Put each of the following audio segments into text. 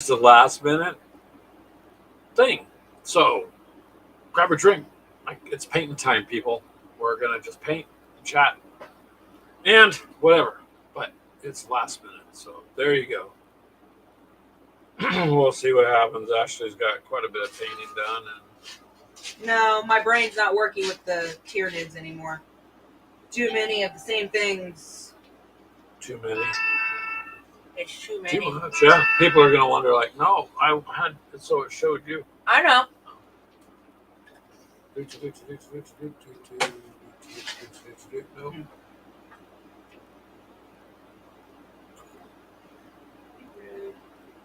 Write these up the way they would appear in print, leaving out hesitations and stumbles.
It's a last minute thing. So grab a drink. Like it's painting time, people. We're gonna just paint and chat and whatever. But it's last minute. So there you go. We'll see what happens. Ashley's got quite a bit of painting done and No, my brain's not working with the Tyranids anymore. Too many of the same things. too many. It's too many. Too much, yeah. People are gonna wonder, like, no, I had so it showed you. I know. No.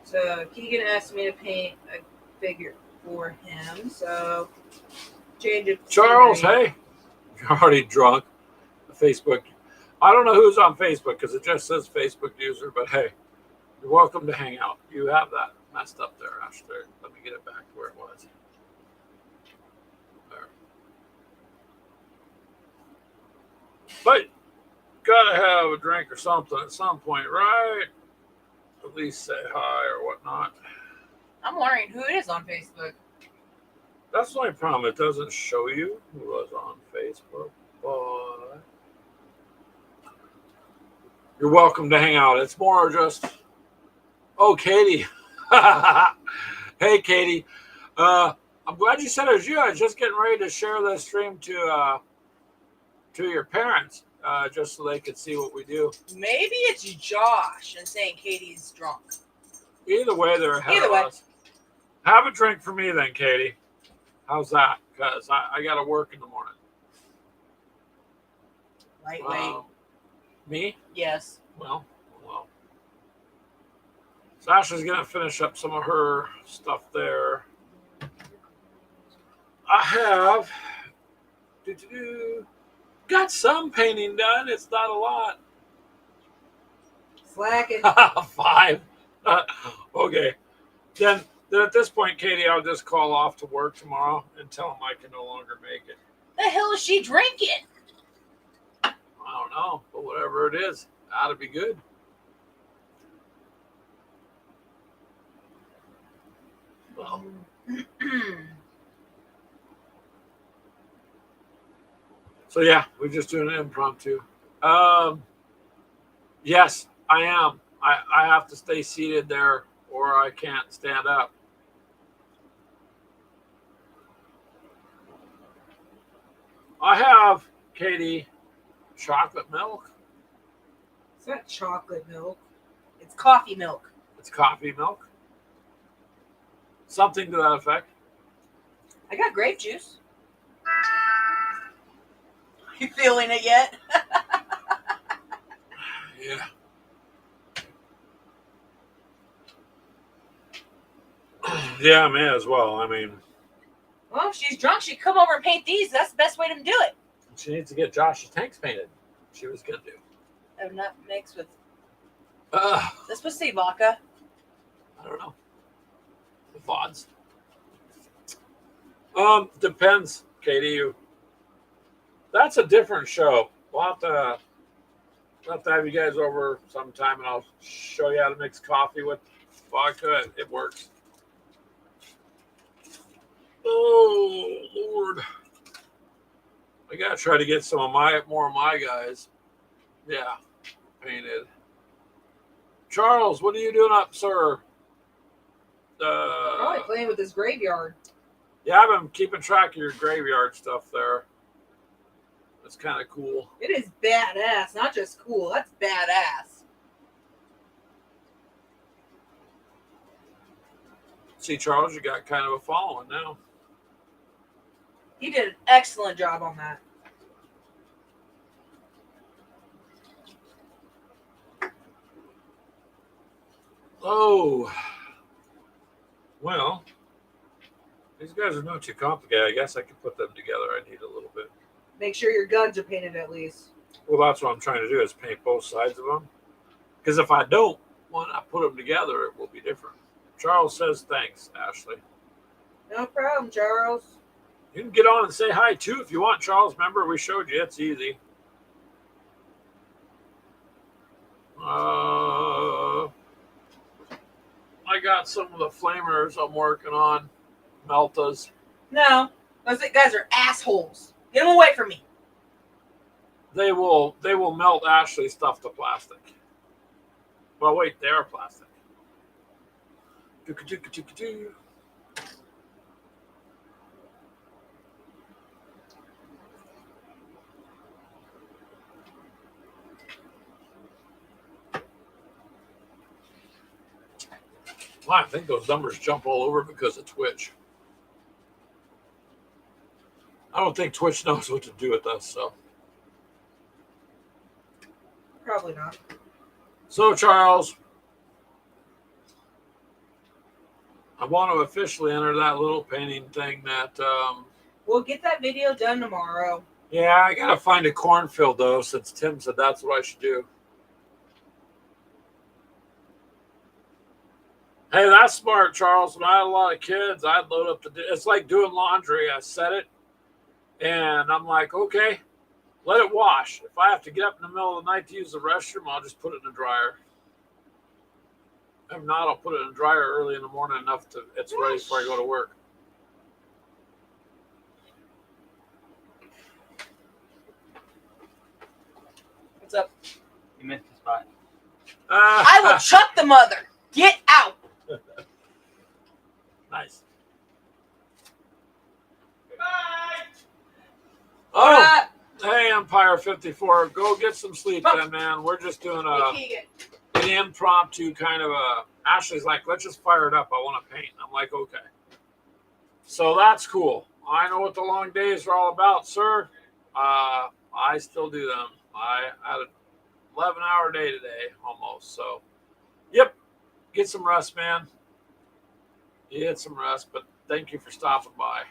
So Keegan asked me to paint a figure for him. So change it. Charles, hey, you're already drunk. Facebook. I don't know who's on Facebook because it just says Facebook user, but hey, you're welcome to hang out. You have that messed up there, Ashley. Let me get it back to where it was. There. But gotta have a drink or something at some point, right? At least say hi or whatnot. I'm wondering who it is on Facebook. That's the only problem. It doesn't show you who was on Facebook, but you're welcome to hang out. It's more just, oh, Katie. Hey, Katie. I'm glad you said it was you. I was just getting ready to share this stream to your parents, just so they could see what we do. Maybe it's Josh and saying Katie's drunk. Either way, they're ahead of us. Have a drink for me then, Katie. How's that? Because I got to work in the morning. Lightweight. Me? Yes. Well. So Ashley's going to finish up some of her stuff there. I have got some painting done. It's not a lot. Slacking. 5. Okay. Then at this point, Katie, I'll just call off to work tomorrow and tell them I can no longer make it. The hell is she drinking? I don't know, but whatever it is, ought to be good. Well, so yeah, we're just doing an impromptu. Yes, I am. I have to stay seated there or I can't stand up. I have, Katie, chocolate milk. It's not chocolate milk. It's coffee milk. It's coffee milk. Something to that effect. I got grape juice. You feeling it yet? Yeah. Yeah, I may as well. I mean, well, if she's drunk, she'd come over and paint these. That's the best way to do it. She needs to get Josh's tanks painted. She was going to do. Oh, not mixed with. That's supposed to say vodka. I don't know. The VODs. Depends, Katie. That's a different show. We'll have to have you guys over sometime, and I'll show you how to mix coffee with vodka. It works. Oh Lord! I gotta try to get more of my guys. Yeah, painted. Charles, what are you doing up, sir? Probably playing with this graveyard. Yeah, I've been keeping track of your graveyard stuff there. That's kind of cool. It is badass, not just cool. That's badass. See, Charles, you got kind of a following now. He did an excellent job on that. Oh, well, these guys are not too complicated. I guess I could put them together. I need a little bit. Make sure your guns are painted at least. Well, that's what I'm trying to do is paint both sides of them. Because if I don't, when I put them together, it will be different. Charles says thanks, Ashley. No problem, Charles. You can get on and say hi, too, if you want, Charles. Remember, we showed you. It's easy. I got some of the flamers I'm working on. Meltas. No, those guys are assholes. Get them away from me. They will melt Ashley stuff to plastic. Well, wait, they are plastic. Doo-ka-doo-ka-doo-ka-doo. Well, I think those numbers jump all over because of Twitch. I don't think Twitch knows what to do with us, so. Probably not. So, Charles, I want to officially enter that little painting thing that, We'll get that video done tomorrow. yeah, I got to find a cornfield, though, since Tim said that's what I should do. Hey, that's smart, Charles. When I had a lot of kids, I'd load up it's like doing laundry. I set it, and I'm like, okay, let it wash. If I have to get up in the middle of the night to use the restroom, I'll just put it in the dryer. If not, I'll put it in the dryer early in the morning enough to it's ready before I go to work. What's up? You missed the spot. I will chuck the mother. Get out. Nice. Goodbye. Oh, hey, Empire 54. Go get some sleep then, man. We're just doing an impromptu kind of a. Ashley's like, let's just fire it up. I want to paint. I'm like, okay. So that's cool. I know what the long days are all about, sir. I still do them. I had an 11-hour day today, almost. So, yep. Get some rest, man. Get some rest, but thank you for stopping by.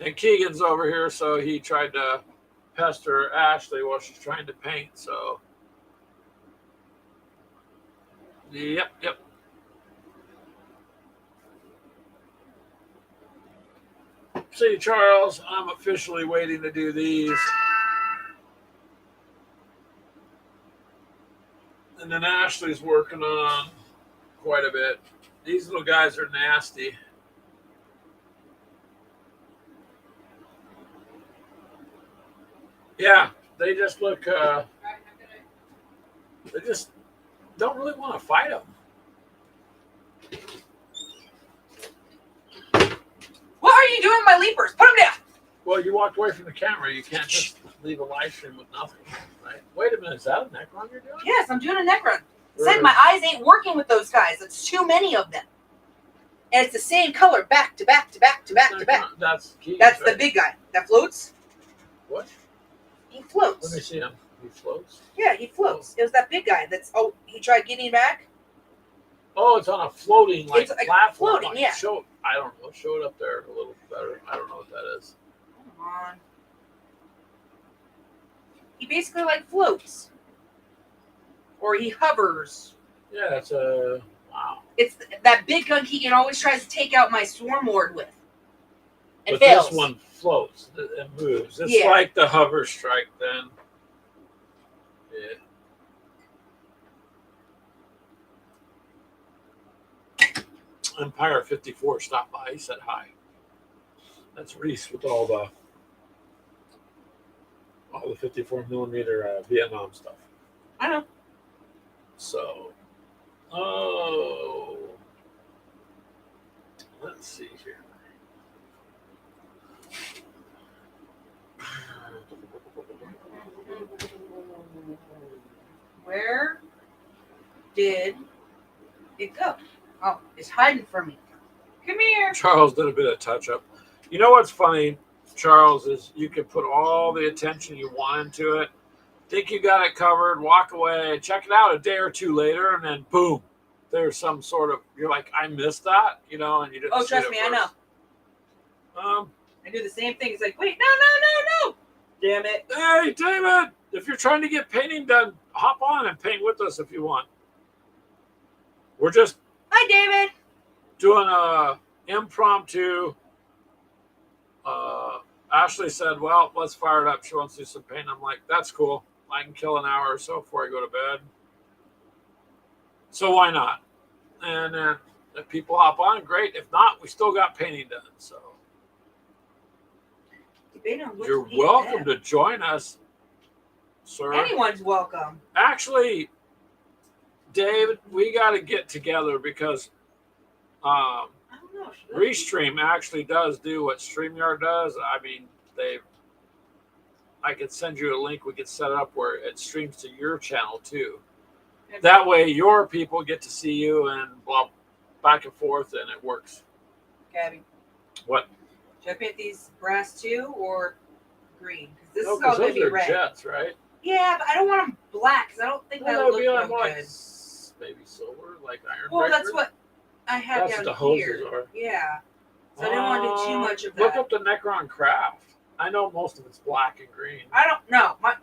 And Keegan's over here, so he tried to pester Ashley while she's trying to paint. So, yep. See, Charles, I'm officially waiting to do these. And then Ashley's working on quite a bit. These little guys are nasty. Yeah, they just look, they just don't really want to fight them. What are you doing with my leapers? Put them down. Well, you walked away from the camera. You can't just leave a live stream with nothing, right? Wait a minute, is that a neck run you're doing? Yes, I'm doing a neck run. Said my eyes ain't working with those guys. It's too many of them. And it's the same color back to back to back to back to back. That's key. That's the big guy that floats. What? He floats. Let me see him. He floats? Yeah, he floats. It was that big guy that's, he tried getting back. Oh, it's on a floating, like, It's like platform. floating, yeah. I don't know. Show it up there a little better. I don't know what that is. Come on. He basically, like, floats. Or he hovers. Yeah, that's a... Wow. It's that big gun Keegan always tries to take out my Swarm Lord with. And But fails. this one floats and moves. It's Yeah. like the hover strike then. Yeah. Empire 54 stopped by. He said hi. That's Reese with all the 54 millimeter Vietnam stuff. I know. So, let's see here. Where did it go? Oh, it's hiding from me. Come here. Charles did a bit of touch up. You know what's funny, Charles, is you can put all the attention you want into it, think you got it covered, walk away, check it out a day or two later, and then boom, there's some sort of, you're like, I missed that, and you didn't see Trust it me, first. I know. I do the same thing. It's like, wait, no. Damn it. Hey, David, if you're trying to get painting done, hop on and paint with us if you want. We're just Hi, David. doing a impromptu. Ashley said, well, let's fire it up. She wants to do some paint. I'm like, that's cool. I can kill an hour or so before I go to bed. So why not? And if people hop on, great. If not, we still got painting done. So you're welcome to join us, sir. Anyone's welcome. Actually, David, we got to get together because I don't know. Restream actually does do what StreamYard does. I mean, I could send you a link. We could set it up where it streams to your channel too. That way, your people get to see you and blah, back and forth, and it works. Gabby. What? Should I paint these brass too or green? Because this No, is all going to be those are red. jets, right? Yeah, but I don't want them black because I don't think that would look like, real like good. maybe silver, like iron. Well, breaker. that's what I have That's down what the hoses here. are. Yeah. So I didn't want to do too much of that. Look up the Necron Craft. I know most of it's black and green. I don't know. My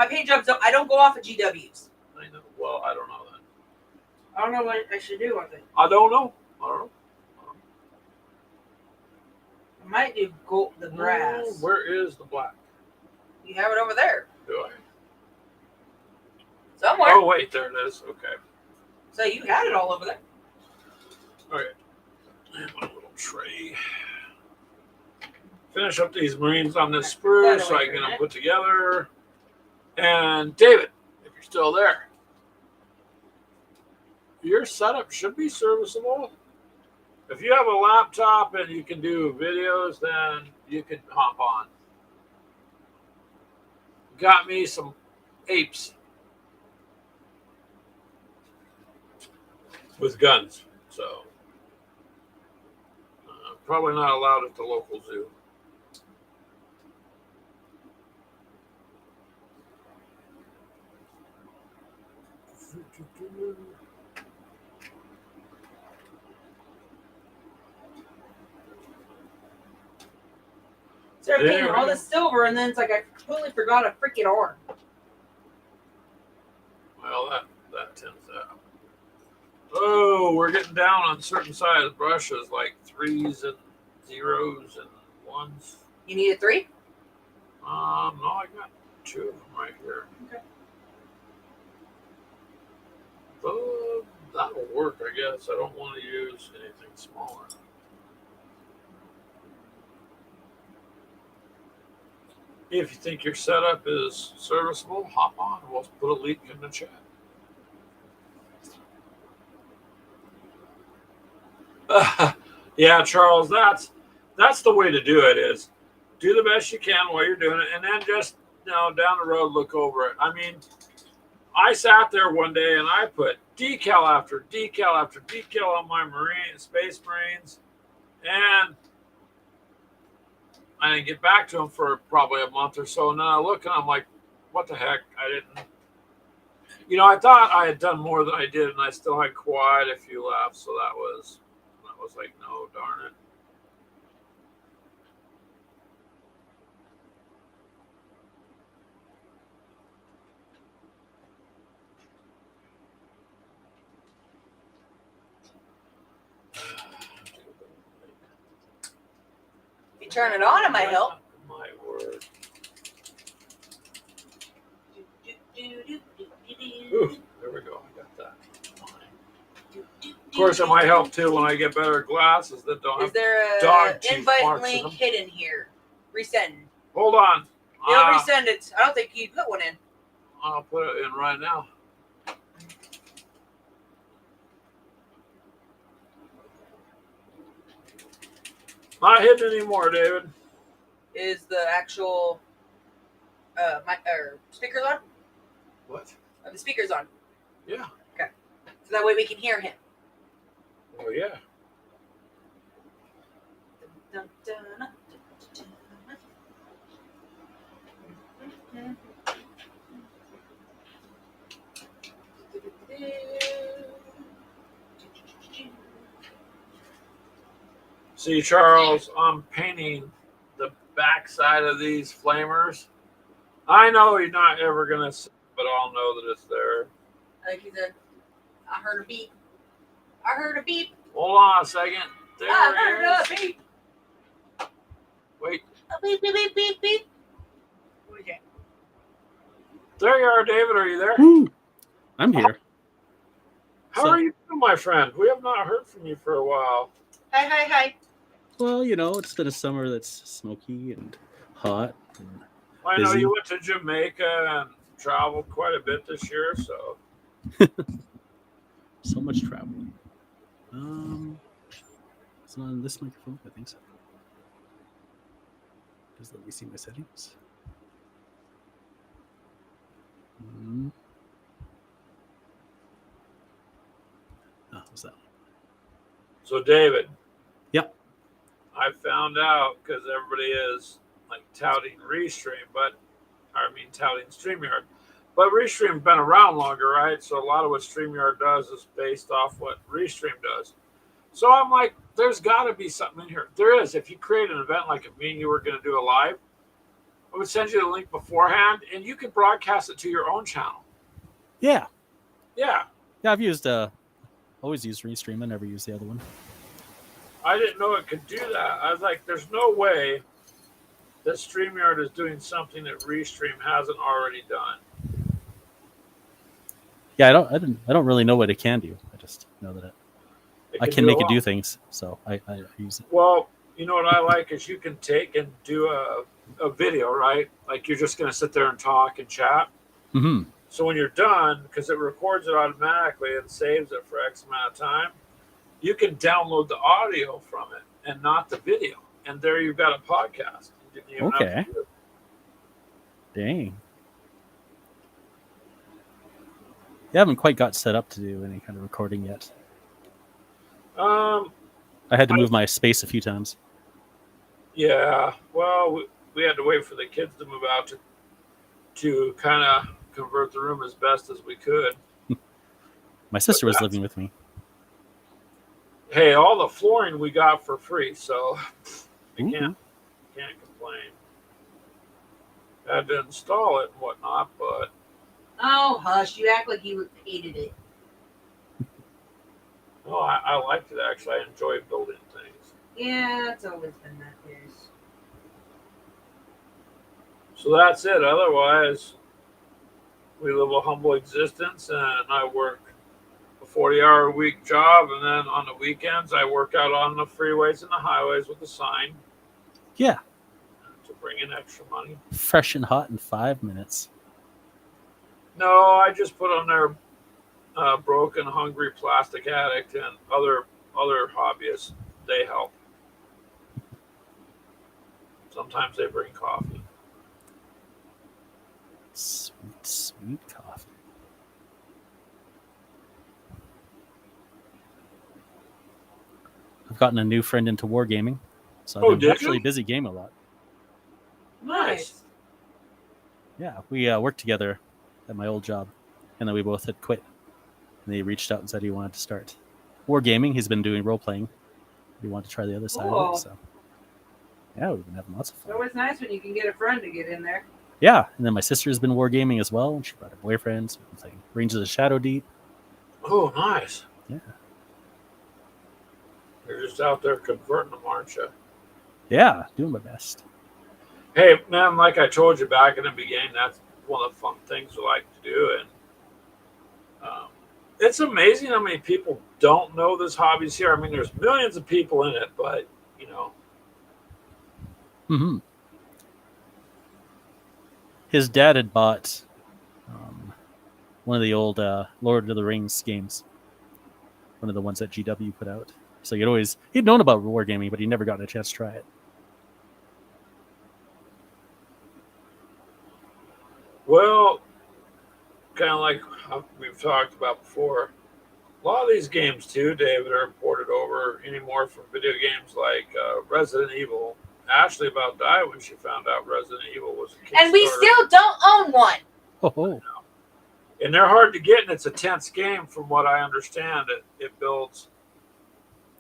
paint jobs I don't go off of GWs. I know. Well, I don't know that. I don't know what I should do with it. I don't know. I might do the brass. Where is the black? You have it over there. Do I? Somewhere. Oh, wait. There it is. Okay. So you had it all over there. Okay. And my little tray. Finish up these Marines on this sprue so I can get them put together. And David, if you're still there, your setup should be serviceable. If you have a laptop and you can do videos, then you can hop on. Got me some apes with guns, so probably not allowed at the local zoo. Started painting all this silver, and then it's like I completely forgot a freaking arm. Well, that tends to happen. Oh, we're getting down on certain size brushes, like 3s and 0s and 1s. You need a 3? No, I got 2 of them right here. Okay. That'll work, I guess. I don't want to use anything smaller. If you think your setup is serviceable, hop on. We'll put a link in the chat. Yeah, Charles, that's the way to do it. Is do the best you can while you're doing it, and then just down the road look over it. I mean, I sat there one day and I put decal after decal after decal on my Space Marines, and I didn't get back to them for probably a month or so. And then I look and I'm like, what the heck? I didn't. I thought I had done more than I did, and I still had quite a few left. So that was like, no, darn it. If you turn it on, it might help. My word. Ooh, there we go. I got that. Of course, it might help too when I get better glasses that don't have. Is there dog a teeth invite marks in link them. hidden here? Resend. Hold on. You'll resend it. I don't think you put one in. I'll put it in right now. Not hidden anymore, David. Is the actual speakers on? What? Are the speakers on? Yeah. Okay. So that way we can hear him. Oh, yeah. Dun, dun, dun, dun, dun. See, Charles, I'm painting the backside of these flamers. I know you're not ever going to see it, but I'll know that it's there. Like he said, I heard a beep. I heard a beep. Hold on a second. There I it heard is. a beep. Wait. A beep, beep, beep, beep, beep. What is that? There you are, David. Are you there? Woo. I'm here. How are you doing, my friend? We have not heard from you for a while. Hi. Well, it's been a summer that's smoky and hot and I know busy. you went to Jamaica and traveled quite a bit this year, so. So much traveling. It's not on this microphone. I think so. Just let me see my settings. Oh, what's that one? So, David. Yep. I found out because everybody is like touting Restream, touting StreamYard. But Restream's been around longer, right? So a lot of what StreamYard does is based off what Restream does. So I'm like, there's got to be something in here. There is. If you create an event like if me and you were going to do a live, I would send you the link beforehand, and you can broadcast it to your own channel. Yeah. Yeah. Yeah, I've always used Restream. I never used the other one. I didn't know it could do that. I was like, there's no way that StreamYard is doing something that Restream hasn't already done. Yeah, I don't really know what it can do. I just know that I can make it do things, so I use it. Well, you know what I like is you can take and do a video, right? Like you're just going to sit there and talk and chat. Mm-hmm. So when you're done, because it records it automatically and saves it for X amount of time, you can download the audio from it and not the video. And there you've got a podcast. You didn't even Okay. have to do it. Dang. I haven't quite got set up to do any kind of recording yet. I had to move my space a few times. Yeah. Well, we had to wait for the kids to move out to kind of convert the room as best as we could. My sister was living with me. Hey, all the flooring we got for free, so we can't complain. Had to install it and whatnot, but Oh, hush! You act like you hated it. no, I liked it actually. I enjoy building things. Yeah, it's always been that case. So that's it. Otherwise, we live a humble existence, and I work a 40-hour-a-week job, and then on the weekends, I work out on the freeways and the highways with a sign. Yeah. To bring in extra money. Fresh and hot in 5 minutes. No, I just put on there broken, hungry plastic addict and other hobbyists. They help. Sometimes they bring coffee. Sweet coffee. I've gotten a new friend into wargaming, so I've been actually busy gaming a lot. Nice. Yeah, we worked together at my old job, and then we both had quit. And he reached out and said he wanted to start wargaming. He's been doing role playing. He wanted to try the other side of it. So yeah, we've been having lots of fun. It's always nice when you can get a friend to get in there. Yeah, and then my sister's been wargaming as well, and she brought her boyfriend. So we've been playing Rangers of Shadow Deep. Oh, nice. Yeah. You're just out there converting them, aren't you? Yeah, doing my best. Hey, man, like I told you back in the beginning, that's one of the fun things we like to do. And it's amazing how many people don't know this hobby's here. I mean, there's millions of people in it, but, you know. Mm-hmm. His dad had bought one of the old Lord of the Rings games. One of the ones that GW put out. So he'd known about wargaming, but he never got a chance to try it. Well, kind of like we've talked about before, a lot of these games too, David, are imported over anymore from video games like Resident Evil. Ashley about died when she found out Resident Evil was a Kickstarter. And we still don't own one. Oh. And they're hard to get, and it's a tense game from what I understand. It builds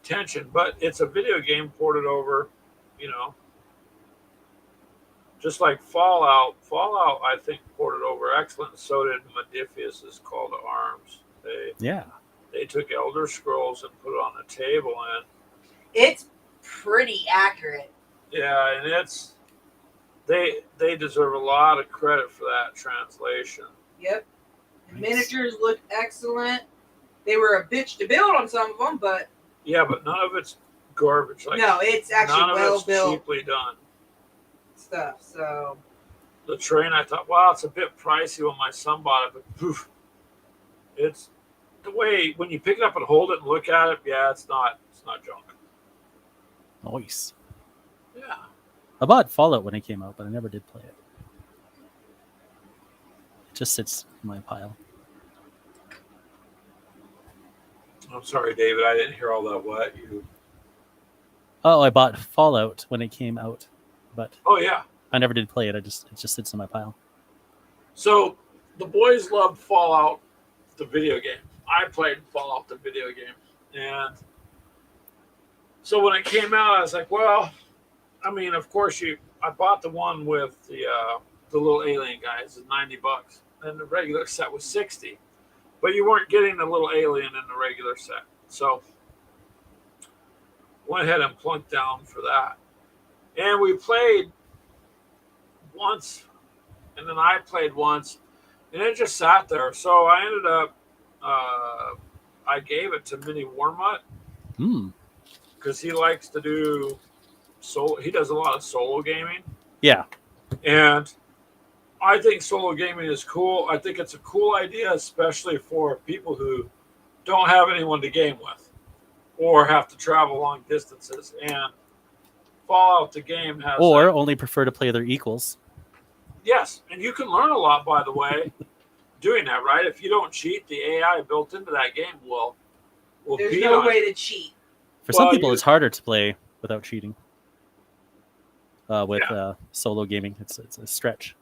tension, but it's a video game ported over, you know. Just like Fallout. Fallout, I think, ported over excellent. So did Modiphius' Call to Arms. They took Elder Scrolls and put it on the table, and it's pretty accurate. Yeah, and they deserve a lot of credit for that translation. Yep. The miniatures look excellent. They were a bitch to build on some of them, but Yeah, but none of it's garbage. Like, no, it's actually none of well it's built cheaply done. stuff. So The train, I thought, wow, it's a bit pricey when my son bought it, but poof, it's the way when you pick it up and hold it and look at it. Yeah, it's not junk. Nice. Yeah. I bought Fallout when it came out, but I never did play it. It just sits in my pile. I'm sorry, David. I didn't hear all that. What you? Oh, I bought Fallout when it came out, but Oh yeah. I never did play it. It just sits in my pile. So the boys loved Fallout, the video game. I played Fallout, the video game, and so when it came out, I was like, well, I mean, of course I bought the one with the little alien guys at $90, and the regular set was $60, but you weren't getting the little alien in the regular set, so went ahead and plunked down for that, and we played once, and then I played once, and it just sat there. So I ended up, I gave it to Mini Warmutt because he likes to do solo. He does a lot of solo gaming. Yeah. And I think solo gaming is cool. I think it's a cool idea, especially for people who don't have anyone to game with or have to travel long distances. And Fallout, the game, has Or only prefer to play their equals. Yes, and you can learn a lot, by the way, doing that, right? If you don't cheat, the AI built into that game will there's beat no on way you. to cheat. For some Well, people, you- it's harder to play without cheating. With solo gaming, it's a stretch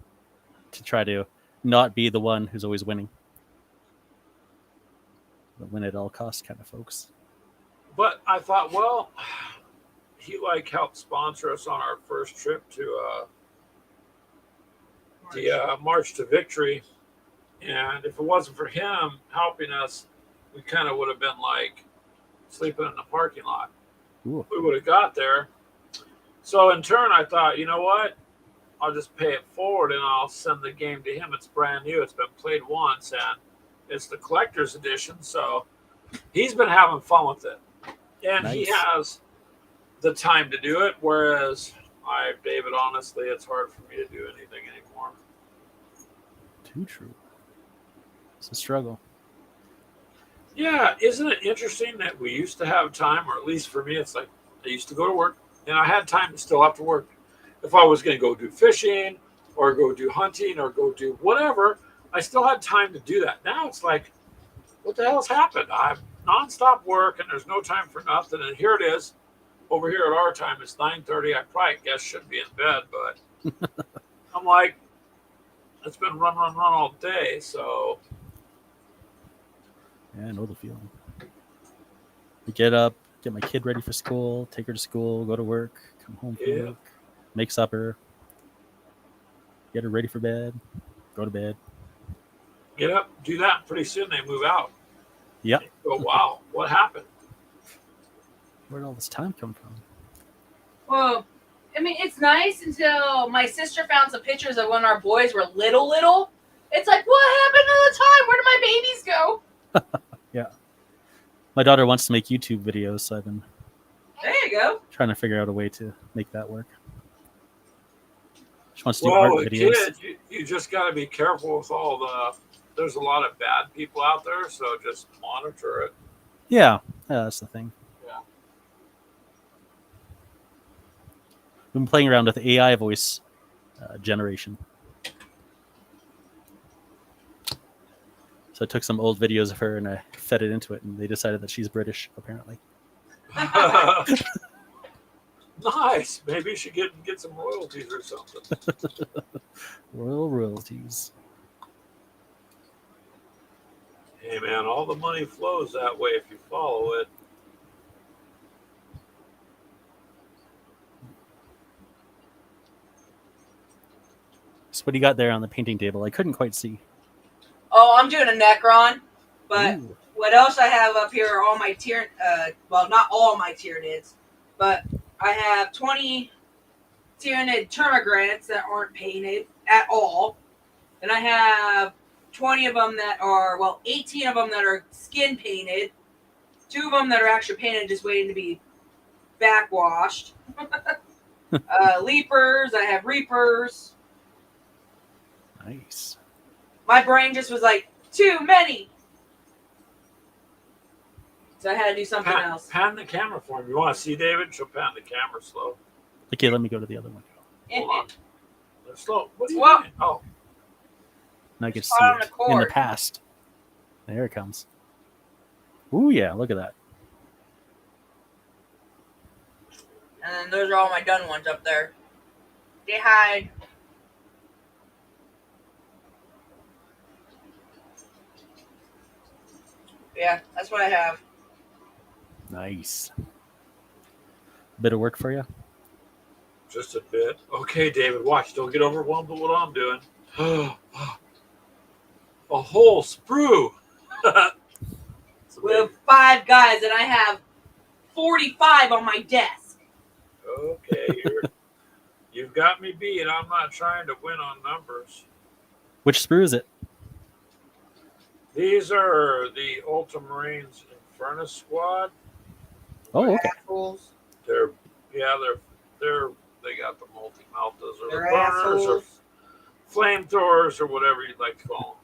to try to not be the one who's always winning. The win at all costs kind of folks. But I thought, well, he helped sponsor us on our first trip to the March to Victory, and if it wasn't for him helping us, we kind of would have been like sleeping in the parking lot. Ooh. We would have got there. So in turn, I thought, you know what? I'll just pay it forward and I'll send the game to him. It's brand new. It's been played once, and it's the collector's edition. So he's been having fun with it, and he Nice. has the time to do it. Whereas David, honestly, it's hard for me to do anything anymore. Too true. It's a struggle. Yeah, isn't it interesting that we used to have time, or at least for me, it's like I used to go to work, and I had time to still after work. If I was going to go do fishing, or go do hunting, or go do whatever, I still had time to do that. Now it's like, what the hell's happened? I'm nonstop work, and there's no time for nothing. And here it is, over here at our time, it's 9:30. I probably guess should be in bed, but I'm like, it's been run all day, so. Yeah, I know the feeling. I get up, get my kid ready for school, take her to school, go to work, come home from Yeah. work, make supper, get her ready for bed, go to bed. Get up, do that. Pretty soon they move out. Yep. Oh, wow. What happened? Where'd all this time come from? Well, I mean, it's nice until my sister found some pictures of when our boys were little. It's like, what happened to the time? Where did my babies go? Yeah. My daughter wants to make YouTube videos, so I've been There you go. trying to figure out a way to make that work. She wants to do Well, art with videos. kids, you just got to be careful with all there's a lot of bad people out there, so just monitor it. Yeah, that's the thing. Yeah. We've been playing around with AI voice generation. So I took some old videos of her and I fed it into it, and they decided that she's British, apparently. Nice. Maybe you should get some royalties or something. Royal royalties. Hey, man, all the money flows that way if you follow it. So what do you got there on the painting table? I couldn't quite see. Oh, I'm doing a Necron, but Ooh. what else I have up here are all my well, not all my Tyranids, but I have 20 Tyranid Termagants that aren't painted at all. And I have 20 of them that are, 18 of them that are skin painted, 2 of them that are actually painted, just waiting to be backwashed. Leapers, I have Reapers. Nice. My brain just was like, too many. So I had to do something else. Pan the camera for me. You want to see David? She'll pan the camera slow. Okay, let me go to the other one. Hold on. They're slow. What are you Well- doing? Oh, Now I get to Spot see on it the in the cord. past. There it comes. Ooh, yeah, look at that. And then those are all my done ones up there. They hide. Yeah, that's what I have. Nice. Bit of work for you? just a bit. Okay, David, watch. Don't get overwhelmed with what I'm doing. A whole sprue. We have 5 guys, and I have 45 on my desk. Okay, you've got me beat. I'm not trying to win on numbers. Which sprue is it? These are the Ultramarines Infernus Squad. Oh, okay. Assholes. They're they got the multi meltas or They're the burners or assholes. flamethrowers or whatever you'd like to call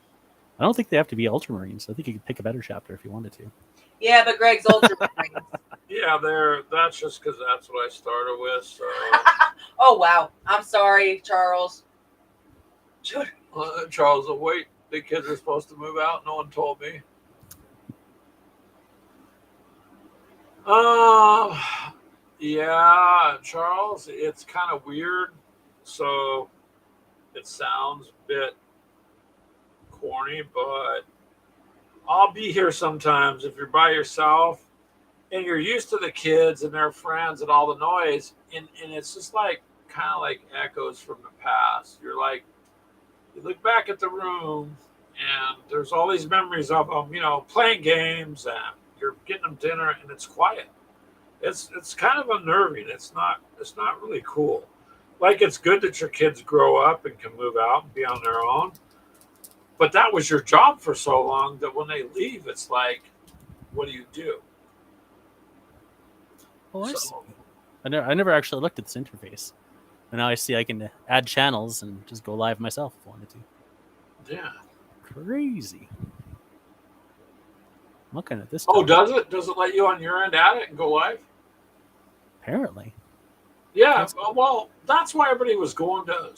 I don't think they have to be Ultramarines. I think you could pick a better chapter if you wanted to. Yeah, but Greg's Ultramarines. them. Yeah, that's just because that's what I started with. So Oh, wow. I'm sorry, Charles. Charles, wait, the kids are supposed to move out. No one told me. Yeah, Charles, it's kind of weird. So it sounds a bit corny, but I'll be here sometimes if you're by yourself and you're used to the kids and their friends and all the noise. And it's just like kind of like echoes from the past. You're like, you look back at the room and there's all these memories of them, playing games and you're getting them dinner and it's quiet. It's kind of unnerving. It's not really cool. Like, it's good that your kids grow up and can move out and be on their own. But that was your job for so long that when they leave, it's like, what do you do? Oh, I see. So, I never actually looked at this interface. And now I see I can add channels and just go live myself if I wanted to. yeah. Crazy. I'm looking at this. Oh, tab. does it? Does it let you on your end add it and go live? Apparently. Yeah. Well, that's why everybody was going to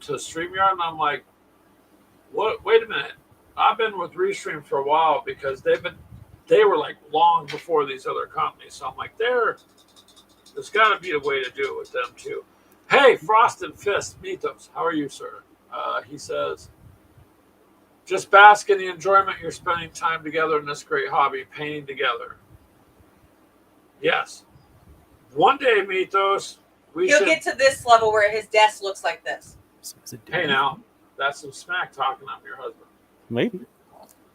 StreamYard, and I'm like, what? Wait a minute. I've been with Restream for a while because they were like long before these other companies. So I'm like, there's got to be a way to do it with them too. Hey, Frosted Fist Mythos, how are you, sir? He says, just bask in the enjoyment you're spending time together in this great hobby, painting together. Yes. One day, Mythos, we He'll should. get to this level where his desk looks like this. So is it Hey, doing- now, that's some smack talking. I'm your husband.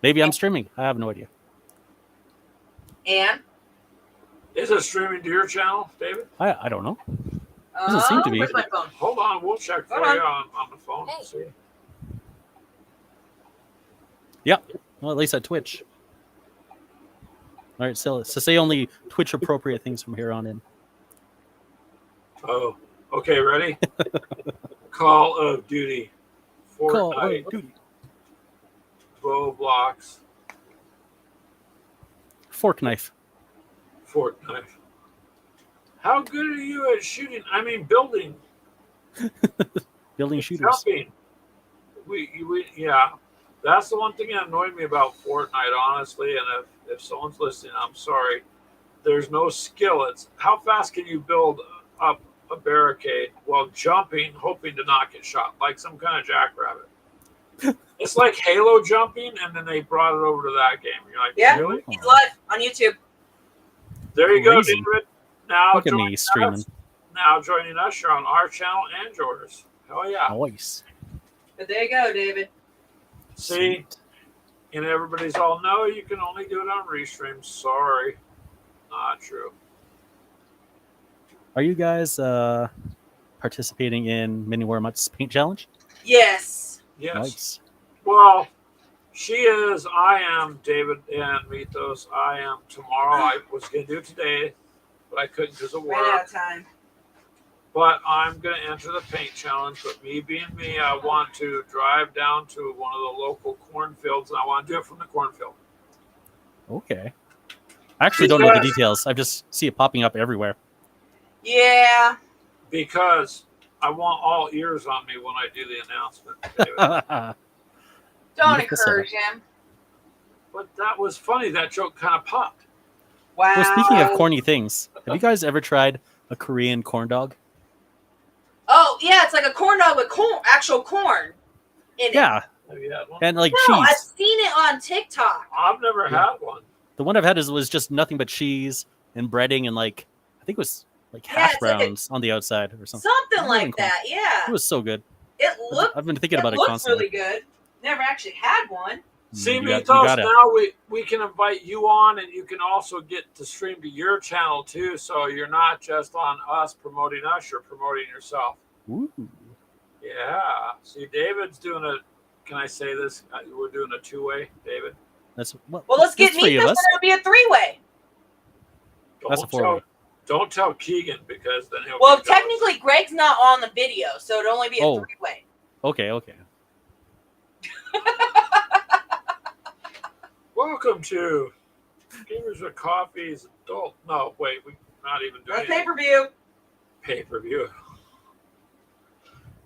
Maybe I'm streaming. I have no idea. And? Is it streaming to your channel, David? I don't know. Doesn't seem to be. Where's my phone? Hold on, we'll check for Hold you on the phone. Hey. See. Well, at least at Twitch. All right, so say only Twitch appropriate things from here on in. Oh, okay, ready? Call of Duty. Call Fortnite. of Duty. Roblox. Fork knife. Fortnite. How good are you at shooting? I mean, building, Building shooters. jumping. Yeah. That's the one thing that annoyed me about Fortnite, honestly. And if someone's listening, I'm sorry. There's no skill. It's how fast can you build up a barricade while jumping, hoping to not get shot, like some kind of jackrabbit. It's like Halo jumping, and then they brought it over to that game. You're like, Yeah. really? He's live on YouTube. There you go, Crazy. David. Now Look at joining me us- streaming. Now joining us, you're on our channel and yours. Hell yeah. Nice. But there you go, David. See, Sweet. and everybody's all, no, you can only do it on Restream. Sorry. Not true. Are you guys participating in Mini War Mutt's paint challenge? Yes. Yes. Nice. Well, She is. I am David and Mythos. I am tomorrow. I was going to do it today, but I couldn't because of Ran out work. of time. But I'm going to enter the paint challenge. But me being me, I want to drive down to one of the local cornfields, and I want to do it from the cornfield. Okay. I actually don't know the details. I just see it popping up everywhere. Yeah. Because I want all ears on me when I do the announcement, David. Don't Beautiful encourage him. But that was funny. That joke kind of popped. Wow. Well, speaking of corny things, have you guys ever tried a Korean corn dog? Oh, yeah, it's like a corn dog with actual corn in it. Yeah, Have you had one? and like No, I've cheese. seen it on TikTok. I've never had one. The one I've had was just nothing but cheese and breading and like I think it was like Yeah, hash it's like browns on the outside or something. Something like that, yeah. It was so good. It looked. I've been thinking It about it looks constantly. really good. Never actually had one. See, You Mythos, got it. now we can invite you on, and you can also get to stream to your channel too. So you're not just on us promoting us; you're promoting yourself. Ooh. Yeah. See, David's doing a. Can I say this? We're doing a two-way, David. That's Well, let's get three Mythos, of and us. it'll be a three-way. That's a Don't four-way. don't tell Keegan because then he'll. Well, get jealous. technically, Greg's not on the video, so it'll only be a Oh. three-way. Okay. Welcome to Gamers with Coffee's adult. No, wait, we're not even doing That's pay-per-view. pay-per-view.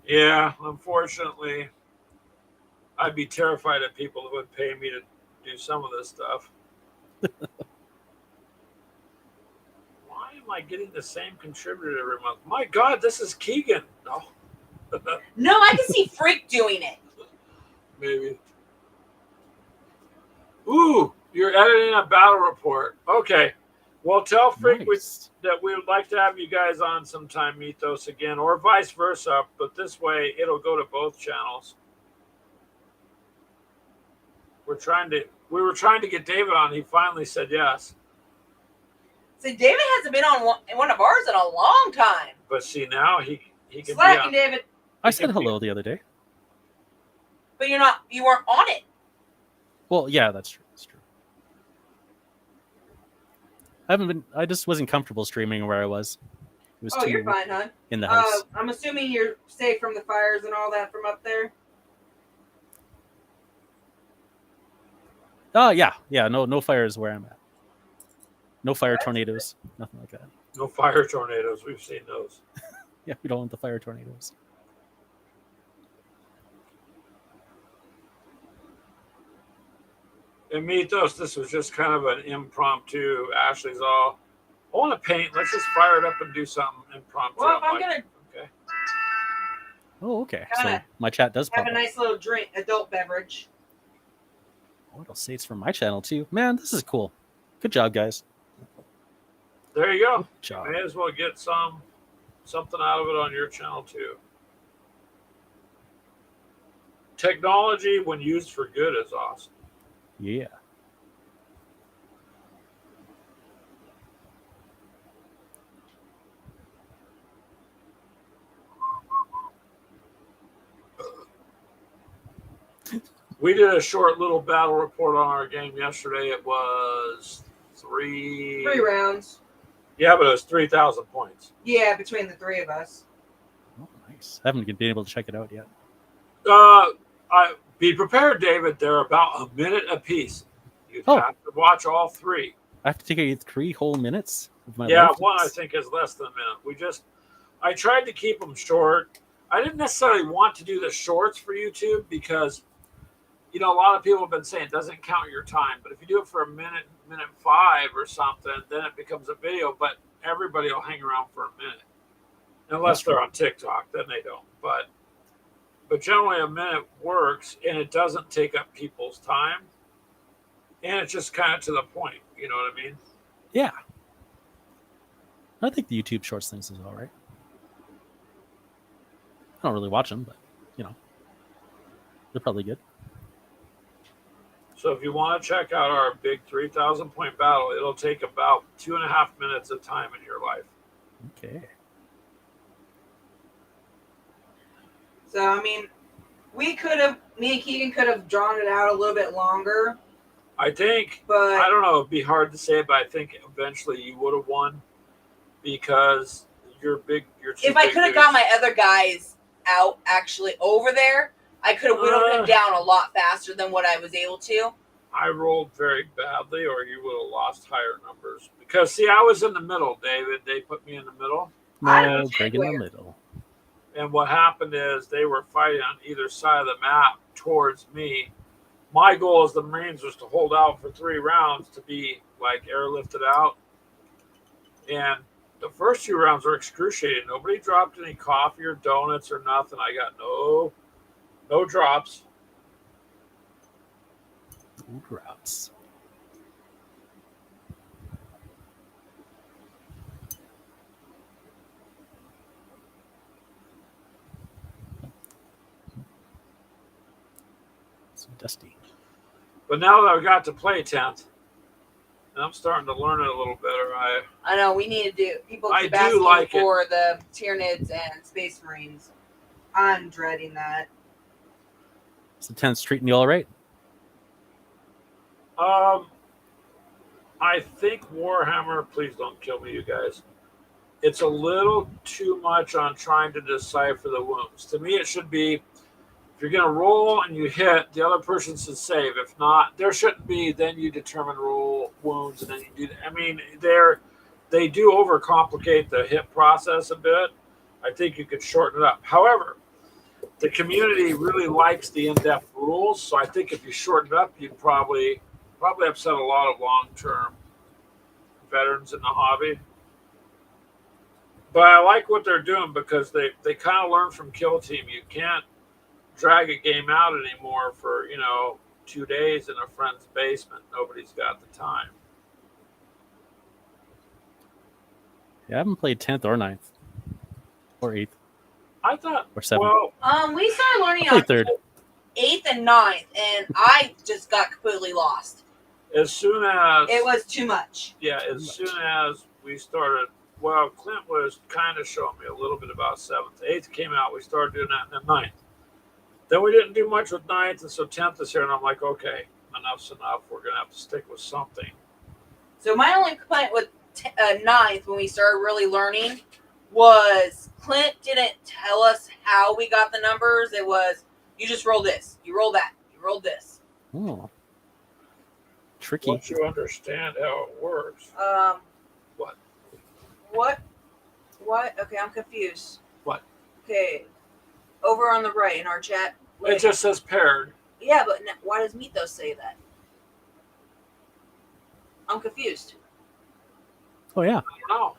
Yeah, unfortunately, I'd be terrified of people that would pay me to do some of this stuff. Why am I getting the same contributor every month? My God, this is Keegan. No, No, I can see Freak doing it. maybe. Ooh, you're editing a battle report. Okay. Well, tell Freak Nice. that we would like to have you guys on sometime, Mythos, again, or vice versa. But this way, it'll go to both channels. We were trying to get David on. He finally said yes. See, David hasn't been on one of ours in a long time. But see, now he can be Slacking, on. David. I said hello the other day. But you weren't on it. Well, yeah, that's true. I just wasn't comfortable streaming where I was. It was Oh, too you're fine, hon. in the house. I'm assuming you're safe from the fires and all that from up there. Yeah. No fires where I'm at. No fire tornadoes. Nothing like that. No fire tornadoes. We've seen those. Yeah, we don't want the fire tornadoes. And Mythos, this was just kind of an impromptu. Ashley's all, I want to paint. Let's just fire it up and do something impromptu. Well, I'm I'm gonna okay. Oh, okay. So Kinda my chat does pop have a up. nice little drink, adult beverage. Oh, it'll say it's from my channel too. Man, this is cool. Good job, guys. There you go. Good job. May as well get something out of it on your channel too. Technology, when used for good, is awesome. Yeah. We did a short little battle report on our game yesterday. It was three rounds. Yeah, but it was 3,000 points. Yeah, between the three of us. Oh, nice. I haven't been able to check it out yet. Be prepared, David. They're about a minute apiece. You Oh. have to watch all three. I have to take 3 whole minutes of my Yeah, life. one I think is less than a minute. I tried to keep them short. I didn't necessarily want to do the shorts for YouTube because, a lot of people have been saying it doesn't count your time. But if you do it for a minute 5 or something, then it becomes a video. But everybody will hang around for a minute, unless That's they're true. on TikTok. Then they don't. But generally a minute works, and it doesn't take up people's time, and it's just kind of to the point. You know what I mean? Yeah. I think the YouTube Shorts things is all right. I don't really watch them, but, they're probably good. So if you want to check out our big 3,000 point battle, it'll take about 2.5 minutes of time in your life. Okay. So, I mean, me and Keegan could have drawn it out a little bit longer, I think, but I don't know, it'd be hard to say, but I think eventually you would have won because you're big. You're two if I big could have dudes. got my other guys out actually over there, I could have whittled him down a lot faster than what I was able to. I rolled very badly, or you would have lost higher numbers. Because, see, I was in the middle, David. They put me in the middle. No, Greg in the middle. And what happened is they were fighting on either side of the map towards me. My goal as the Marines was to hold out for 3 rounds to be, like, airlifted out. And the first 2 rounds were excruciating. Nobody dropped any coffee or donuts or nothing. I got no drops. No drops. So dusty. But now that I got to play 10th, and I'm starting to learn it a little better, I know we need to do. People I keep do asking like it. for the Tyranids and Space Marines. I'm dreading that. Is the 10th treating you all right? I think Warhammer, please don't kill me, you guys. It's a little too much on trying to decipher the wounds. To me, it should be, if you're going to roll and you hit, the other person should save. If not, there shouldn't be, then you determine roll wounds, and then you do. I mean, they do overcomplicate the hit process a bit. I think you could shorten it up. However, the community really likes the in-depth rules, so I think if you shorten it up, you'd probably upset a lot of long-term veterans in the hobby. But I like what they're doing because they kind of learn from Kill Team. You can't drag a game out anymore for 2 days in a friend's basement. Nobody's got the time. Yeah, I haven't played 10th or 9th. Or 8th. I thought, Or 7th. well, We started learning I on played 3rd. 8th and 9th, and I just got completely lost. as soon as It was too much. yeah, as soon as we started, well, Clint was kind of showing me a little bit about 7th. 8th came out, we started doing that, and then 9th. Then we didn't do much with 9th, and so 10th is here, and I'm like, okay, enough's enough. We're going to have to stick with something. So my only complaint with 9th when we started really learning was Clint didn't tell us how we got the numbers. It was, you just roll this, you roll that, you roll this. Oh. Tricky. Once you understand how it works. What? Okay, I'm confused. What? Okay, over on the right in our chat. It just says paired. Yeah, but why does Mythos say that? I'm confused. Oh, yeah. I don't know.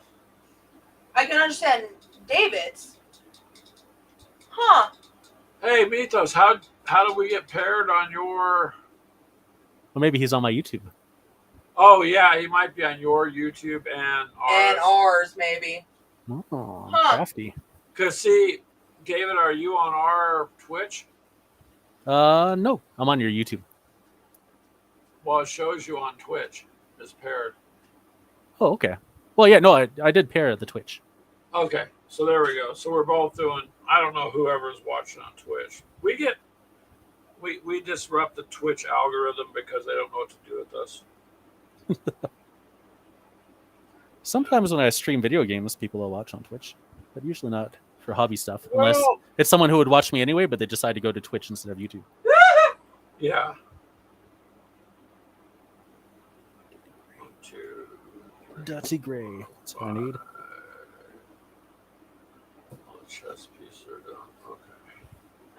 I can understand David's. Huh. Hey, Mythos, how do we get paired on your... Well, maybe he's on my YouTube. Oh, yeah, he might be on your YouTube and ours. And ours, maybe. Oh, Huh. crafty. Because, see, David, are you on our Twitch? No. I'm on your YouTube. Well, it shows you on Twitch as paired. Oh, okay. Well, yeah, no, I did pair at the Twitch. Okay, so there we go. So we're both doing, I don't know whoever's watching on Twitch. We disrupt the Twitch algorithm because they don't know what to do with us. Sometimes when I stream video games, people will watch on Twitch, but usually not for hobby stuff, unless Well, it's someone who would watch me anyway, but they decide to go to Twitch instead of YouTube. yeah. 1, 2, 3, Dirty Gray. That's what I need. chess piece are done. Okay.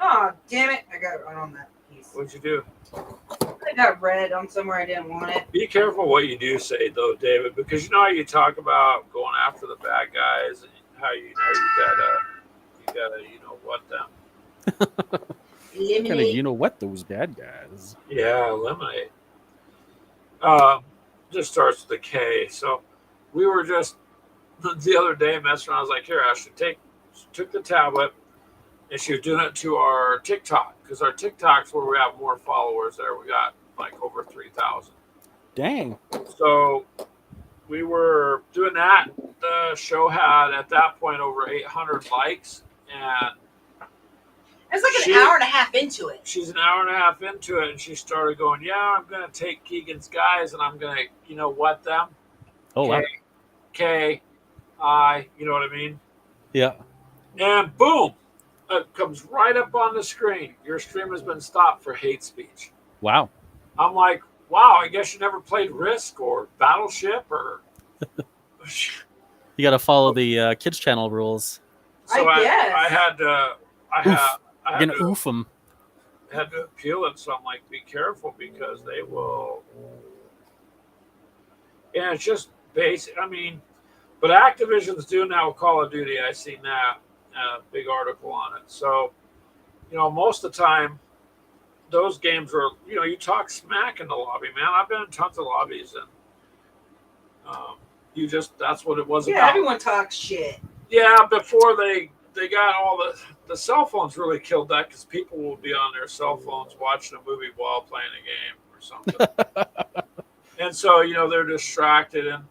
Oh, damn it. I got right on that piece. What'd you do? I got red on somewhere I didn't want it. Be careful what you do say, though, David, because you know how you talk about going after the bad guys and how you gotta what them. Kind of, you know what, those bad guys. Yeah, eliminate. Just starts with a K. So we were just the other day messing around. I was like, here, Ashley, took the tablet, and she was doing it to our TikTok because our TikTok's where we have more followers there. We got like over 3,000. Dang. So we were doing that. The show had at that point over 800 likes, and It's like She- an hour and a half into it. She's an hour and a half into it, and she started going, "Yeah, I'm gonna take Keegan's guys, and I'm gonna, what them? Oh wow. K-I, you know what I mean? Yeah. And boom, it comes right up on the screen. Your stream has been stopped for hate speech." Wow. I'm like, wow, I guess you never played Risk or Battleship or. You got to follow the kids channel rules. So I guess. I had to. I Oof. had, I You're had gonna to, oof them. had to appeal it. So I'm like, be careful because they will. And it's just basic. I mean, but Activision's doing now with Call of Duty. I seen that big article on it. So, most of the time, those games were, you talk smack in the lobby, man. I've been in tons of lobbies, and that's what it was Yeah, about. everyone talks shit. Yeah, before they got all the cell phones really killed that because people will be on their cell phones watching a movie while playing a game or something. And so, they're distracted and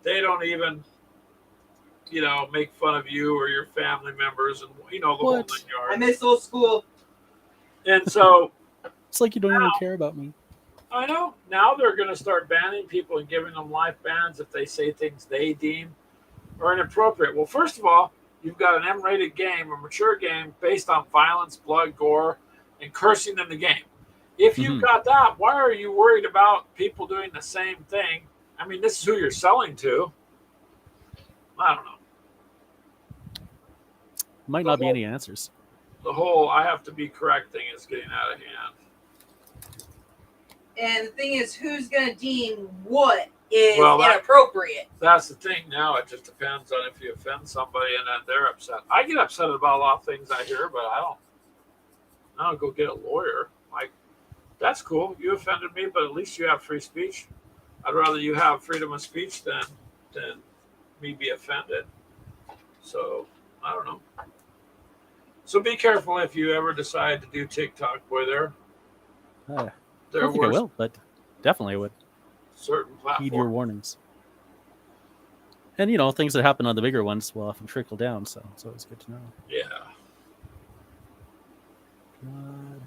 they don't even, make fun of you or your family members and, the whole What? 9 I yards. miss old school. And so It's like you don't even care about me. I know. Now they're going to start banning people and giving them life bans if they say things they deem are inappropriate. Well, first of all, you've got an M-rated game, a mature game based on violence, blood, gore, and cursing in the game. If you've got that, why are you worried about people doing the same thing? I mean, this is who you're selling to. I don't know. Might not be any answers. The whole I have to be correct thing is getting out of hand. And the thing is, who's going to deem what is Well, inappropriate? That's the thing now. It just depends on if you offend somebody and then they're upset. I get upset about a lot of things I hear, but I don't go get a lawyer. Like, that's cool. You offended me, but at least you have free speech. I'd rather you have freedom of speech than me be offended. So I don't know. So be careful if you ever decide to do TikTok, boy. I There don't think I were will, but definitely would certain heed your platforms. warnings. And things that happen on the bigger ones will often trickle down, so it's always good to know. Yeah.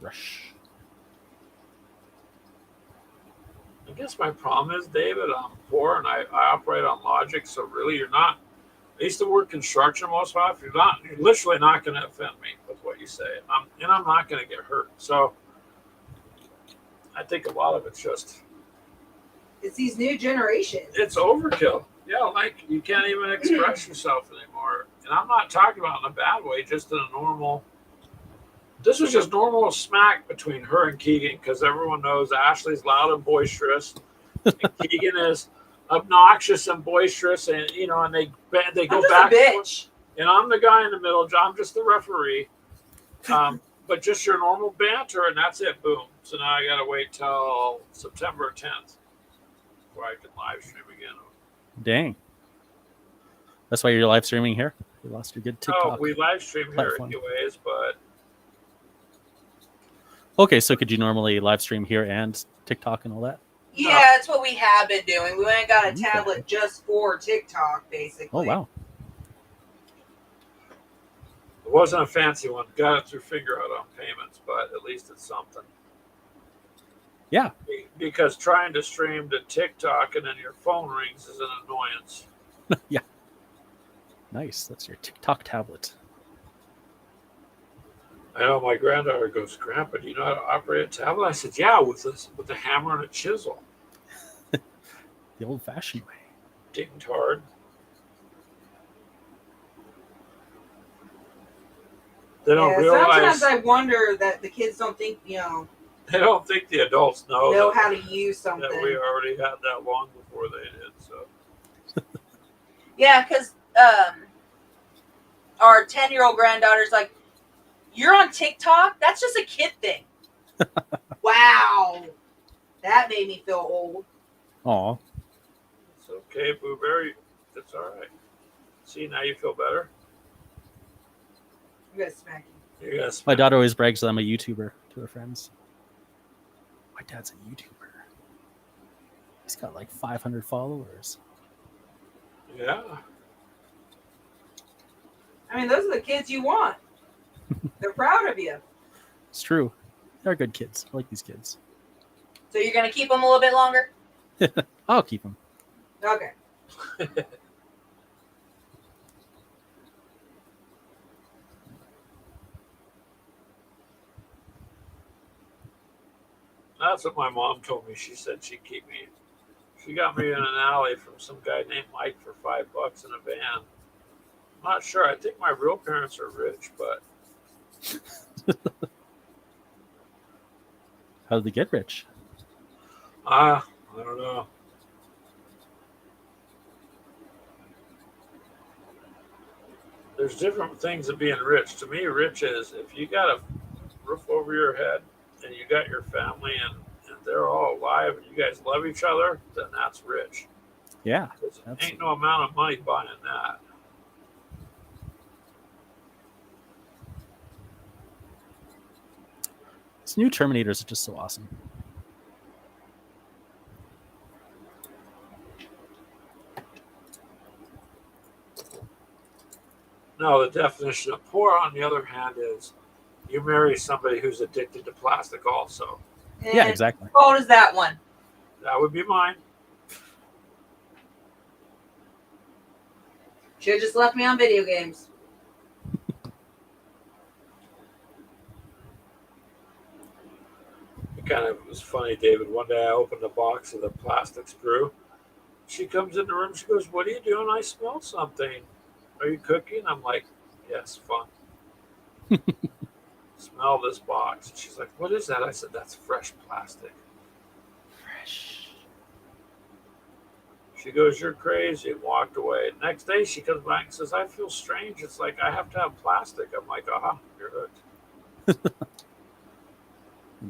Brush. I guess my problem is, David, I'm poor and I operate on logic. So really, you're not. I used to work construction most of the time. You're literally not going to offend me with what you say. I'm not going to get hurt. So I think a lot of it's just, It's these new generations. it's overkill. Yeah, like you can't even express yourself anymore. And I'm not talking about in a bad way, just in a normal. This was just normal smack between her and Keegan because everyone knows Ashley's loud and boisterous, and Keegan is obnoxious and boisterous, and and they go I'm just back. a bitch. And I'm the guy in the middle. I'm just the referee. But just your normal banter, and that's it. Boom. So now I got to wait till September 10th before I can live stream again. Dang. That's why you're live streaming here? You lost your good TikTok. Oh, we live stream platform. here anyways, but Okay, so could you normally live stream here and TikTok and all that? Yeah, that's what we have been doing. We went and got a Okay. tablet just for TikTok, basically. Oh, wow. it wasn't a fancy one. Got it through Figure Out on payments, but at least it's something. Yeah. Because trying to stream to TikTok and then your phone rings is an annoyance. Nice. That's your TikTok tablet. I know my granddaughter goes, "Grandpa, do you know how to operate a tablet?" I said, "Yeah, with a hammer and a chisel." The old-fashioned way. Dingtard. They don't Yeah, realize. sometimes I wonder that the kids don't think, They don't think the adults know know that, how to use that we something. already had that long before they did. So Yeah, because our 10-year-old granddaughter's like, "You're on TikTok? That's just a kid thing." Wow. That made me feel old. Aw. it's okay, Blueberry. It's all right. See, now you feel better. I'm going to smack you. You guys, My daughter always brags that I'm a YouTuber to her friends. My dad's a YouTuber. He's got like 500 followers. yeah. I mean, those are the kids you want. They're proud of you. It's true. They're good kids. I like these kids. So you're gonna keep them a little bit longer? I'll keep them. Okay. That's what my mom told me. She said she'd keep me. She got me in an alley from some guy named Mike for $5 in a van. I'm not sure. I think my real parents are rich, but How did they get rich? I don't know. There's different things of being rich. To me, rich is if you got a roof over your head and you got your family and they're all alive and you guys love each other, then that's rich. Yeah. 'Cause Absolutely. ain't no amount of money buying that. These new Terminators are just so awesome. No, the definition of poor, on the other hand, is you marry somebody who's addicted to plastic also. Yeah, And exactly. how old is that one? That would be mine. Should have just left me on video games. It kind of was funny, David. One day I opened a box of the plastic sprue. She comes in the room. She goes, "What are you doing? I smell something. Are you cooking?" I'm like, "Yes, fun." Smell this box. She's like, "What is that?" I said, "That's fresh plastic." Fresh. She goes, "You're crazy," and walked away. Next day she comes back and says, "I feel strange. It's like I have to have plastic." I'm like, "Aha, you're hooked."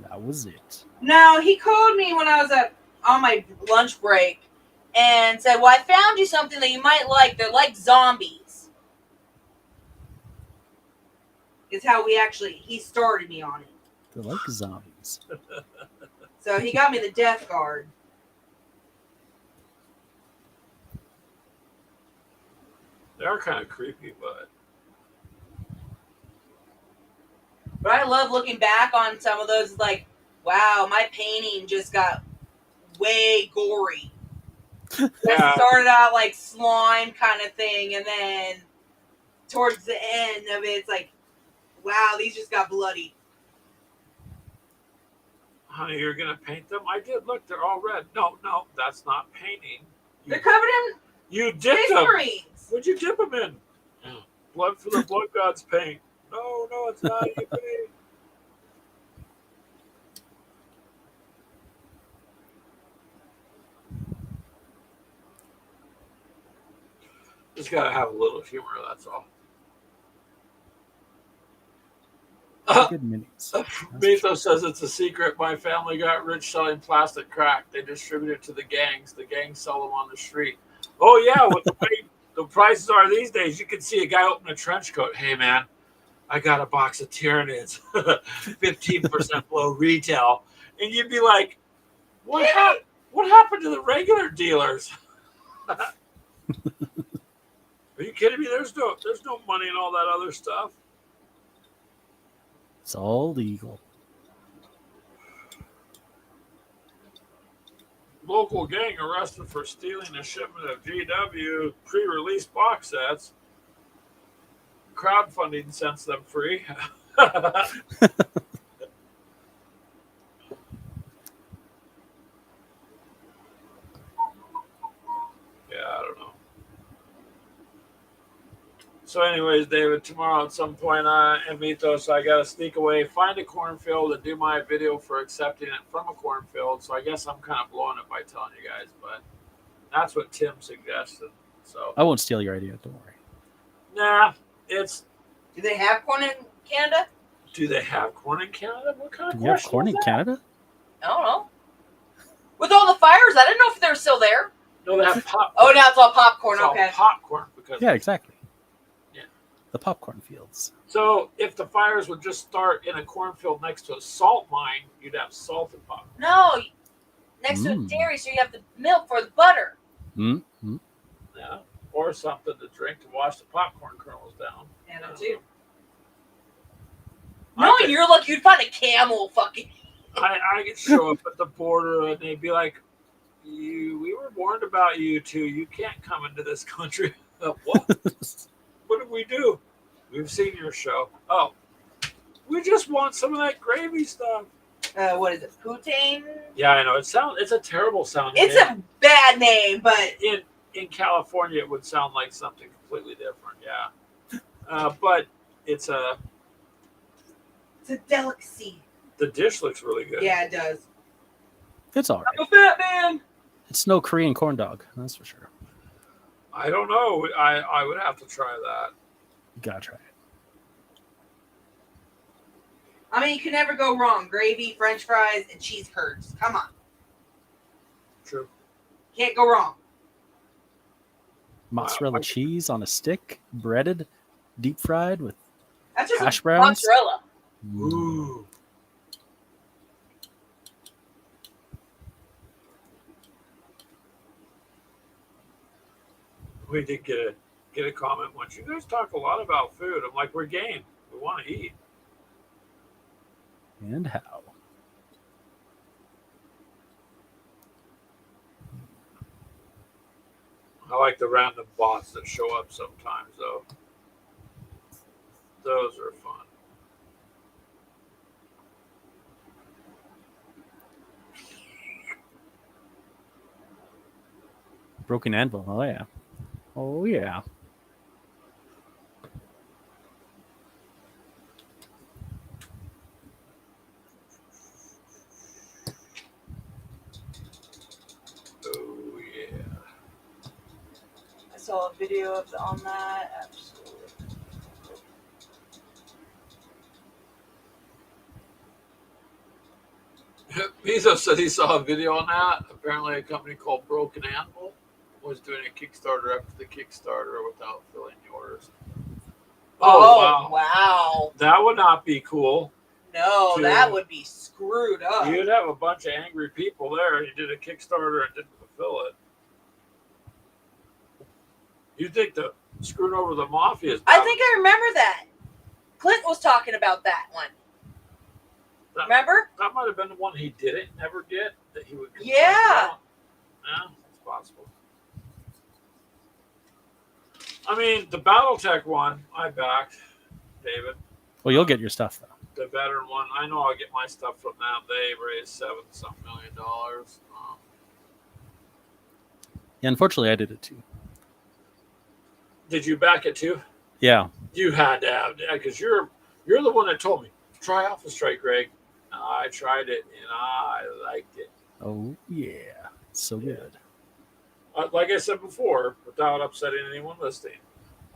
That was it. No, he called me when I was on my lunch break and said, "Well, I found you something that you might like. They're like zombies." Is how he started me on it. They're like zombies. So he got me the Death Guard. They are kind of creepy, but I love looking back on some of those, like, wow, my painting just got way gory. It yeah, started out like slime kind of thing, and then towards the end of it, it's like, wow, these just got bloody. honey, you're gonna paint them? I did. Look, they're all red. No, that's not painting. They're covered in You dipped space them. marines. What'd you dip them in? Blood for the blood gods paint. No, it's not. You paint. Just gotta have a little humor. That's all. Good minis. Beto says it's a secret. My family got rich selling plastic crack. They distribute it to the gangs. The gangs sell them on the street. Oh yeah, with the way the prices are these days, you can see a guy open a trench coat. "Hey man, I got a box of Tyranids, 15% below retail," and you'd be like, "What happened to the regular dealers?" Are you kidding me? There's no money in all that other stuff. It's all legal. Local gang arrested for stealing a shipment of GW pre-release box sets. Crowdfunding sends them free. Yeah, I don't know. So, anyways, David, tomorrow at some point in Mythos, I got to sneak away, find a cornfield, and do my video for accepting it from a cornfield. So, I guess I'm kind of blowing it by telling you guys, but that's what Tim suggested. So, I won't steal your idea. Don't worry. nah, it's. Do they have corn in Canada? Do they have corn in Canada? What kind of Do you have question corn is in that? Canada? I don't know. With all the fires, I didn't know if they're still there. No, they have popcorn. Oh, now it's all popcorn. It's all Okay. popcorn because Yeah, exactly. Yeah. The popcorn fields. So if the fires would just start in a cornfield next to a salt mine, you'd have salted popcorn. No, next to a dairy, so you have the milk for the butter. Mm-hmm. Yeah. Or something to drink to wash the popcorn kernels down. Yeah, that too. Knowing your luck, you'd find a camel fucking. I could show up at the border and they'd be like, we were warned about you two. You can't come into this country. What? What did we do? We've seen your show. Oh, we just want some of that gravy stuff. What is it? Poutine? Yeah, I know. It's a terrible sounding It's name. a bad name, but In California, it would sound like something completely different. Yeah, but it's it's a delicacy. the dish looks really good. Yeah, it does. It's all right. I'm a fat man. It's no Korean corn dog, that's for sure. I don't know. I would have to try that. You gotta try it. I mean, you can never go wrong. Gravy, French fries, and cheese curds. Come on, True. can't go wrong. Mozzarella cheese on a stick, breaded, deep fried with That's just hash a browns. mozzarella. Ooh. We did get a comment once. You guys talk a lot about food. I'm like, we're game. We want to eat. And how? I like the random bots that show up sometimes, though. Those are fun. Broken Anvil. Oh yeah. Oh yeah. Oh yeah. I saw a video on that. Absolutely. Bezos said he saw a video on that. Apparently, a company called Broken Anvil was doing a Kickstarter after the Kickstarter without filling the orders. Oh, wow. Wow. That would not be cool. No, Dude. that would be screwed up. You'd have a bunch of angry people there. You did a Kickstarter and didn't fulfill it. You think the screwing over the mafia is I bad? think I remember that. Clint was talking about that one. That- Remember? That might have been the one he didn't never get that he would. complain Yeah. about. Yeah, it's possible. I mean, the BattleTech one I backed, David. Well, you'll get your stuff though. The veteran one, I know I'll get my stuff from them. They raised $7 million. Yeah, unfortunately, I did it too. Did you back it too? Yeah. You had to have, because you're the one that told me try Alpha Strike, Greg. I tried it and I liked it. Oh yeah. So good. Like I said before, without upsetting anyone listening,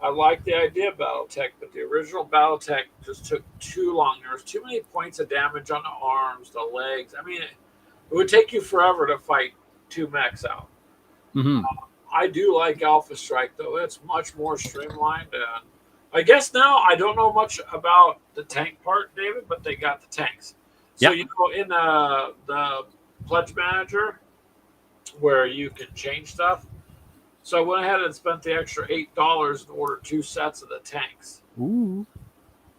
I like the idea of BattleTech, but the original BattleTech just took too long. There was too many points of damage on the arms, the legs. I mean, it would take you forever to fight two mechs out. Mm-hmm. I do like Alpha Strike, though. It's much more streamlined. And I guess now I don't know much about the tank part, David, but they got the tanks. So, Yep. you know, in the Pledge Manager, where you can change stuff. So I went ahead and spent the extra $8 and ordered 2 sets of the tanks. Ooh.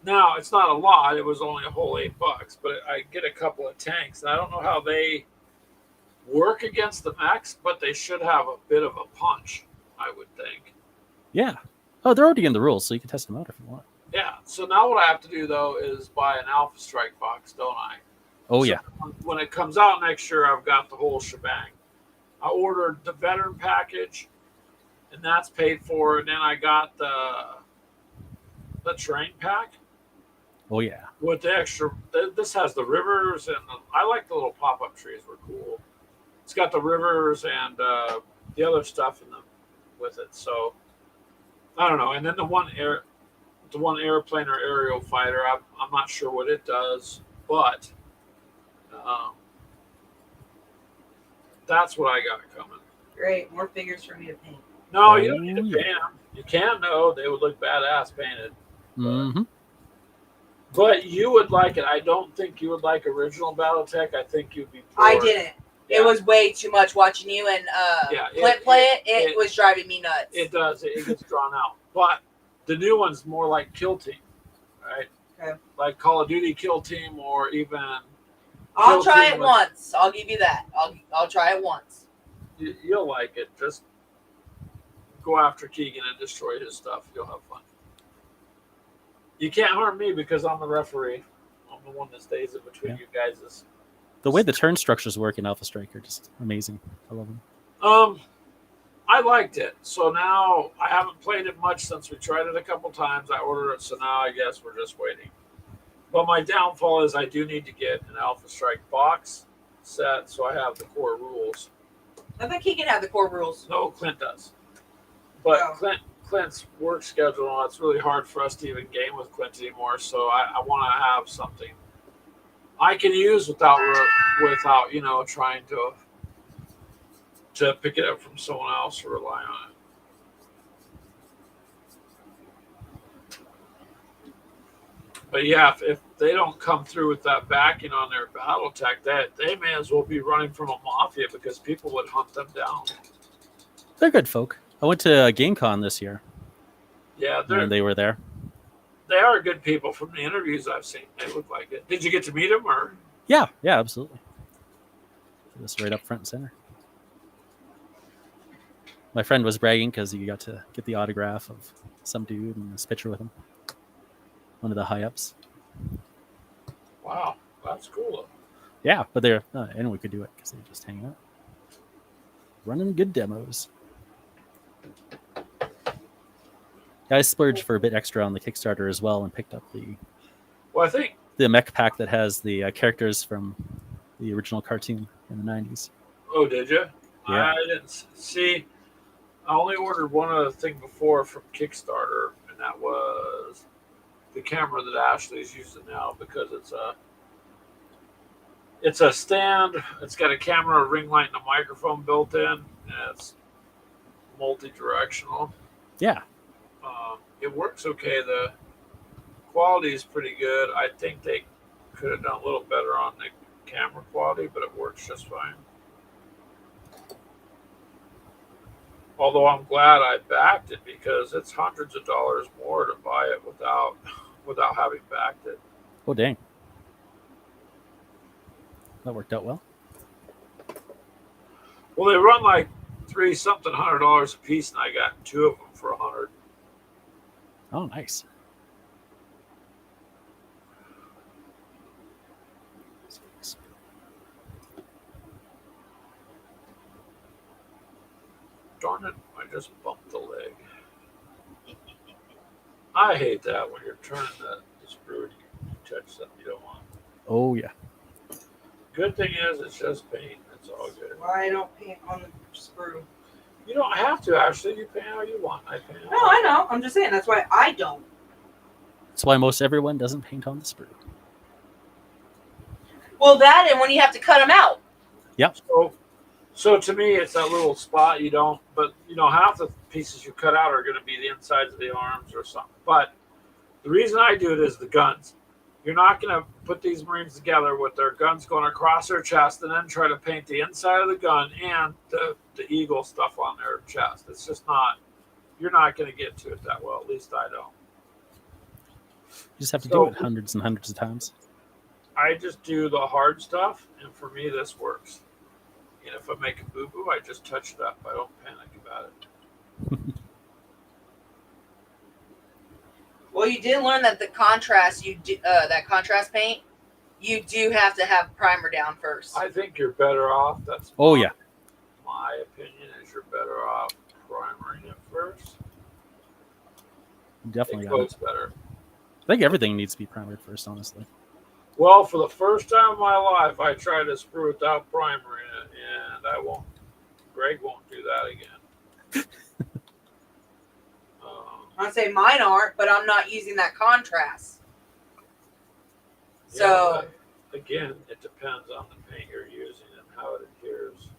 Now, it's not a lot. It was only a whole $8, but I get a couple of tanks. And I don't know how they work against the mechs, but they should have a bit of a punch, I would think. Yeah. Oh, they're already in the rules, so you can test them out if you want. Yeah. So now what I have to do, though, is buy an Alpha Strike box, don't I? Oh So yeah. when it comes out next year, I've got the whole shebang. I ordered the veteran package, and that's paid for. And then I got the terrain pack Oh yeah. with the extra. This has the rivers, and I like the little pop-up trees. Were cool. It's got the rivers and the other stuff in them with it. So I don't know. And then the one airplane or aerial fighter. I'm not sure what it does, but that's what I got coming. Great. More figures for me to paint. No, you don't need to Oh, paint them. You can, though. They would look badass painted. Mm-hmm. But you would like it. I don't think you would like original BattleTech. I think you'd be bored. I didn't. Yeah. It was way too much watching you and Yeah, Clint play it. It was driving me nuts. It does. It gets drawn out. But the new one's more like Kill Team, right? Okay. like Call of Duty Kill Team, or even I'll Kill try Team it with- once. I'll give you that. I'll try it once. You'll like it. Just go after Keegan and destroy his stuff. You'll have fun. You can't harm me because I'm the referee. I'm the one that stays in between you guys. The way the turn structures work in Alpha Strike are just amazing. I love them. I liked it. So now I haven't played it much since we tried it a couple times. I ordered it, so now I guess we're just waiting. But my downfall is I do need to get an Alpha Strike box set, so I have the core rules. I think he can have the core rules. No, Clint does. But Oh. Clint's work schedule, it's really hard for us to even game with Clint anymore. So I want to have something I can use without trying to pick it up from someone else or rely on it. But yeah, if they don't come through with that backing on their BattleTech, they may as well be running from a mafia because people would hunt them down. They're good folk. I went to GameCon this year, Yeah, and they were there. they are good people from the interviews I've seen. They look like it. Did you get to meet them or? Yeah, absolutely. Just right up front and center. My friend was bragging because he got to get the autograph of some dude and this picture with him. One of the high ups. Wow, that's cool. Yeah, but they're anyone could do it because they just hang out, running good demos. I splurged for a bit extra on the Kickstarter as well and picked up Well, I think the mech pack that has the characters from the original cartoon in the 90s. Oh, did you? Yeah. I didn't see. I only ordered one other thing before from Kickstarter, and that was the camera that Ashley's using now because it's a stand. It's got a camera, a ring light, and a microphone built in, and it's multi-directional. Yeah. It works okay. The quality is pretty good. I think they could have done a little better on the camera quality, but it works just fine. Although I'm glad I backed it because it's hundreds of dollars more to buy it without having backed it. Oh, dang. That worked out well. Well, they run like $300 a piece, and I got two of them for $100. Oh, nice. Darn it, I just bumped the leg. I hate that when you're turning the sprue and you touch something you don't want. Oh, yeah. Good thing is it's just paint. It's all good. I don't paint on the sprue. You don't have to, actually. You paint how you want. I paint. No, I know. I'm just saying. That's why I don't. That's why most everyone doesn't paint on the sprue. Well, that and when you have to cut them out. So to me, it's that little spot you don't. But half the pieces you cut out are going to be the insides of the arms or something. But the reason I do it is the guns. You're not going to put these Marines together with their guns going across their chest and then try to paint the inside of the gun and the eagle stuff on their chest. It's just not. You're not going to get to it that well. At least I don't. You just have to do it hundreds and hundreds of times. I just do the hard stuff, and for me, this works. And if I make a boo-boo, I just touch it up. I don't panic about it. Well, you did learn that the contrast that contrast paint, you do have to have primer down first. I think you're better off. That's Oh, yeah. my opinion is you're better off primering it first. Definitely It got it. goes better. I think everything needs to be primered first, honestly. Well, for the first time in my life, I tried to sprue without primering it, and I won't. Greg won't do that again. I'd say mine aren't, but I'm not using that contrast. So, yeah, but again, it depends on the paint you're using and how it adheres.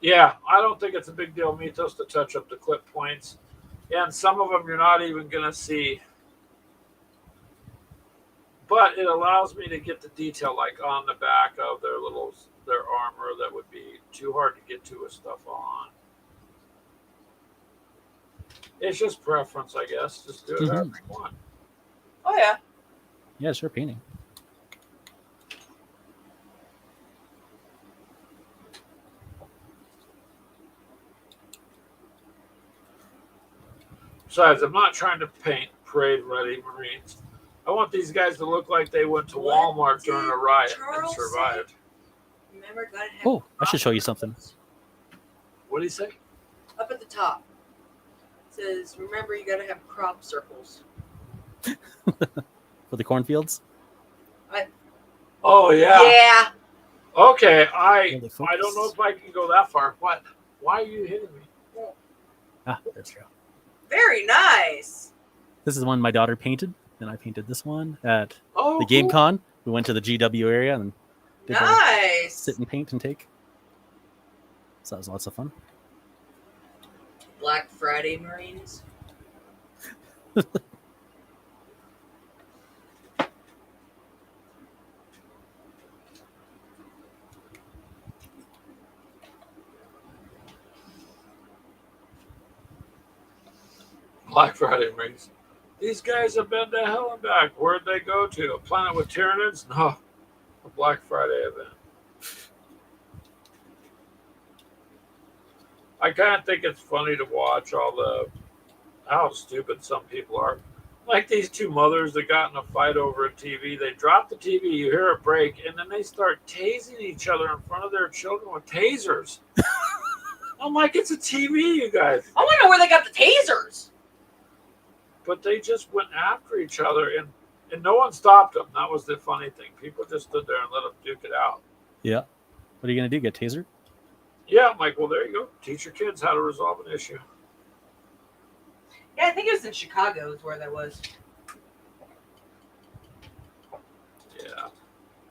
Yeah, I don't think it's a big deal, Mythos, to touch up the clip points. And some of them you're not even going to see. But it allows me to get the detail, like on the back of their armor that would be too hard to get to with stuff on. It's just preference, I guess. Just do it however you want. Oh yeah. Yeah, sure, painting. Besides, I'm not trying to paint parade-ready Marines. I want these guys to look like they went to What Walmart during a did riot and Charles survived. Remember, gotta have Oh, I should show you crop something. circles. What do you say? Up at the top. It says, remember, you gotta have crop circles. For the cornfields. Oh yeah. Yeah. Okay. Will they I don't know focus? if I can go that far. What? Why are you hitting me? Ah, there's go. Very nice. This is the one my daughter painted, and I painted this one at Oh, the Game cool. Con. We went to the GW area and did a Nice. sit and paint and take. So that was lots of fun. Black Friday Marines. Black Friday Marines. These guys have been to hell and back. Where'd they go to? A planet with Tyranids? No. A Black Friday event. I kind of think it's funny to watch how stupid some people are. Like these two mothers that got in a fight over a TV. They drop the TV, you hear it break, and then they start tasing each other in front of their children with tasers. I'm like, it's a TV, you guys. I want to know where they got the tasers. But they just went after each other, and no one stopped them. That was the funny thing. People just stood there and let them duke it out. Yeah. What are you gonna do? Get tasered? Yeah, I'm like, well, there you go. Teach your kids how to resolve an issue. Yeah, I think it was in Chicago is where that was. Yeah.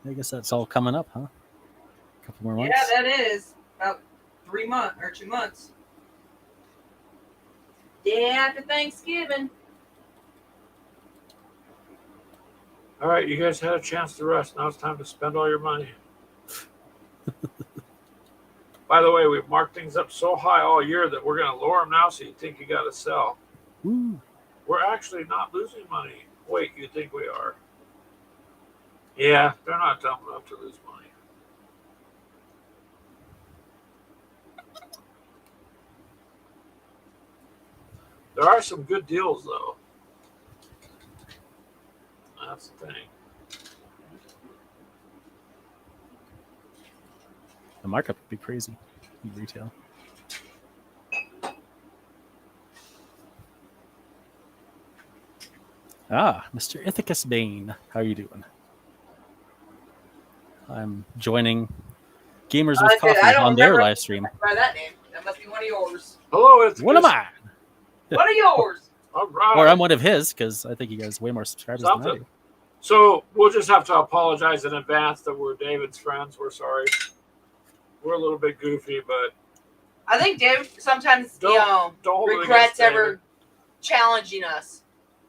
I guess that's all coming up, huh? A couple more months. Yeah, that is. About 3 months or 2 months. Day after Thanksgiving. All right, you guys had a chance to rest. Now it's time to spend all your money. By the way, we've marked things up so high all year that we're going to lower them now so you think you got to sell. Ooh. We're actually not losing money. Wait, you think we are? Yeah, they're not dumb enough to lose money. There are some good deals, though. That's the thing. The markup would be crazy in retail. Ah, Mr. Ithacus Bane. How are you doing? I'm joining Gamers with Good. Coffee I don't on their remember- live stream. By that name. That must be one of yours. Hello, it's One of mine! One of yours. All right. Or I'm one of his, because I think you guys have way more subscribers than I Something. do. So we'll just have to apologize in advance that we're David's friends. We're sorry. We're a little bit goofy, but I think Dave sometimes, don't hold it regrets against David. ever challenging us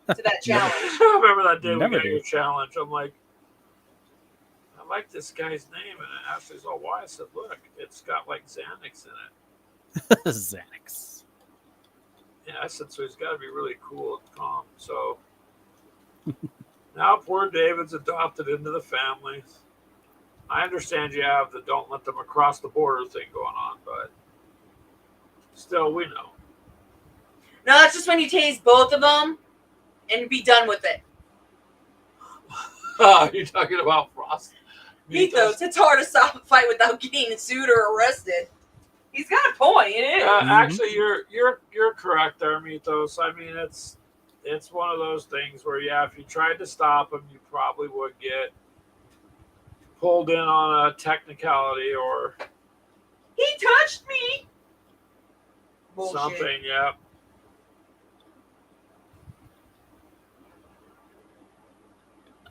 to that challenge. I remember that day Never we got do. your challenge. I'm like, I like this guy's name, and Ashley's all, why? I said, look, it's got like Xanax in it. Xanax. Yeah, I said, so he's got to be really cool and calm. So now poor David's adopted into the family. I understand you have the don't let them across the border thing going on, but still, we know. No, that's just when you tase both of them and be done with it. You're talking about Frost. Mythos, it's hard to stop a fight without getting sued or arrested. He's got a point. It is. Actually, you're correct there, Mythos. I mean, it's one of those things where, yeah, if you tried to stop him, you probably would get pulled in on a technicality or He touched me. Bullshit. something. Yeah.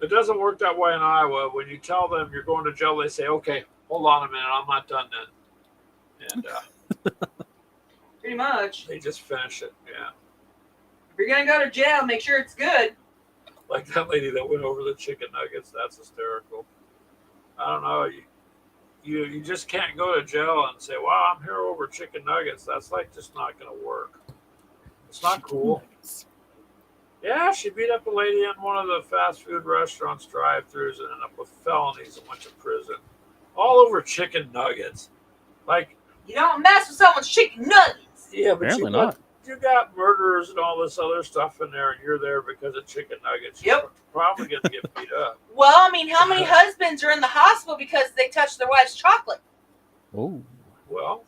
It doesn't work that way in Iowa. When you tell them you're going to jail, they say, "Okay, hold on a minute, I'm not done then," and Pretty much. they just finish it. Yeah. If you're gonna go to jail, make sure it's good. Like that lady that went over the chicken nuggets. That's hysterical. I don't know. You just can't go to jail and say, "Well, I'm here over chicken nuggets." That's like just not going to work. It's not cool. Yeah, she beat up a lady in one of the fast food restaurants drive-thrus and ended up with felonies and went to prison. All over chicken nuggets. Like, You don't mess with someone's chicken nuggets. yeah, but Apparently not. you got murderers and all this other stuff in there, and you're there because of chicken nuggets. You're Yep. probably going to get beat up. Well, I mean, how many husbands are in the hospital because they touched their wife's chocolate? Oh, Well,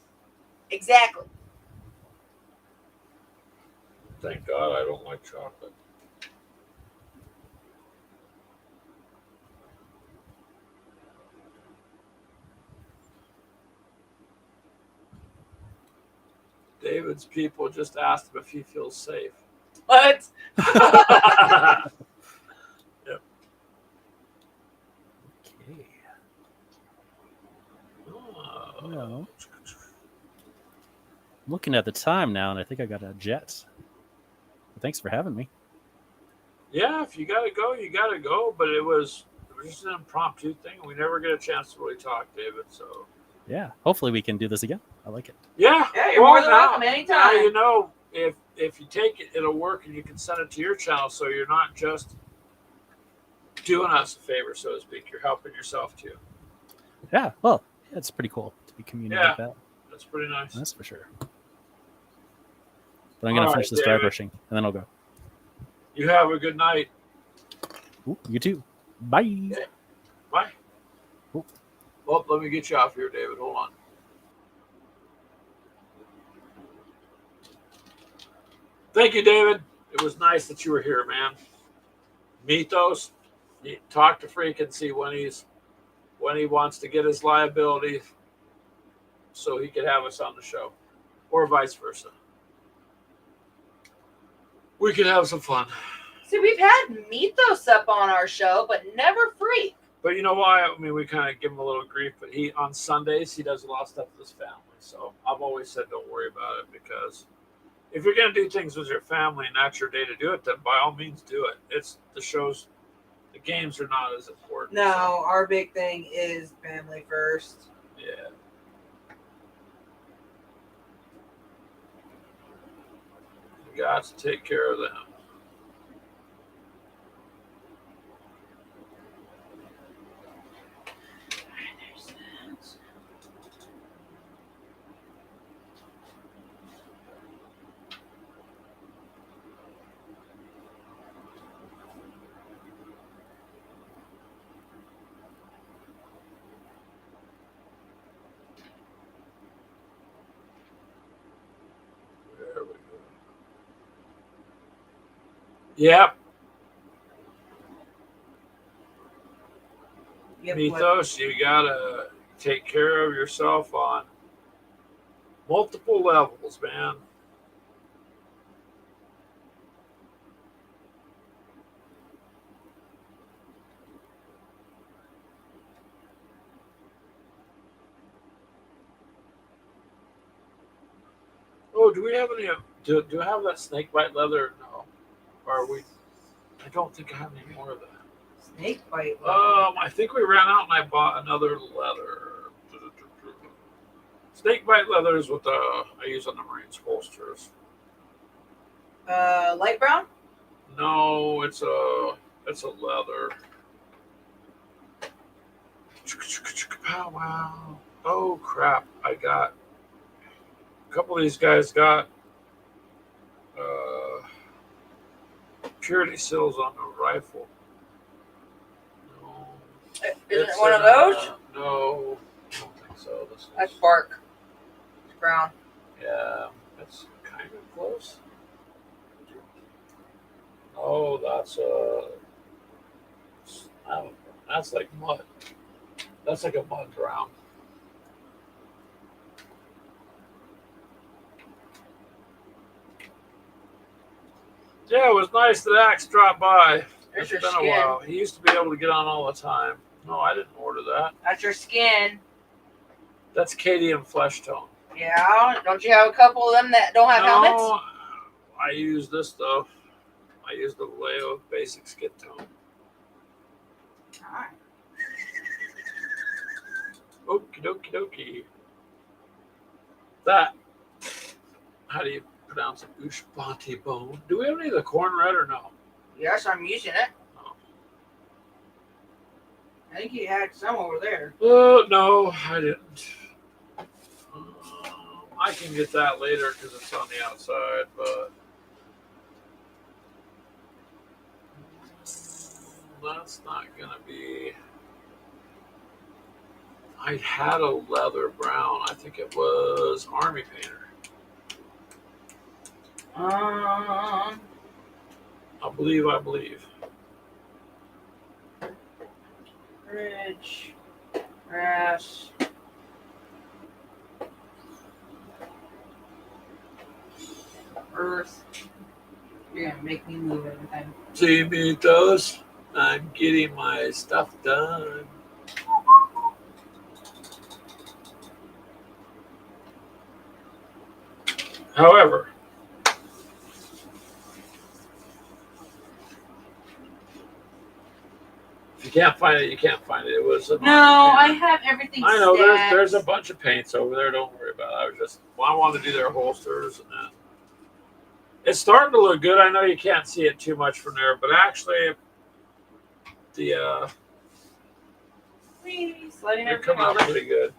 Exactly. thank God I don't like chocolate. David's people just asked him if he feels safe. What? Yep. okay. Oh. Well, I'm looking at the time now, and I think I got a jet. Thanks for having me. Yeah, if you gotta go, you gotta go. But it was just an impromptu thing. We never get a chance to really talk, David. So Yeah, hopefully we can do this again. I like it. yeah, Yeah, you're more than welcome Now anytime. you know if you take it, it'll work, and you can send it to your channel, so you're not just doing us a favor, so to speak. You're helping yourself too. Yeah, well, it's pretty cool to be communicating like that. That's pretty nice. That's for sure. But I'm going to All finish right, this dry David. brushing, and then I'll go. You have a good night. Ooh, you too. Bye. Bye. Cool. Well, let me get you off here, David. Hold on. Thank you, David. It was nice that you were here, man. Mythos, you talk to Freak and see when he wants to get his liability so he could have us on the show, or vice versa. We could have some fun. See, we've had Mythos up on our show, but never Freak. But you know why? I mean, we kind of give him a little grief, but on Sundays, he does a lot of stuff with his family. So I've always said, don't worry about it, because if you're going to do things with your family and that's your day to do it, then by all means do it. It's the shows, the games are not as important. No, our big thing is family first. Yeah. You got to take care of them. There we go. Yep. Yep, Mythos, you gotta take care of yourself on multiple levels, man. Oh, do we have any? Do I have that snake bite leather? No. Or are we? I don't think I have any more of that. Snake bite. I think we ran out and I bought another leather. Snake bite leather is what I use on the Marines holsters. Light brown? No, it's a leather. Pow wow. Oh crap. I got a couple of these guys got purity seals on the rifle. No. Isn't it one of those? No, I don't think so. This That's is, bark. It's brown. yeah, that's kind of close. Oh, that's like mud. That's like a mud brown. Yeah, it was nice that Axe dropped by. There's It's your been a skin. while. He used to be able to get on all the time. No, I didn't order that. That's your skin. That's Katie and Flesh Tone. Yeah. Don't you have a couple of them that don't have helmets? No, I use this stuff. I use the Leo Basic Skin Tone. Alright. Okie dokie dokie. That. How do you pronounce it. Ushbanti bone. Do we have any of the corn red or no? Yes, I'm using it. Oh. I think you had some over there. No, I didn't. I can get that later because it's on the outside, but that's not gonna be. I had a leather brown. I think it was Army Painter. I believe. Bridge. Grass. Earth. You're gonna make me move everything. See me those. I'm getting my stuff done. However, if you can't find it, you can't find it. It was No, I have everything. I know stacked. there's a bunch of paints over there. Don't worry about it. I wanted to do their holsters and that. It's starting to look good. I know you can't see it too much from there, but actually, the Sliding they're coming out pretty good.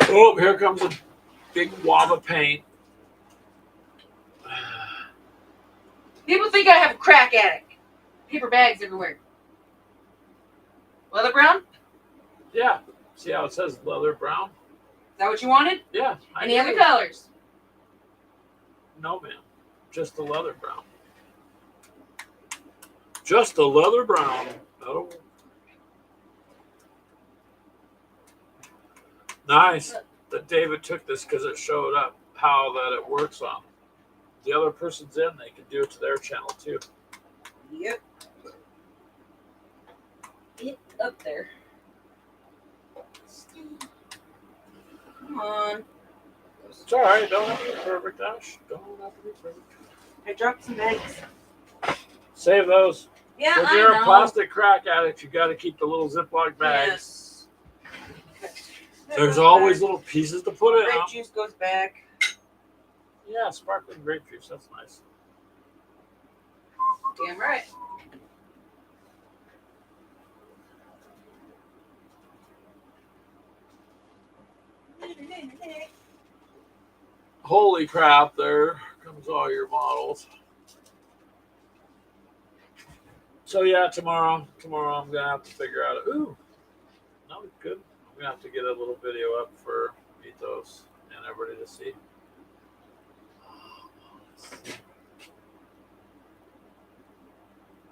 Oh, here comes a big wad of paint. People think I have a crack addict. Paper bags everywhere. Leather brown? Is Yeah. See how it says leather brown? that what you wanted? Yeah. Any other colors? No, ma'am. Just the leather brown. Just the leather brown. That'll... Nice that David took this because it showed up how that it works on. The other person's in, they can do it to their channel too. Yep. Get up there. Come on. It's all right. Don't have to be perfect, Ash. Don't have to be perfect. I dropped some bags. Save those. Yeah, If I you're know. a plastic crack addict, you got to keep the little Ziploc bags. Yes. There's always little pieces to put in Grape them. juice goes back. Yeah, sparkling grape juice. That's nice. Damn right. Holy crap, there comes all your models. So yeah, tomorrow I'm gonna have to figure out. Ooh, that was good. I'm gonna have to get a little video up for Mythos and everybody to see.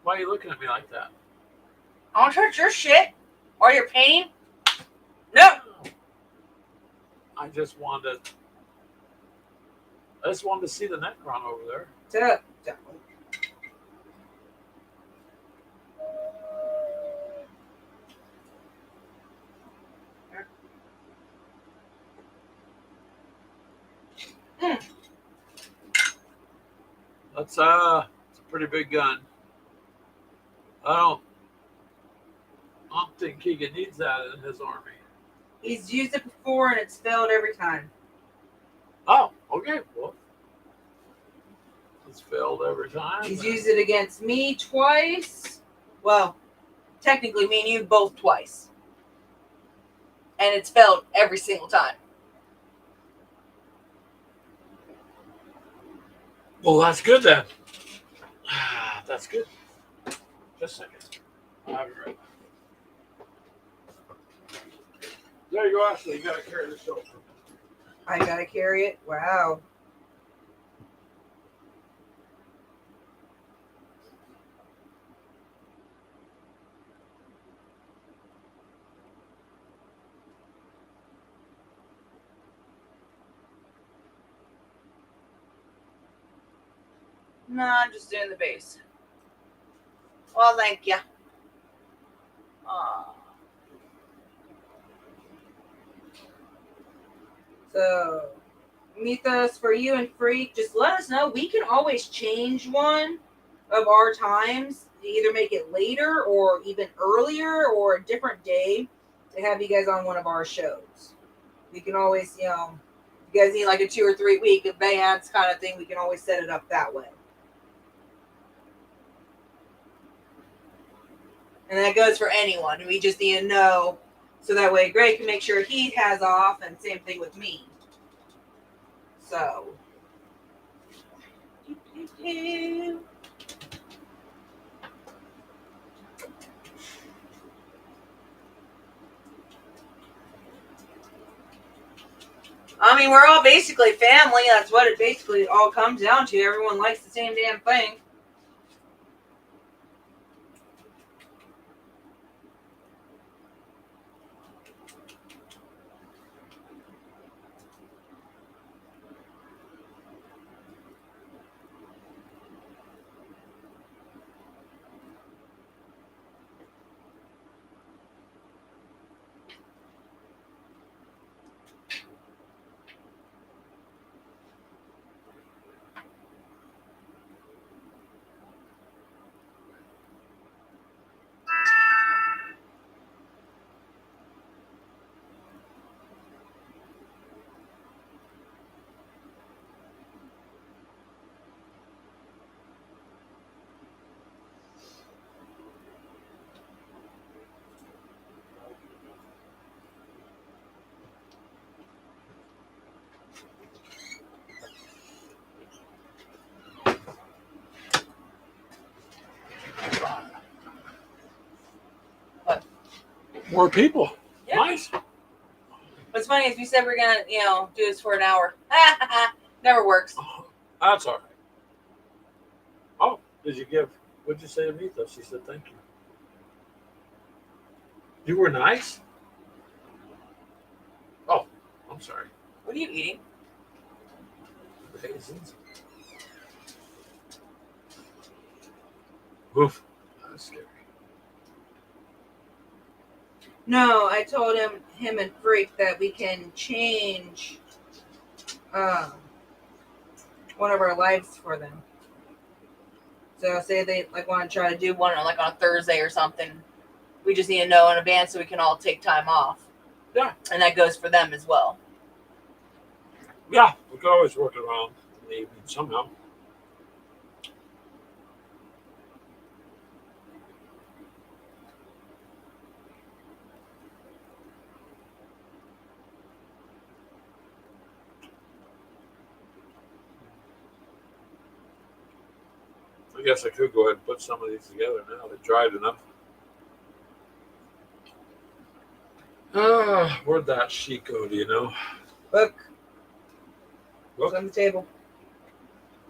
Why are you looking at me like that? I want to touch your shit or your painting. No. I just wanted to see the Necron over there. Duh. It's a pretty big gun. I don't think Keegan needs that in his army. He's used it before and it's failed every time. Oh, okay. Well, it's failed every time. He's used it against me twice. Well, technically me and you both twice. And it's failed every single time. Well, that's good then. That's good. Just a second. I'll have it right back. There you go, Ashley. You gotta carry this over. I gotta carry it. Wow. No, I'm just doing the base. Well, thank you. So, Mythos, for you and Freak, just let us know. We can always change one of our times, either make it later or even earlier or a different day. to have you guys on one of our shows. We can always, you know, if you guys need like a 2 or 3 week advance kind of thing, we can always set it up that way. And that goes for anyone. We just need to know so that way Greg can make sure he has off, and same thing with me. So. I mean, we're all basically family. That's what it basically all comes down to. Everyone likes the same damn thing. More people. Yeah. Nice. What's funny is we said we're gonna, you know, do this for an hour. Never works. That's all right. Oh, did you give? What'd you say to Mita? She said thank you. You were nice. Oh, I'm sorry. What are you eating? Raisins. Oof. That's scary. No, I told him and Freak that we can change one of our lives for them. So say they like want to try to do one like on a Thursday or something. We just need to know in advance so we can all take time off. Yeah. And that goes for them as well. Yeah, we could always work it around in the evening somehow. I guess I could go ahead and put some of these together now. They're dried enough. Where'd that sheet go, do you know? Book. Book? It's on the table.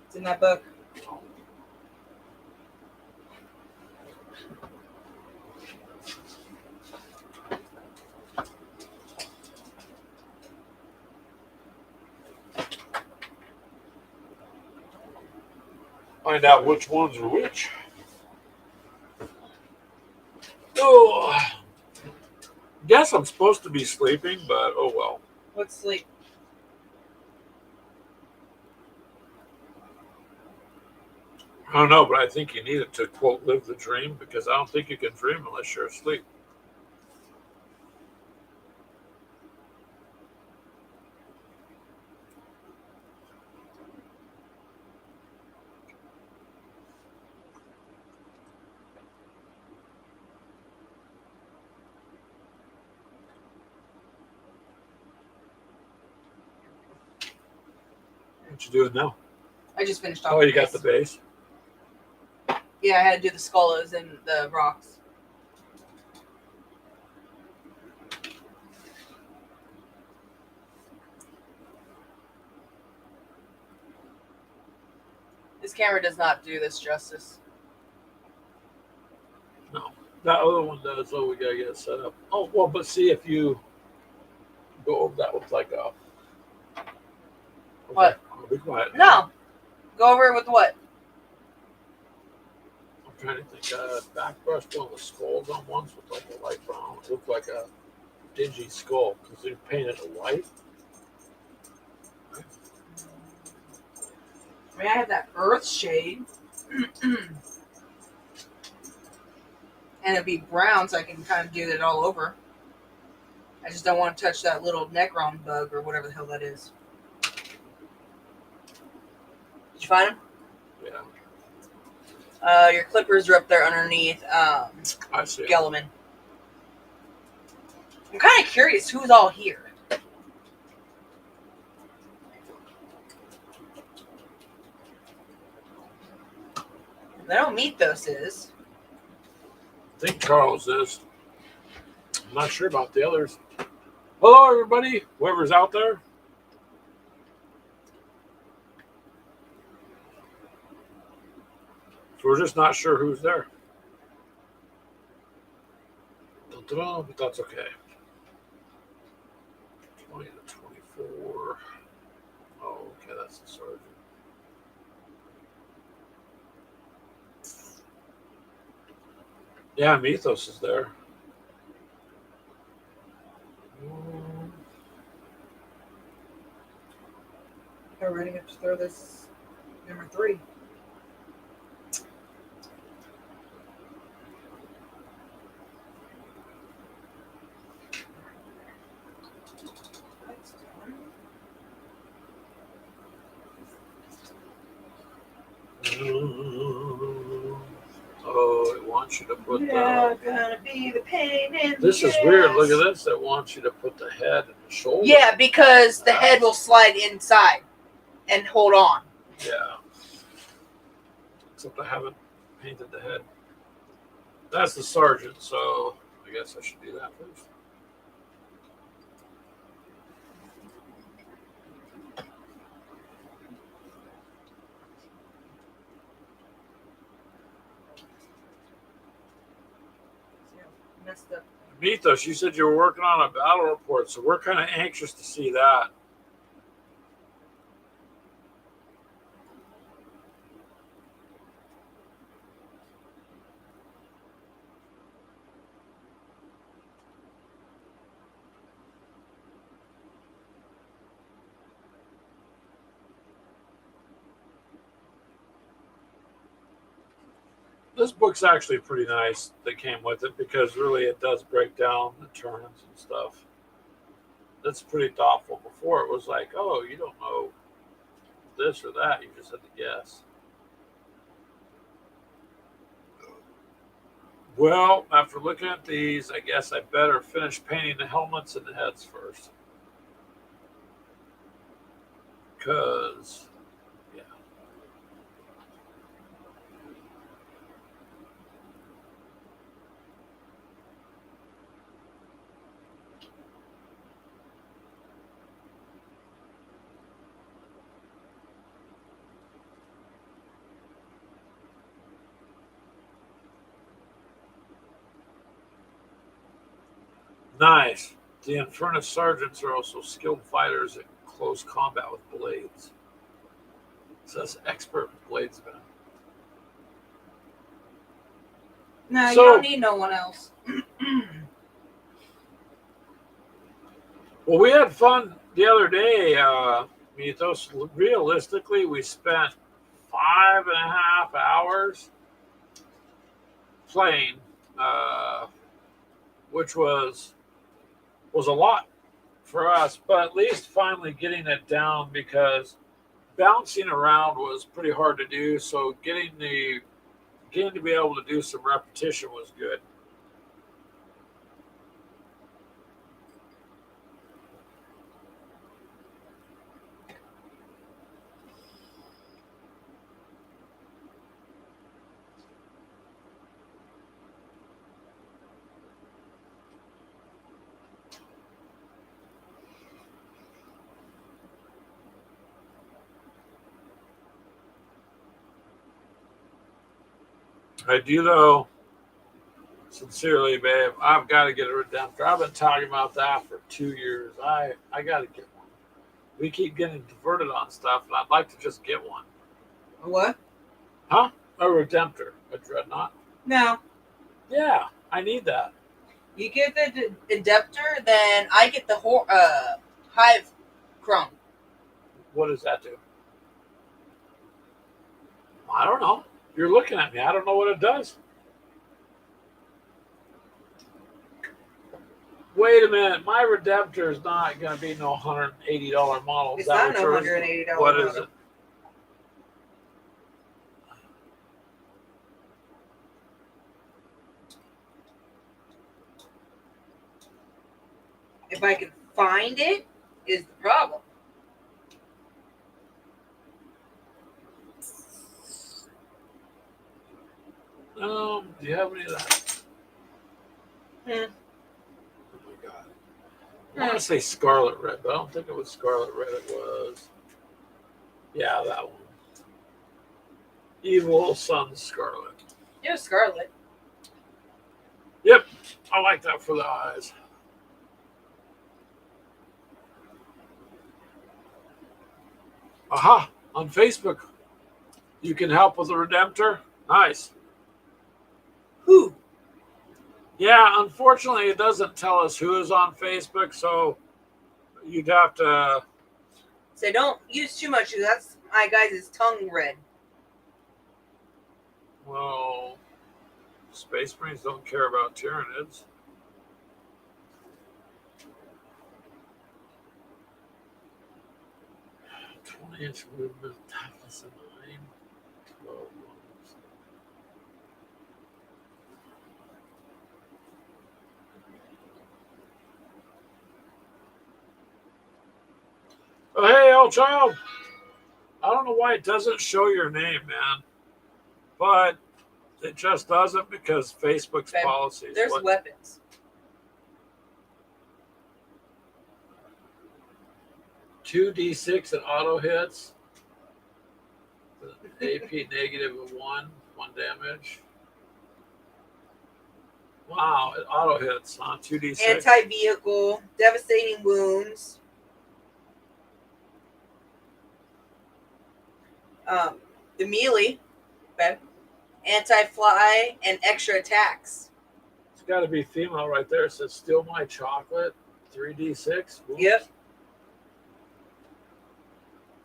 It's in that book. Find out which ones are which. Oh, guess I'm supposed to be sleeping, but oh well. What's sleep? I don't know, but I think you need it to, quote, live the dream, because I don't think you can dream unless you're asleep. What you doing now? I just finished off. Oh, the you got base. the base? Yeah, I had to do the skulls and the rocks. This camera does not do this justice. No. That other one does, so we gotta get it set up. Oh, well, but see if you go over that with like a... Okay, What? I'll be quiet. No. Go over it with what? I'm trying to think. Back brushed on the skulls on once with like a light brown. It looked like a dingy skull because they painted it white. I mean, I have that earth shade. And it'd be brown, so I can kind of do it all over. I just don't want to touch that little Necron bug or whatever the hell that is. Did you find him? Yeah, Your clippers are up there underneath I see. Gellerman. I'm kind of curious who's all here. I know Mythos is. I think Charles is. I'm not sure about the others. Hello, everybody. Whoever's out there. So we're just not sure who's there. Dun-dun-dun, but that's okay. 20 to 24. Oh, okay, that's the sergeant. Yeah, Mythos is there. We're ready to throw this number 3. Oh, it wants you to put gonna be the pain in This is weird. Look at this. It wants you to put the head and the shoulder. Yeah, because the head will slide inside and hold on. Yeah. Except I haven't painted the head. That's the sergeant, so I guess I should do that first. Messed up. Mythos, you said you were working on a battle report, so we're kind of anxious to see that. This book's actually pretty nice that came with it because really it does break down the turns and stuff. That's pretty thoughtful. Before it was like, oh, you don't know this or that. You just had to guess. Well, after looking at these, I guess I better finish painting the helmets and the heads first. Because, yeah. Nice. The Infernus sergeants are also skilled fighters at close combat with blades. It says expert with bladesman. No, So- you don't need no one else. Well, we had fun the other day, Mythos. Realistically, we spent 5.5 hours playing, which was a lot for us, but at least finally getting it down because bouncing around was pretty hard to do. So getting to be able to do some repetition was good. I do though, sincerely, babe. I've got to get a Redemptor. I've been talking about that for 2 years. I got to get one. We keep getting diverted on stuff, and I'd like to just get one. What? Huh? A Redemptor, a Dreadnought. No. Yeah, I need that. You get the Adeptor, then I get the Hive Chrome. What does that do? I don't know. You're looking at me. I don't know what it does. Wait a minute. My Redemptor is not going to be no $180 model. Is It's that not what no yours- $180 What is model. it? If I can find it, is the problem. Do you have any of that? Hmm. Oh my god. I want to say Scarlet Red, but I don't think it was Scarlet Red. It was. Yeah, that one. Evil Sun Scarlet. It was Scarlet. Yep, I like that for the eyes. Aha! On Facebook, you can help with the Redemptor. Nice. Who? Yeah, unfortunately, it doesn't tell us who is on Facebook, so you'd have to. Say don't use too much. That's my guy's tongue red. Well, Space Marines don't care about Tyranids. Inch movement, toughness of 9, 12 months. Oh, hey, old child. I don't know why it doesn't show your name, man. But it just doesn't because Facebook's Okay. policies. There's What- weapons. 2d6 and auto hits. AP negative of 1 damage. Wow, it auto hits on 2d6. Anti-vehicle, devastating wounds. The melee, okay. Anti-fly and extra attacks. It's got to be female right there. It says steal my chocolate, 3d6. Oops. Yep.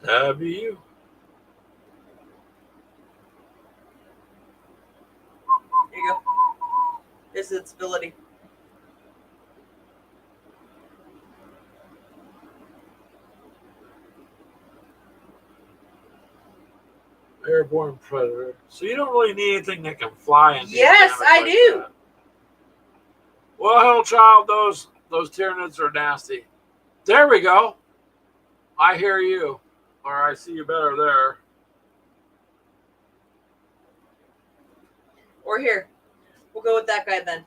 That'd be you. There you go. This is its ability. Airborne predator. So you don't really need anything that can fly and do Yes, damage I like do. that. Well, hell, child, those Tyranids are nasty. There we go. I hear you, or I see you better there. Or here. We'll go with that guy then.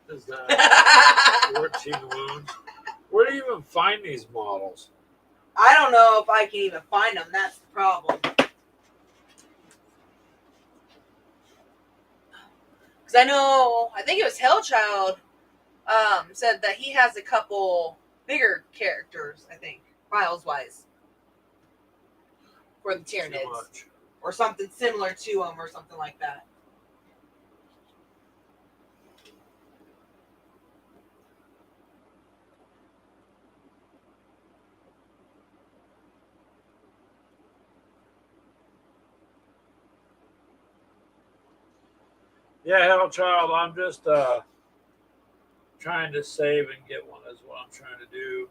Is that 14 wounds? Where do you even find these models? I don't know if I can even find them. That's the problem. Because I think it was Hellchild said that he has a couple bigger characters, I think, files-wise, for the Too Tyranids. much. Or something similar to them or something like that. Yeah, hell, child, I'm just trying to save and get one is what I'm trying to do.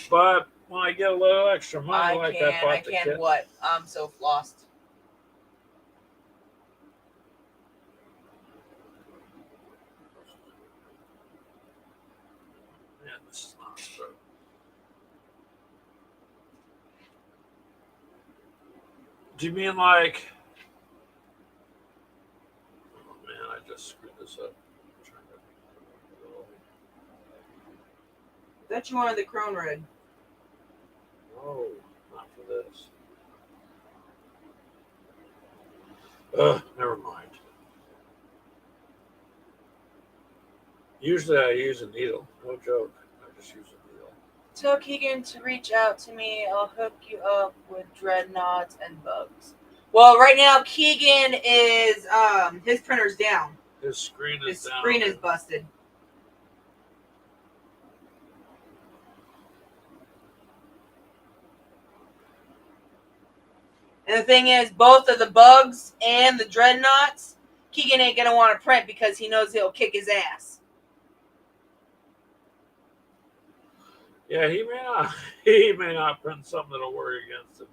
But when I get a little extra money like that, I bought the can kit. what? I'm so lost. Man, this is not true. Do you mean like? Oh man, I just screwed this up. I'm trying Bet you wanted the Crone Red. No, not for this. Never mind. Usually I use a needle. No joke. I just use a needle. Tell Keegan to reach out to me. I'll hook you up with dreadnoughts and bugs. Well, right now Keegan is his printer's down. His screen is His down. screen is busted. And the thing is, both of the bugs and the dreadnoughts, Keegan ain't gonna want to print because he knows he'll kick his ass. Yeah, he may not. He may not print something that'll work against him.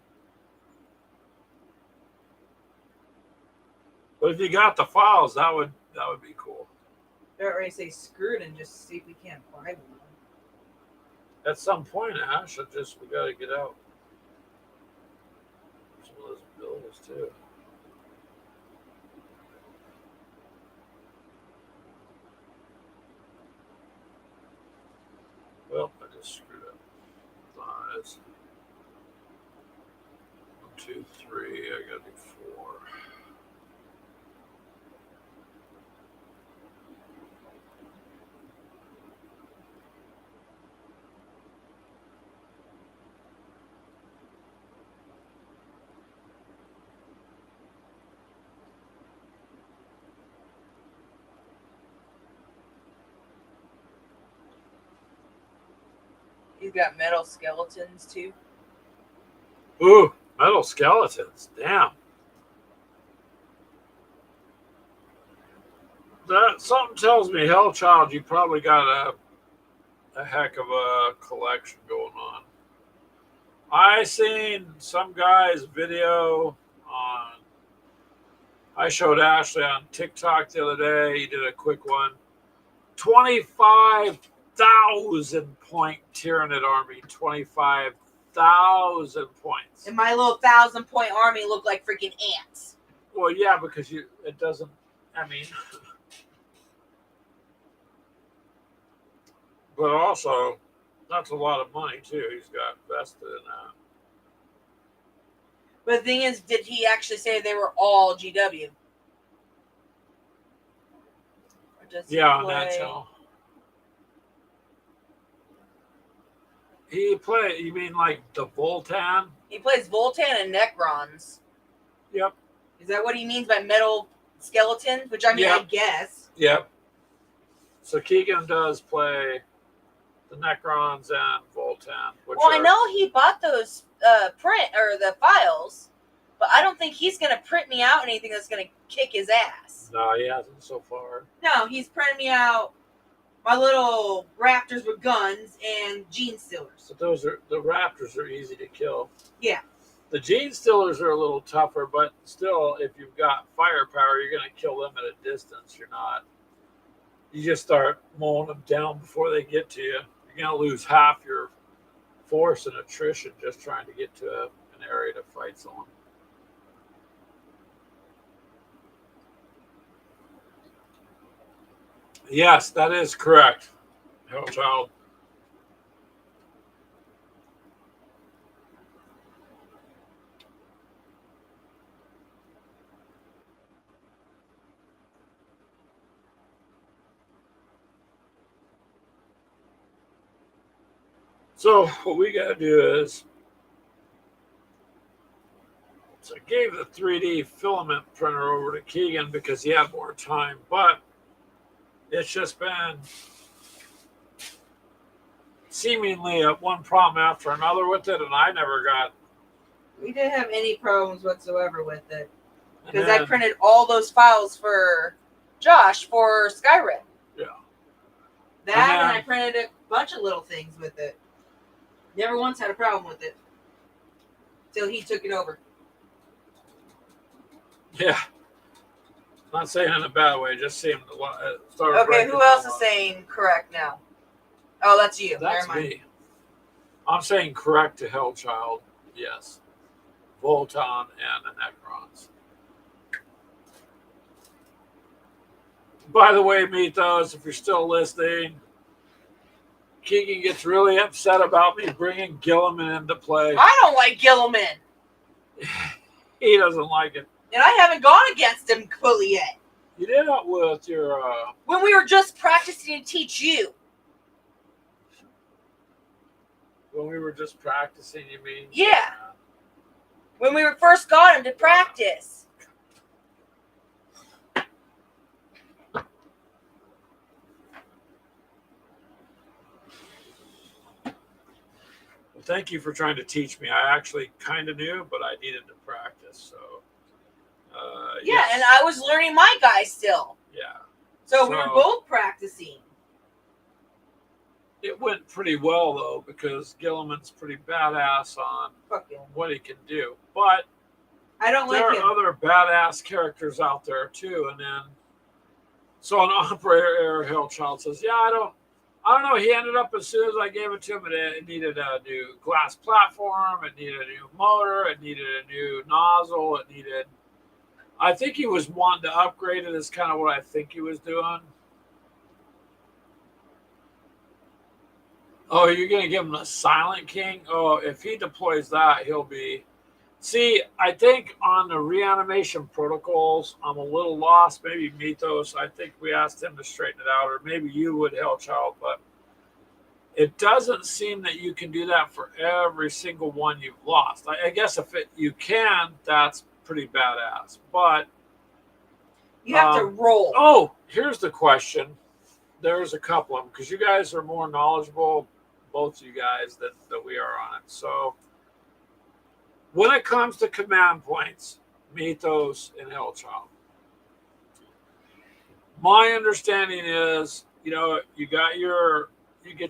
But if you got the files, that would be cool. They're ready to say screw it and just see if we can't buy one. At some point, Ash, we got to get out some of those bills too. Well, I just screwed up. Fives. 1, 2, 3. I got to do 4. He's got metal skeletons too. Ooh, metal skeletons. Damn. That something tells me, Hellchild, you probably got a heck of a collection going on. I seen some guy's video on. I showed Ashley on TikTok the other day. He did a quick one. 25,000 point Tyranid army. 25,000 points. And my little 1,000-point army looked like freaking ants. Well, yeah, because it doesn't. I mean, but also that's a lot of money too. He's got vested in that. But the thing is, did he actually say they were all GW? Or does he Yeah, on play... that channel. He play. You mean like the Voltan? He plays Voltan and Necrons. Yep. Is that what he means by metal skeletons? Which, I mean, Yep. I guess. Yep. So Keegan does play the Necrons and Voltan. Well, I know he bought those print or the files, but I don't think he's going to print me out anything that's going to kick his ass. No, he hasn't so far. No, he's printing me out my little raptors with guns and gene stealers. But the Raptors are easy to kill. Yeah. The Gene Stealers are a little tougher, but still, if you've got firepower, you're going to kill them at a distance. You just start mowing them down before they get to you. You're going to lose half your force and attrition just trying to get to an area to fight someone. Yes, that is correct, Hellchild. So what we got to do is, so I gave the 3D filament printer over to Keegan because he had more time, but it's just been seemingly one problem after another with it, and I never got. We didn't have any problems whatsoever with it. And Because I then- printed all those files for Josh for Skyrim. Yeah. That And and then- I printed a bunch of little things with it. Never once had a problem with it. Till he took it over. Yeah. Not saying in a bad way, just seemed to start. Okay, who else is saying correct now? Oh, that's you. That's Never mind. me. I'm saying correct to Hellchild. Yes. Voltan and the Necrons. By the way, Mythos, if you're still listening, Keegan gets really upset about me bringing Gilliman into play. I don't like Gilliman. He doesn't like it. And I haven't gone against him fully yet. You did it with your. When we were just practicing to teach you. When we were just practicing, you mean? Yeah. When we were first got him to practice. Well, thank you for trying to teach me. I actually kind of knew, but I needed to practice. guys. So Yeah, yes. and I was learning my guy still. Yeah. So we were So- both practicing. It went pretty well though because Gilliman's pretty badass on Fuck him. what he can do, but I don't there like are him. other badass characters out there too. And then, so an operator Hillchild says, "Yeah, I don't know. He ended up as soon as I gave it to him, it needed a new glass platform, it needed a new motor, it needed a new nozzle, it needed. I think he was wanting to upgrade it. Is kind of what I think he was doing." Oh, you're going to give him a Silent King? Oh, if he deploys that, he'll be. See, I think on the reanimation protocols, I'm a little lost. Maybe Mythos, I think we asked him to straighten it out, or maybe you would, Hellchild, but it doesn't seem that you can do that for every single one you've lost. I guess if you can, that's pretty badass. But You have to roll. oh, here's the question. There's a couple of them because you guys are more knowledgeable, both of you guys, that we are on it. So when it comes to command points, Mythos and Hellchild, my understanding is, you get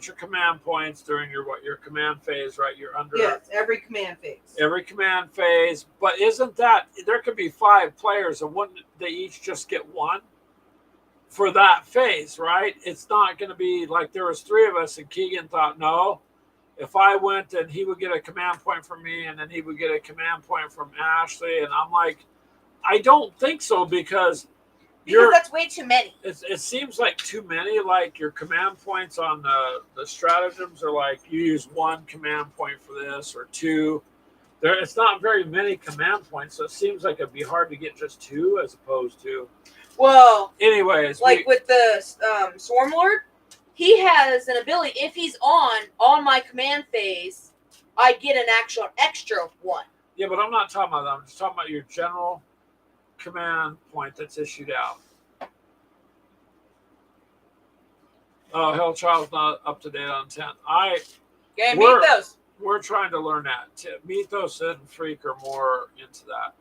your command points during your command phase, right? You're under Yes, every command phase. every command phase, but isn't that there could be 5 players and wouldn't they each just get one for that phase, right? It's not going to be like there was 3 of us and Keegan thought, no, if I went and he would get a command point from me and then he would get a command point from Ashley, and I'm like, I don't think so because That's way too many. it seems like too many. Like your command points on the stratagems are like you use 1 command point for this or 2. It's not very many command points, so it seems like it'd be hard to get just 2 as opposed to. Well, Anyways, with the Swarm Lord, he has an ability. If he's on my command phase, I get an actual extra 1. yeah, but I'm not talking about that. I'm just talking about your general command point that's issued out. Oh, Hellchild's not up to date on 10. Okay, We're- Mythos. We're trying to learn that. Mythos and Freak are more into that.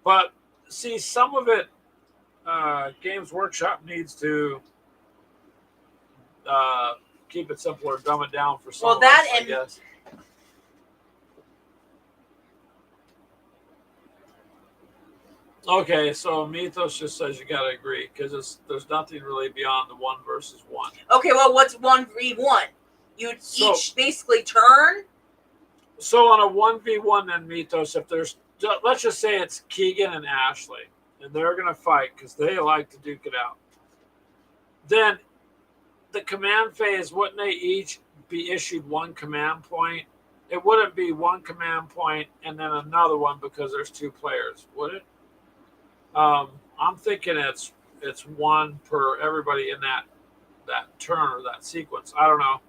But see, some of it, Games Workshop needs to keep it simple or dumb it down for some Well, of us, that I and- guess. Okay, so Mythos just says you got to agree because there's nothing really beyond the 1 versus 1. Okay, well, what's 1v1? You So- each basically turn. So on a 1v1 then Mythos, if there's, let's just say it's Keegan and Ashley, and they're going to fight because they like to duke it out. Then the command phase, wouldn't they each be issued 1 command point? It wouldn't be 1 command point and then another one because there's 2 players, would it? I'm thinking it's 1 per everybody in that turn or that sequence. I don't know.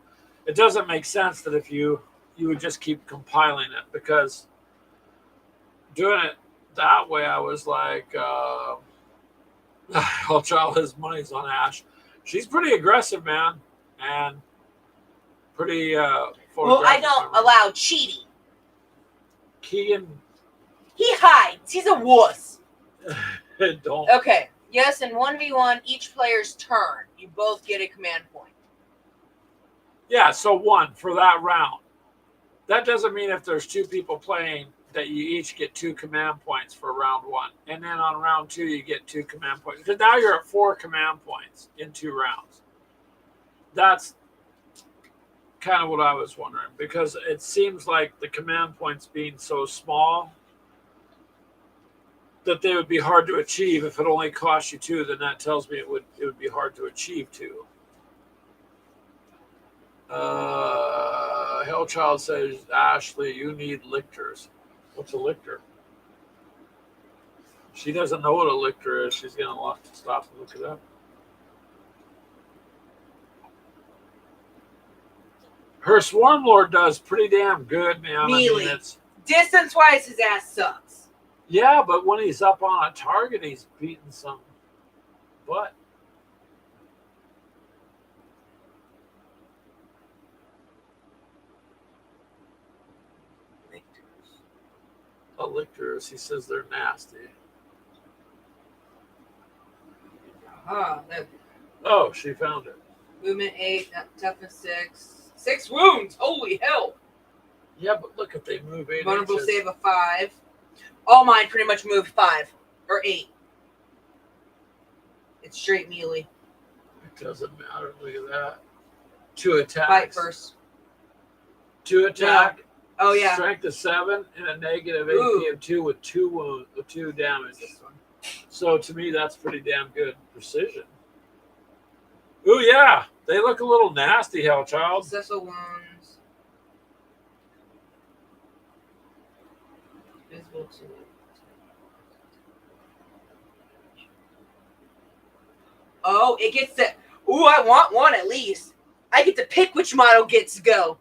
It doesn't make sense that if you would just keep compiling it because doing it that way, I was like, Hellchild, his money's on Ash. She's pretty aggressive, man, and pretty. Well, I photographic don't memory. allow cheating. Keegan, He hides. He's a wuss. don't. Okay. Yes, in 1v1, each player's turn, you both get a command point. Yeah, so 1 for that round. That doesn't mean if there's 2 people playing that you each get 2 command points for round 1, and then on round 2 you get 2 command points. Because now you're at 4 command points in 2 rounds. That's kind of what I was wondering because it seems like the command points being so small that they would be hard to achieve. If it only cost you 2, then that tells me it would be hard to achieve 2. Hellchild says, Ashley, you need lictors. What's a lictor? She doesn't know what a lictor is. She's going to stop and look it up. Her Swarm Lord does pretty damn good, man. Melee. It's, Distance-wise, his ass sucks. yeah, but when he's up on a target, he's beating some butt. Elictors. He says they're nasty. That Oh, she found it. movement 8, toughness 6. 6 wounds! Holy hell! Yeah, but look if they move 8 Vulnerable inches. save of 5. All mine pretty much moved 5 or 8. It's straight melee. It doesn't matter. Look at that. 2 attacks. Fight first. 2 attack. Oh yeah. Strength of 7 and a negative Ooh. AP of 2 with 2 wounds, with 2 damage. So to me, that's pretty damn good precision. Ooh yeah, they look a little nasty, Hellchild. Successful wounds. Visible to. Oh, it gets to. Ooh, I want one at least. I get to pick which model gets to go.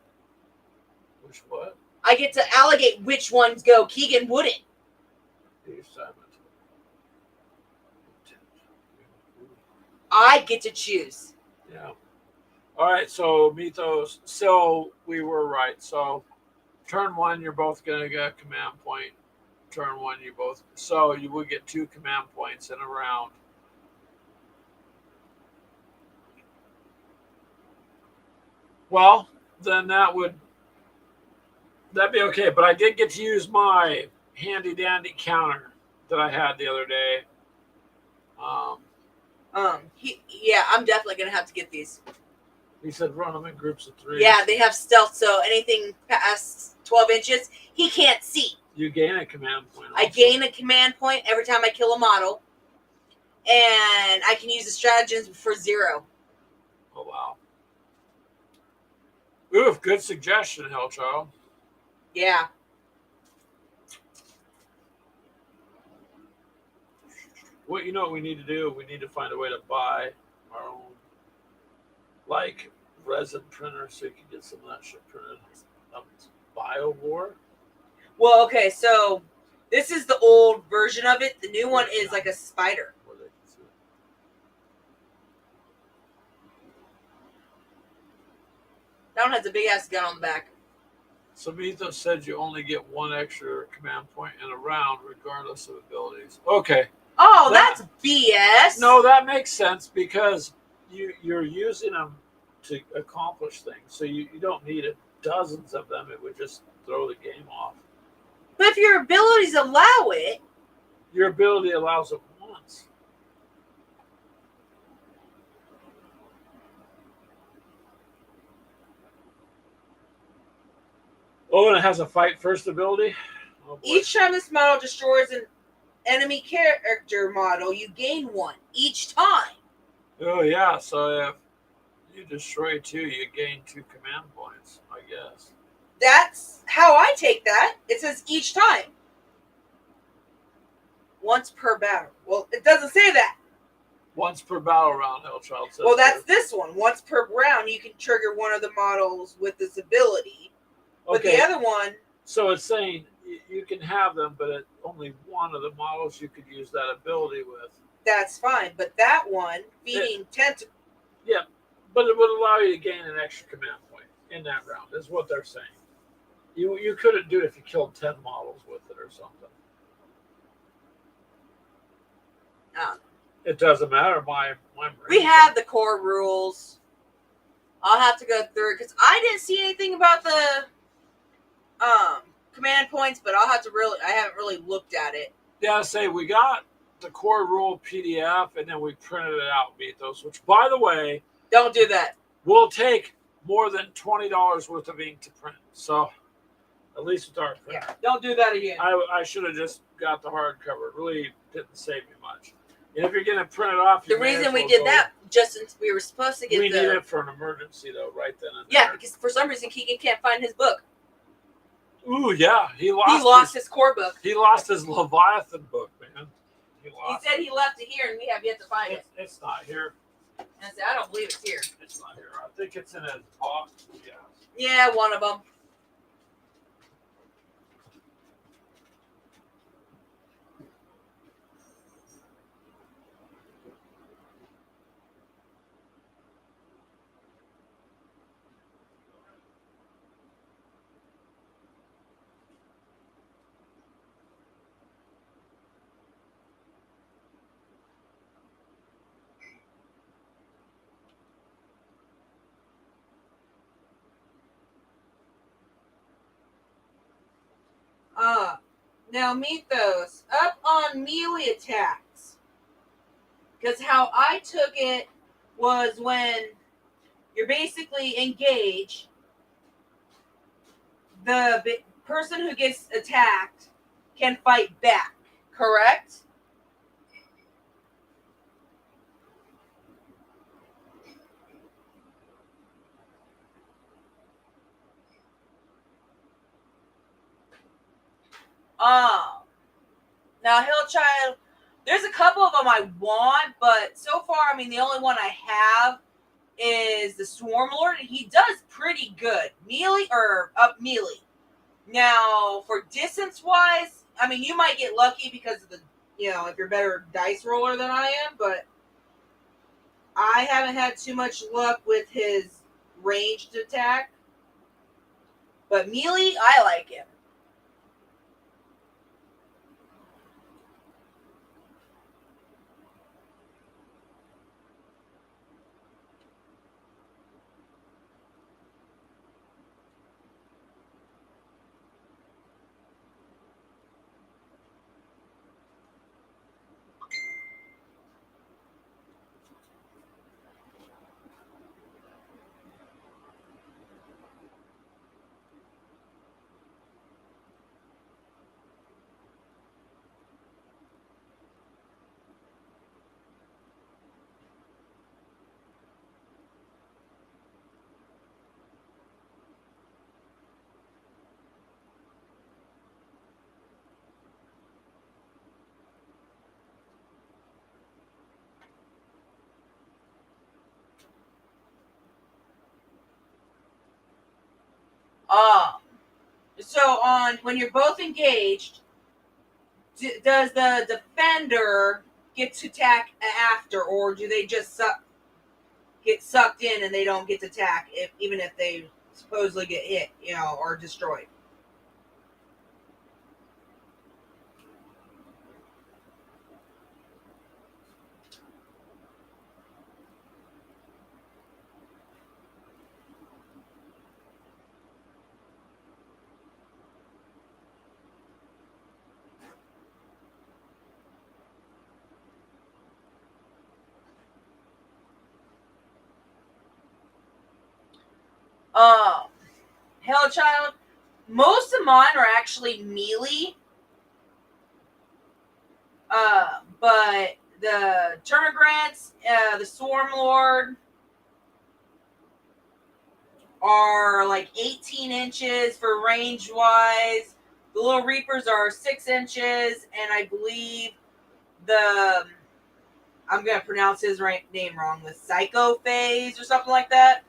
Which what? I get to allocate which ones go. Keegan wouldn't. I get to choose. Yeah. All right, so Mythos. So we were right. So turn 1, you're both gonna get a command point. Turn 1, you both. So you would get 2 command points in a round. Well, then that'd be okay. But I did get to use my handy dandy counter that I had the other day. Yeah, I'm definitely gonna have to get these. He said run them in groups of 3. Yeah, they have stealth, so anything past 12 inches, he can't see. You gain a command point. I gain a command point every time I kill a model, and I can use the stratagems for 0. Oh wow. Ooh, good suggestion, Hellchild. Yeah. What you know what we need to do? We need to find a way to buy our own, like, resin printer so you can get some of that shit printed. BioWar. Well, okay, so this is the old version of it. The new one is like a spider. Where they can see it. That one has a big ass gun on the back. So Mythos said you only get 1 extra command point in a round, regardless of abilities. Okay. Oh, that's BS. No, that makes sense because you're using them to accomplish things. So you don't need dozens of them. It would just throw the game off. But if your abilities allow it, Your ability allows it once. Oh, and it has a fight first ability? Oh, boy. each time this model destroys an enemy character model, you gain 1 each time. Oh, yeah. So if you destroy 2, you gain 2 command points, I guess. That's how I take that. It says each time. Once per battle. Well, it doesn't say that. Once per battle round, Hellchild says. Well, that's this one. Once per round, you can trigger one of the models with this ability. But okay. the other one, So it's saying you can have them, but only one of the models you could use that ability with. that's fine. But that one, feeding tentacles. Yeah, but it would allow you to gain an extra command point in that round, is what they're saying. You couldn't do it if you killed 10 models with it or something. It doesn't matter. My We have the core rules. I'll have to go through it because I didn't see anything about the command points, but I haven't really looked at it. Yeah, say we got the core rule PDF and then we printed it out, Mythos, which, by the way, Don't do that. will take more than $20 worth of ink to print. So, at least with our print. Yeah, don't do that again. I should have just got the hardcover. It really didn't save me much. And if you're going to print it off, The reason we did that, Justin, we were supposed to get we need it for an emergency, though, right then and Yeah, there. because for some reason Keegan can't find his book. Ooh, yeah. He He lost his core book. He lost his Leviathan book, man. He He said he left it here, and we have yet to find it. It's not here. And I said, I don't believe it's here. It's not here. I think it's in his box. Yeah. Yeah, one of them. Now, Mythos, up on melee attacks. Because how I took it was when you're basically engaged, the person who gets attacked can fight back, correct? Now, Hillchild, there's a couple of them I want, but so far, I mean, the only one I have is the Swarmlord, and he does pretty good. Melee, or up melee. Now, for distance-wise, I mean, you might get lucky because of the, if you're a better dice roller than I am, but I haven't had too much luck with his ranged attack. But melee, I like him. So on when you're both engaged, does the defender get to attack after, or do they just get sucked in and they don't get to attack even if they supposedly get hit, or destroyed? Hellchild, most of mine are actually melee. But the Termagants, the Swarmlord are like 18 inches for range wise. The Little Reapers are 6 inches, and I believe I'm gonna pronounce his name wrong, the Psycho Phase or something like that.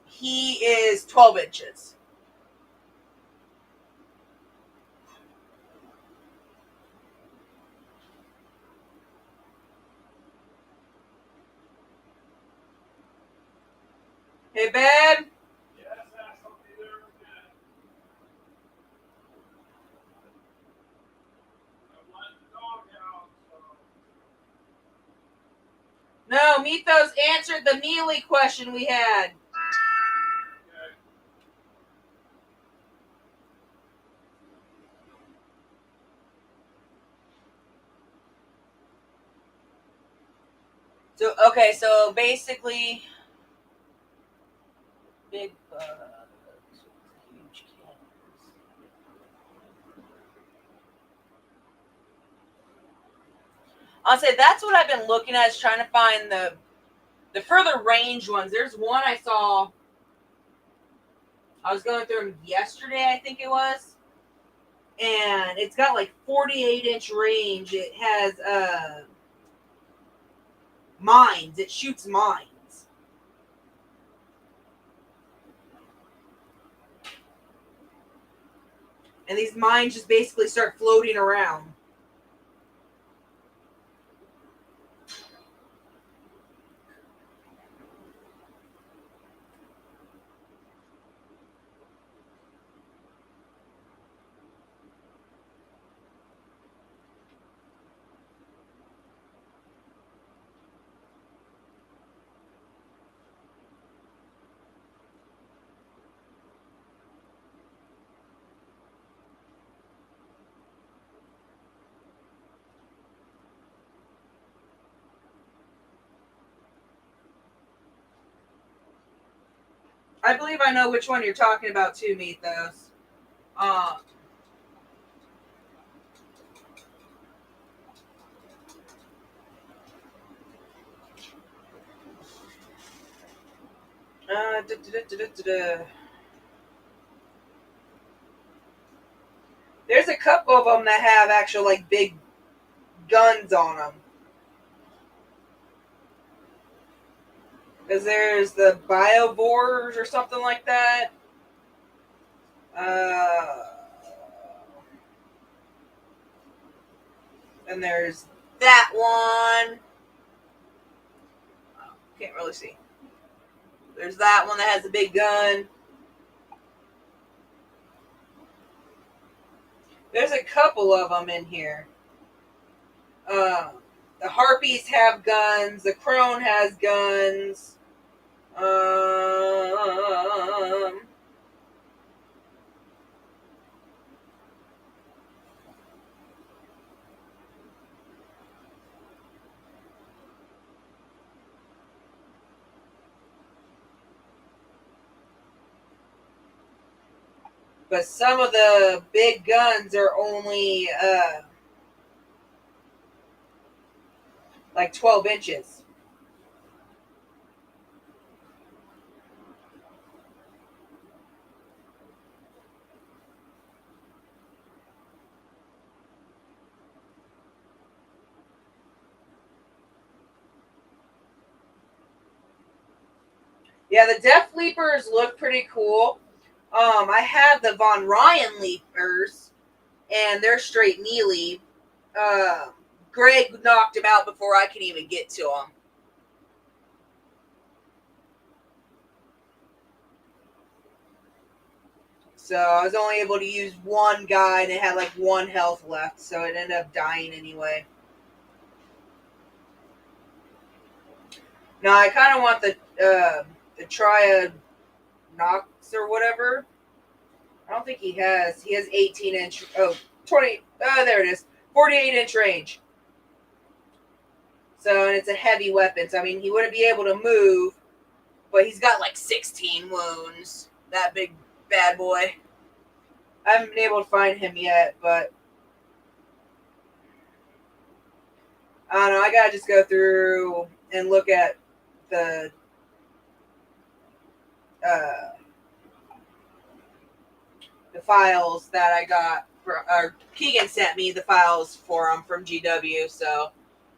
He is 12 inches. Hey, babe. Yes, I'll be there in a minute. I'm letting the dog out, so. No, Mythos answered the melee question we had. Okay. So basically, big huge cannons. I'll say that's what I've been looking at, is trying to find the further range ones. There's one I saw. I was going through them yesterday, I think it was, and it's got like 48-inch range. It has mines. It shoots mines. And these mines just basically start floating around. I believe I know which one you're talking about too, Mythos. There's a couple of them that have actual like big guns on them. Because there's the Biovores or something like that. And there's that one. Can't really see. There's that one that has a big gun. There's a couple of them in here. The Harpies have guns. The Crone has guns. But some of the big guns are only like 12 inches. Yeah, the Death Leapers look pretty cool. I have the Von Ryan Leapers, and they're straight melee. Greg knocked him out before I could even get to him. So I was only able to use one guy, and it had like 1 health left, so it ended up dying anyway. Now I kind of want the Triad Nox or whatever. I don't think he has. He has 18-inch. Oh, 20. There it is. 48-inch range. So, and it's a heavy weapon. So, I mean, he wouldn't be able to move, but he's got like 16 wounds. That big bad boy. I haven't been able to find him yet, but I don't know. I gotta just go through and look at the files that I got, or Keegan sent me the files for them from GW, so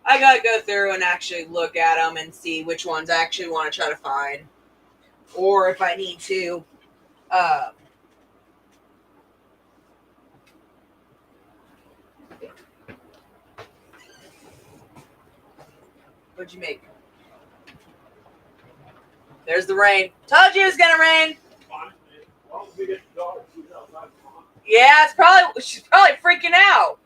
I gotta go through and actually look at them and see which ones I actually want to try to find, or if I need to what'd you make? There's the rain. Told you it was gonna rain. Yeah, she's probably freaking out.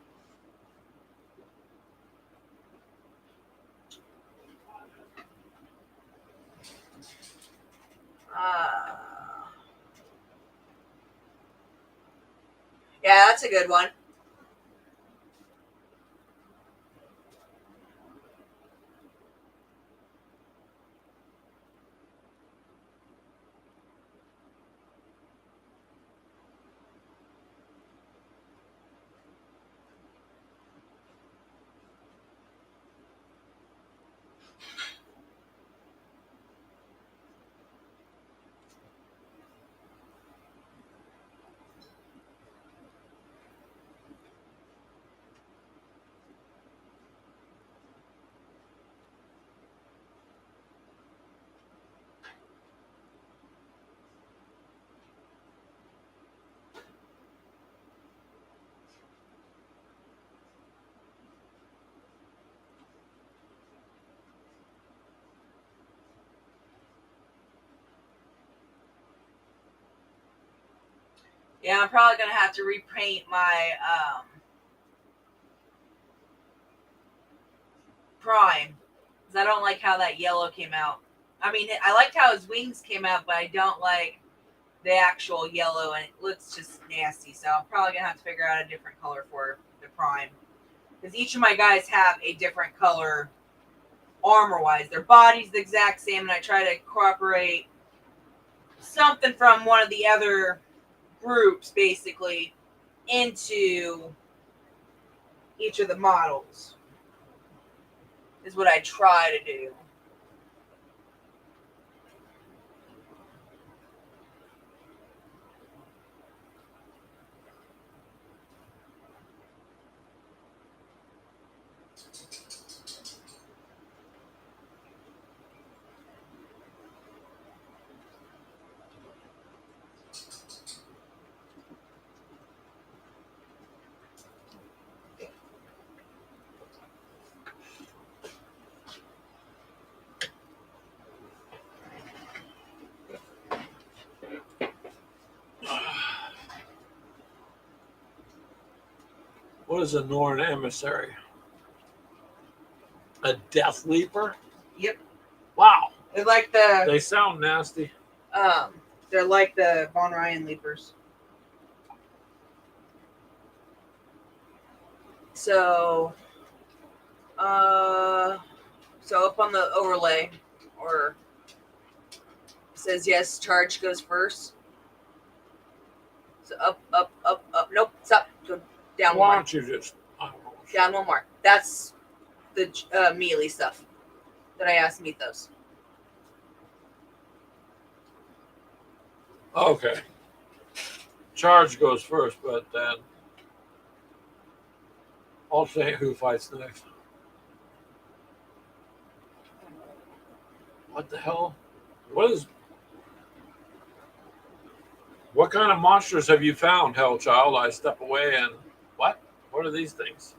Yeah, that's a good one. Yeah, I'm probably gonna have to repaint my Prime, because I don't like how that yellow came out. I mean, I liked how his wings came out, but I don't like the actual yellow, and it looks just nasty. So I'm probably gonna have to figure out a different color for the Prime, because each of my guys have a different color armor-wise. Their body's the exact same, and I try to incorporate something from one of the other groups, basically, into each of the models. Is what I try to do. What is a Norn emissary? A Death Leaper? Yep. Wow. They're like the They sound nasty. they're like the Von Ryan Leapers. So so up on the overlay, or it says yes, charge goes first. So up. Nope, stop. Go down Why one more. don't you just? I don't know. Down one more. That's the melee stuff that I asked Mythos. Okay. Charge goes first, but then alternate who fights next. What the hell? What kind of monsters have you found, Hellchild? I step away and what? What are these things?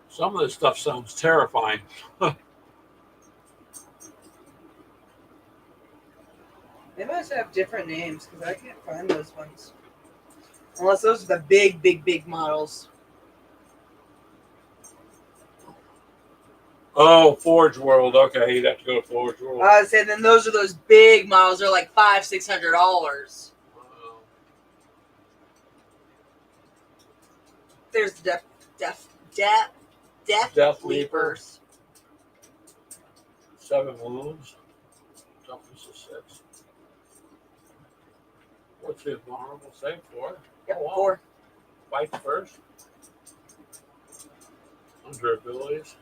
Some of this stuff sounds terrifying. They must have different names because I can't find those ones. Unless those are the big models. Oh, Forge World. Okay, you'd have to go to Forge World. I would say then those are those big models. They're like $500-600. There's Death Leapers. 7 wounds. Toughness is 6. What's his vulnerable save for? Yep, Oh, wow. 4. Fight first. Under abilities.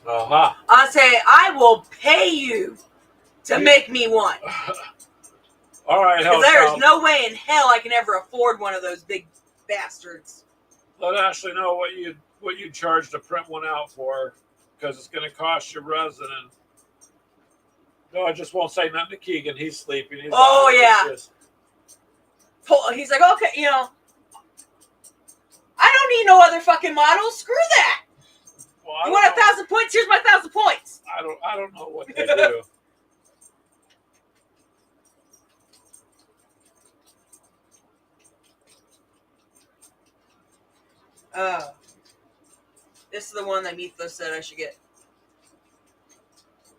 Aha. I say I will pay you to make me one. All right, Because there's Hellchild. no way in hell I can ever afford one of those big bastards. Let Ashley know what you charge to print one out for, because it's going to cost you resin. And no, I just won't say nothing to Keegan. He's sleeping. He's Oh, out. yeah. It's just- He's like, okay, I don't need no other fucking models. Screw that. well, I You don't want know. 1,000 points? Here's my 1,000 points. I don't know what they do. This is the one that Mythos said I should get.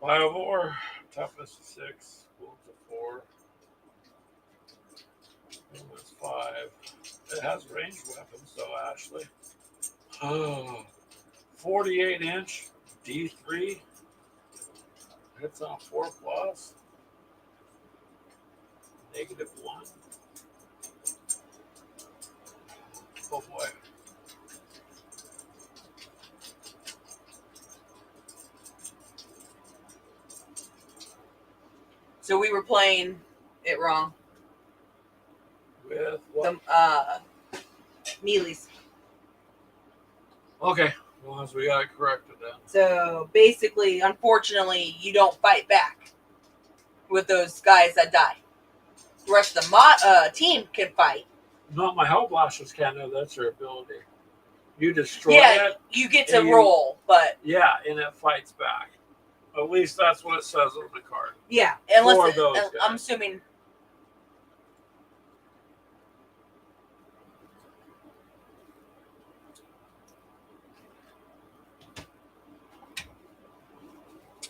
Biovore, toughness is 6, wounds of 4, wounds 5. It has ranged weapons, though, Ashley. 48-inch D3. Hits on 4 plus. -1. Oh boy. So we were playing it wrong. With what? The melees. Okay. Well, as we got it corrected then. So basically, unfortunately, you don't fight back with those guys that die. The rest of the team can fight. Not my Hellblasters can, though. That's their ability. You destroy Yeah, it. you get to and you- roll, but Yeah, and it fights back. At least that's what it says on the card. yeah, For unless those guys. I'm assuming.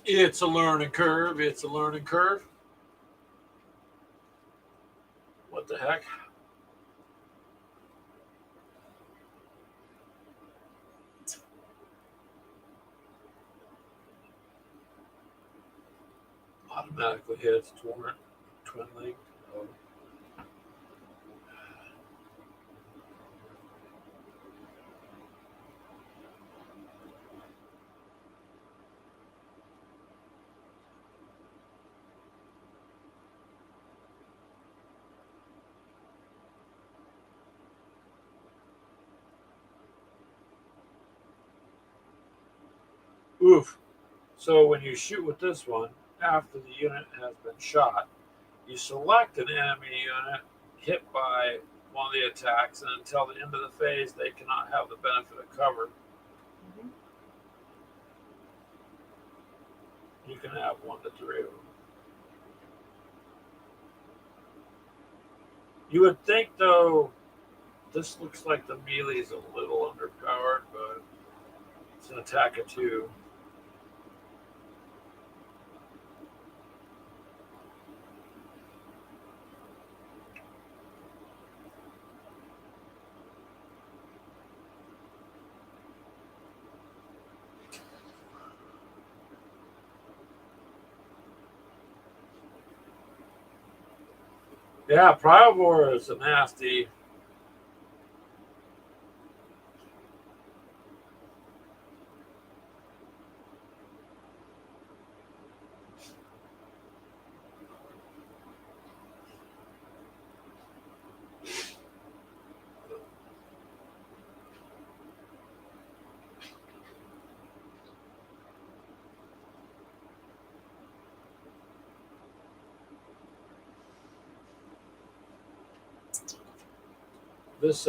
It's a learning curve. It's a learning curve. What the heck? Automatically hits twin link. Oh. Oof. So when you shoot with this one, after the unit has been shot, you select an enemy unit hit by one of the attacks, and until the end of the phase, they cannot have the benefit of cover. Mhm. You can have 1 to 3 of them. You would think, though, this looks like the melee's a little underpowered, but it's an attack of 2. Yeah, Priovore is a nasty. This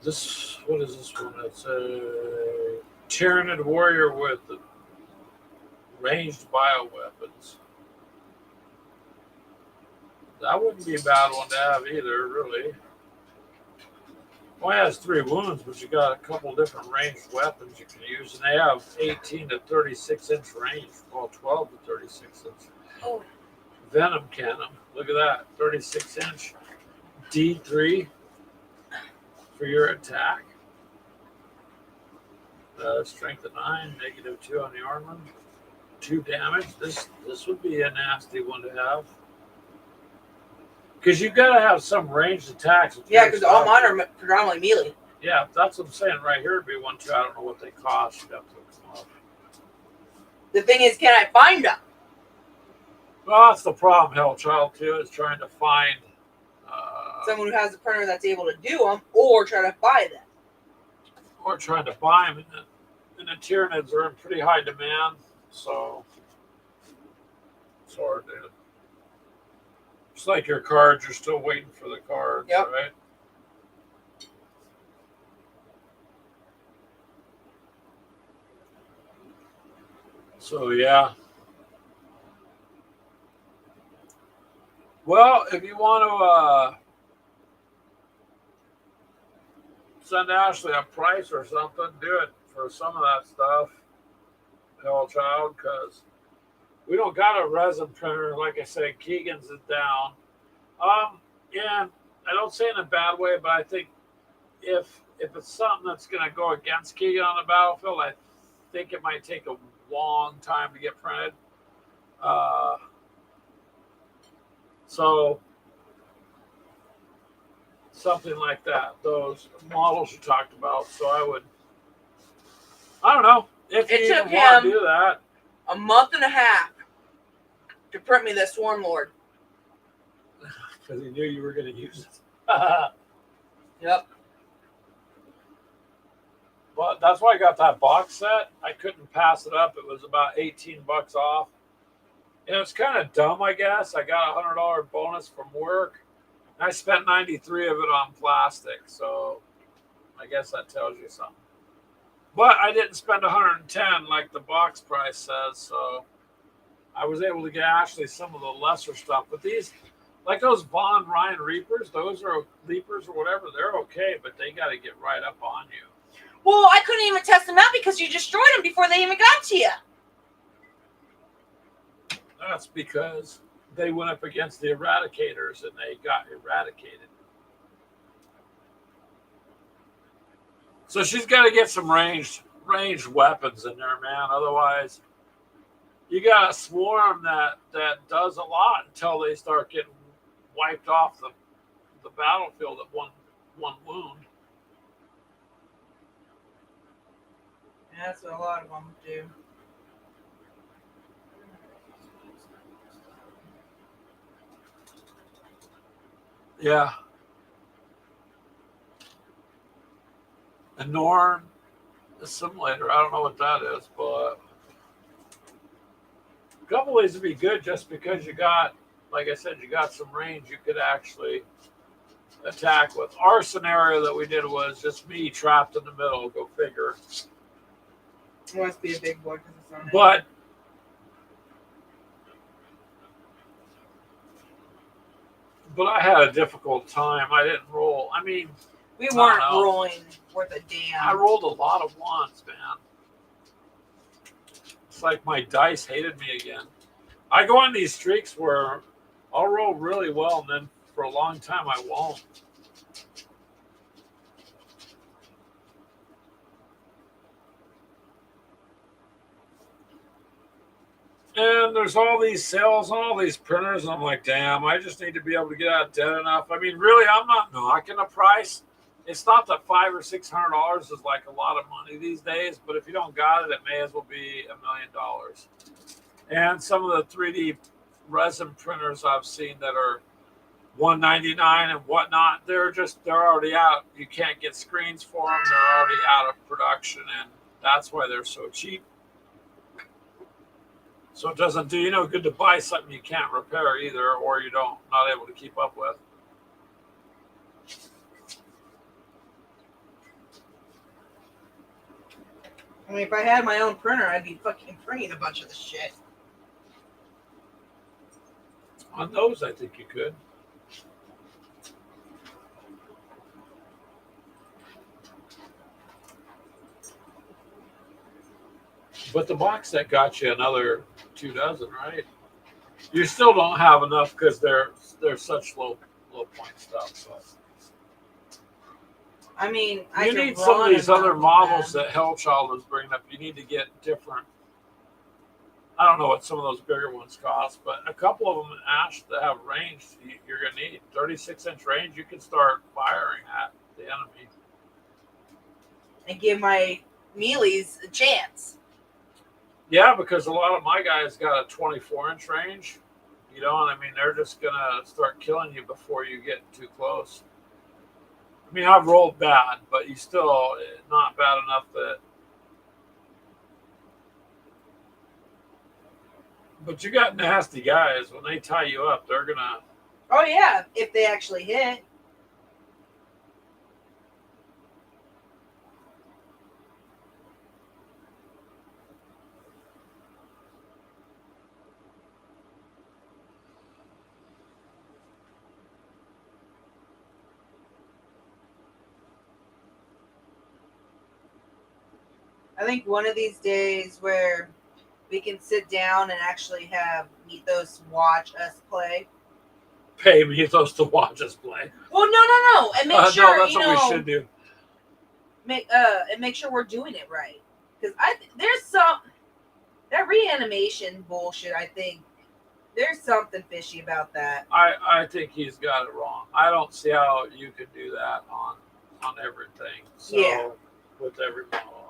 this what is this one? It's a Tyranid warrior with ranged bioweapons. That wouldn't be a bad one to have either, really. Only has 3 wounds, but you got a couple different ranged weapons you can use, and they have 18 to 36 inch range. Well, 12 to 36 inch. Oh. Venom cannon. Look at that, 36 inch. D3 for your attack. Strength of 9, -2 on the armor. 2 damage. This would be a nasty one to have. Because you've got to have some ranged attacks. Yeah, because all mine are predominantly melee. Yeah, that's what I'm saying. Right here would be 1, 2. I don't know what they cost. You'd have to look them up. The thing is, can I find them? Well, that's the problem, Hellchild, too, is trying to find Someone who has a printer that's able to do them, or try to buy them. or trying to buy them. And the Tyranids are in pretty high demand, so it's hard to. It's like your cards, you're still waiting for the cards, Yep. right? So, yeah. Well, if you want to send Ashley a price or something, do it for some of that stuff, Hellchild, because we don't got a resin printer. Like I said, Keegan's is down. Yeah, I don't say it in a bad way, but I think if it's something that's going to go against Keegan on the battlefield, I think it might take a long time to get printed. So something like that, those models you talked about. So I don't know if It you took want to him do that. a month and a half to print me this Swarm Lord. Because he knew you were going to use it. Yep. But that's why I got that box set. I couldn't pass it up. It was about $18 off. And it's kind of dumb, I guess. I got a $100 bonus from work. I spent 93 of it on plastic. So I guess that tells you something. But I didn't spend 110 like the box price says. So I was able to get actually some of the lesser stuff. But these, Like those Von Ryan Reapers, those are Leapers or whatever, they're okay, but they got to get right up on you. Well, I couldn't even test them out because you destroyed them before they even got to you. That's because they went up against the Eradicators and they got eradicated. So she's got to get some ranged weapons in there, man. Otherwise, you got a swarm that does a lot until they start getting wiped off the battlefield at one wound. Yeah, that's what a lot of them do. Yeah. And Norn Assimilator, I don't know what that is, but a couple ways to be good just because you got, like I said, you got some range you could actually attack with. Our scenario that we did was just me trapped in the middle, go figure. It must be a big boy because it's on But I had a difficult time. I didn't roll. I mean, we weren't I don't know. rolling worth a damn. I rolled a lot of ones, man. It's like my dice hated me again. I go on these streaks where I'll roll really well, and then for a long time I won't. And there's all these sales on all these printers, and I'm like, damn, I just need to be able to get out of debt enough. I mean, really, I'm not knocking the price. It's not that $500 or $600 is like a lot of money these days, but if you don't got it, it may as well be $1 million. And some of the 3D resin printers I've seen that are $199 and whatnot, they're already out. You can't get screens for them. They're already out of production, and that's why they're so cheap. So it doesn't do you no good to buy something you can't repair either, or you not able to keep up with. I mean, if I had my own printer, I'd be fucking printing a bunch of this shit. On those, I think you could. But the box set got you another 2 dozen, right? You still don't have enough because they're such low point stuff. But I mean, you need some of these other models that Hellchild was bringing up. You need to get different. I don't know what some of those bigger ones cost, but a couple of them in Ash that have range, you're going to need 36-inch range. You can start firing at the enemy and give my mealies a chance. Yeah, because a lot of my guys got a 24-inch range. You know, and I mean, they're just going to start killing you before you get too close. I mean, I've rolled bad, but you still not bad enough that. But you got nasty guys. When they tie you up, they're going to. Oh, yeah, if they actually hit. I think one of these days where we can sit down and actually have Mythos watch us play. Pay Mythos to watch us play. Well, no, and make sure no, that's what we should do. Make sure we're doing it right, because there's some that reanimation bullshit. I think there's something fishy about that. I think he's got it wrong. I don't see how you could do that on everything. So, yeah. With every model,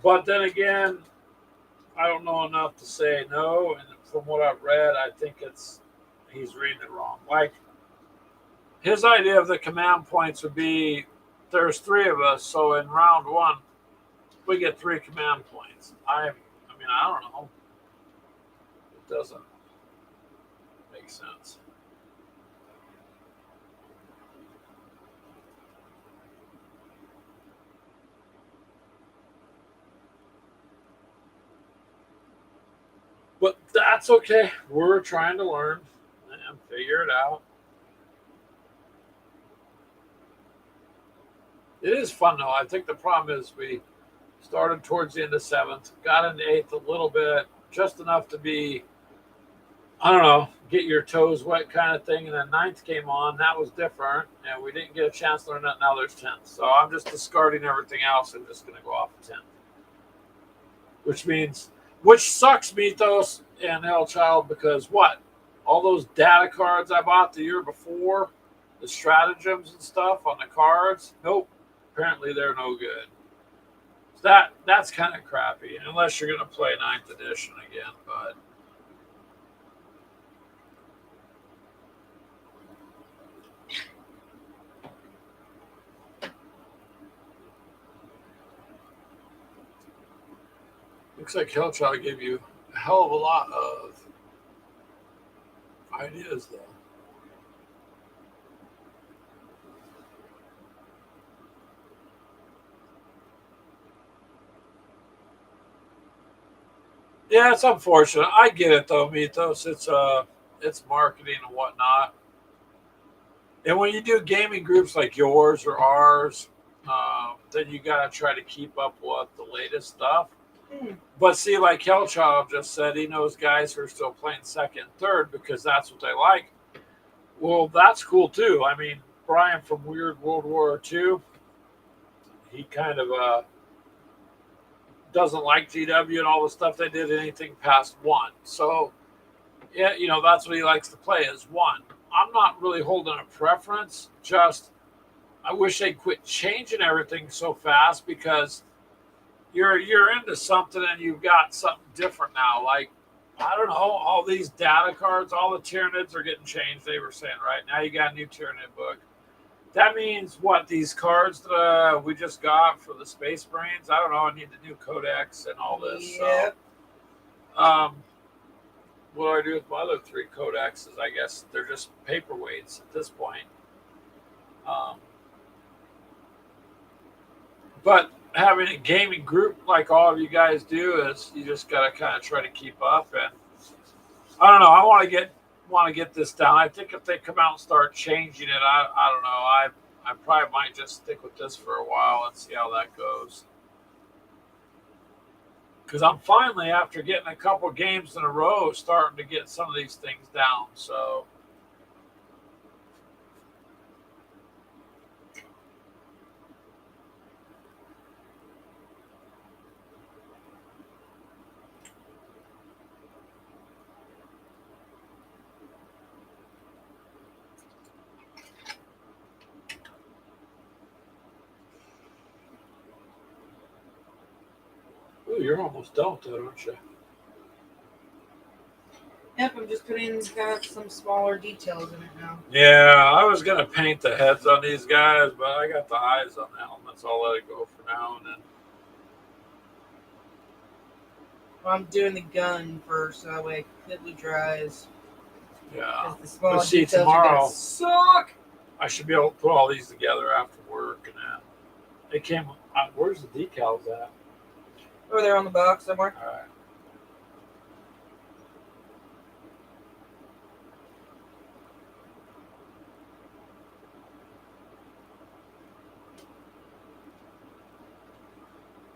But then again, I don't know enough to say no. And from what I've read, I think he's reading it wrong. Like, his idea of the command points would be there's 3 of us, so in round 1, we get 3 command points. I mean, I don't know. It doesn't make sense. But that's okay. We're trying to learn and Figure it out. It is fun though. I think the problem is we started towards the end of seventh, got into eighth a little bit, just enough to be, I don't know, get your toes wet kind of thing. And then ninth came on. That was different. And we didn't get a chance to learn that. Now there's 10th. So I'm just discarding everything else and just going to go off of 10th. Which sucks, Mythos and Hellchild, because what? All those data cards I bought the year before, the stratagems and stuff on the cards, nope. Apparently they're no good. So that's kind of crappy, unless you're going to play 9th edition again, but looks like Hellchild gave you a hell of a lot of ideas, though. Yeah, it's unfortunate. I get it, though, Mythos. It's marketing and whatnot. And when you do gaming groups like yours or ours, then you got to try to keep up with the latest stuff. But see, like Hellchild just said, he knows guys who are still playing second and third because that's what they like. Well, that's cool too. I mean, Brian from Weird World War II, he kind of doesn't like GW and all the stuff they did anything past 1. So, yeah, that's what he likes to play is 1. I'm not really holding a preference. Just I wish they'd quit changing everything so fast because you're into something and you've got something different now. Like, I don't know, all these data cards, all the Tyranids are getting changed, they were saying, right? Now you got a new Tyranid book. That means what? These cards that we just got for the Space Marines? I don't know. I need the new Codex and all this. Yep. So, what do I do with my other 3 Codexes? I guess they're just paperweights at this point. But having a gaming group like all of you guys do is you just got to kind of try to keep up. And I don't know. I want to get this down. I think if they come out and start changing it, I don't know. I probably might just stick with this for a while and see how that goes. Because I'm finally, after getting a couple games in a row, starting to get some of these things down. So. Ooh, you're almost done with that, aren't you? Yep, I'm just putting some smaller details in it now. Yeah, I was gonna paint the heads on these guys, but I got the eyes on the helmets. I'll let it go for now and then. Well, I'm doing the gun first, so that way it completely dries. Yeah. The small Let's see, details are tomorrow gonna suck. I should be able to put all these together after work and that. They came. Where's the decals at? Over there on the box somewhere. All right.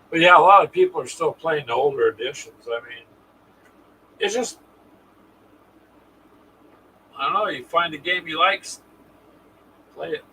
But yeah, a lot of people are still playing the older editions. I mean, it's just, I don't know, you find a game you like, play it.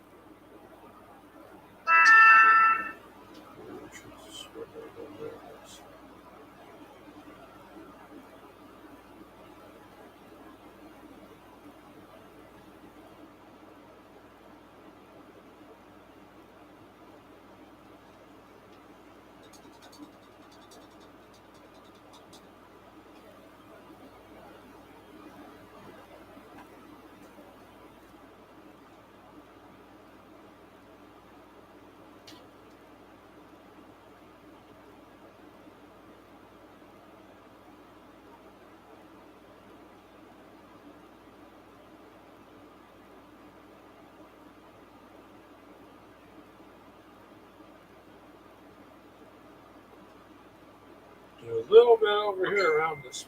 A little bit over here around this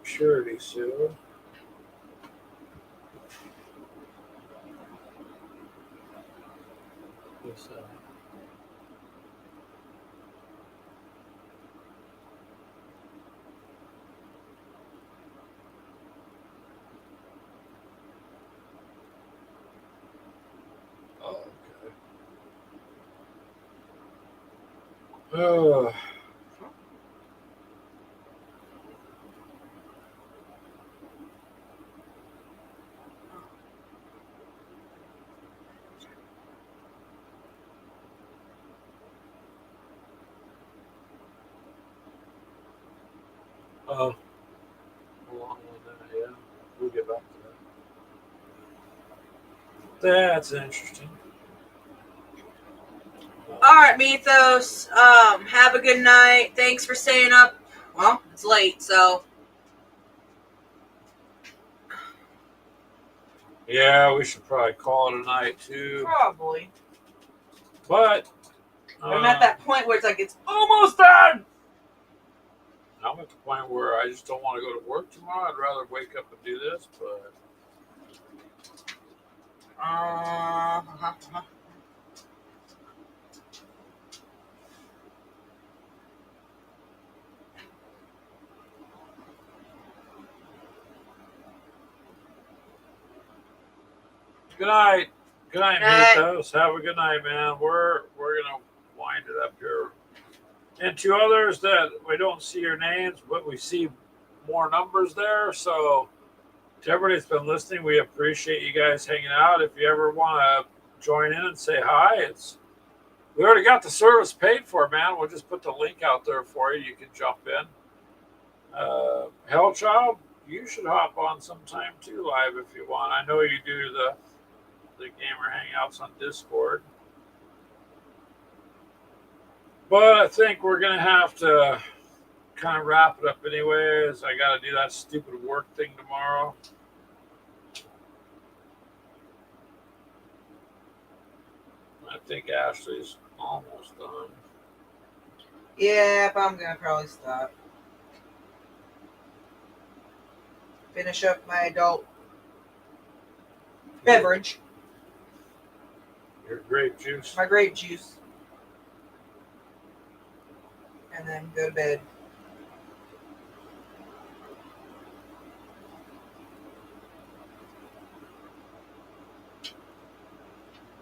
purity seal. Oh, okay. Oh, along with that, yeah. We'll get back to that. That's interesting. All right, Mythos. Have a good night. Thanks for staying up. Well, it's late, so Yeah, we should probably call it a night too. probably. But I'm at that point where it's like it's almost done. I'm at the point where I just don't want to go to work tomorrow. I'd rather wake up and do this, but good night. Good night, Mythos. Have a good night, man. We're gonna wind it up here. And to others that we don't see your names, but we see more numbers there. So to everybody that's been listening, we appreciate you guys hanging out. If you ever want to join in and say hi, we already got the service paid for, man. We'll just put the link out there for you. You can jump in. Hellchild, you should hop on sometime too live if you want. I know you do the gamer hangouts on Discord. But I think we're going to have to kind of wrap it up anyways. I got to do that stupid work thing tomorrow. I think Ashley's almost done. yeah, but I'm gonna probably stop. Finish up my adult beverage, Your grape juice. my grape juice, and then go to bed.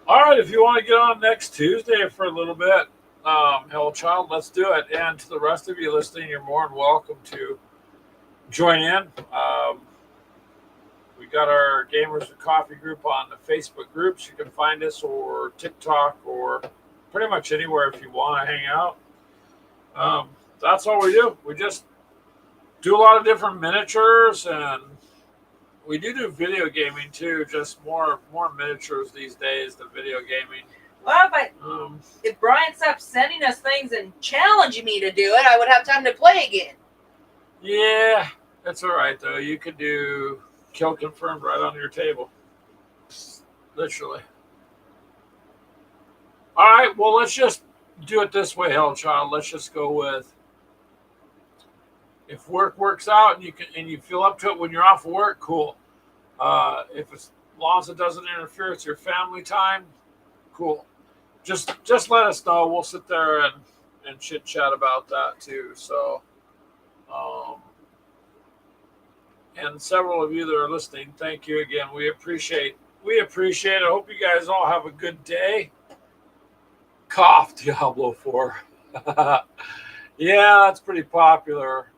All right, if you want to get on next Tuesday for a little bit, Hellchild, let's do it. And to the rest of you listening, you're more than welcome to join in. We got our Gamers with Coffee group on the Facebook groups. You can find us, or TikTok, or pretty much anywhere if you want to hang out. That's all we do. We just do a lot of different miniatures, and we do video gaming too. Just more miniatures these days than video gaming. Well, but if Brian stopped sending us things and challenging me to do it, I would have time to play again. Yeah, that's all right though. You could do kill confirmed right on your table, literally. All right, well, let's just do it this way, Hellchild. Let's just go with, if work works out and you feel up to it when you're off work, cool. If it's, as long as it doesn't interfere with your family time, cool. Just let us know. We'll sit there and chit chat about that too. So, and several of you that are listening, thank you again. We appreciate it. I hope you guys all have a good day. Cough, Diablo 4. Yeah, that's pretty popular.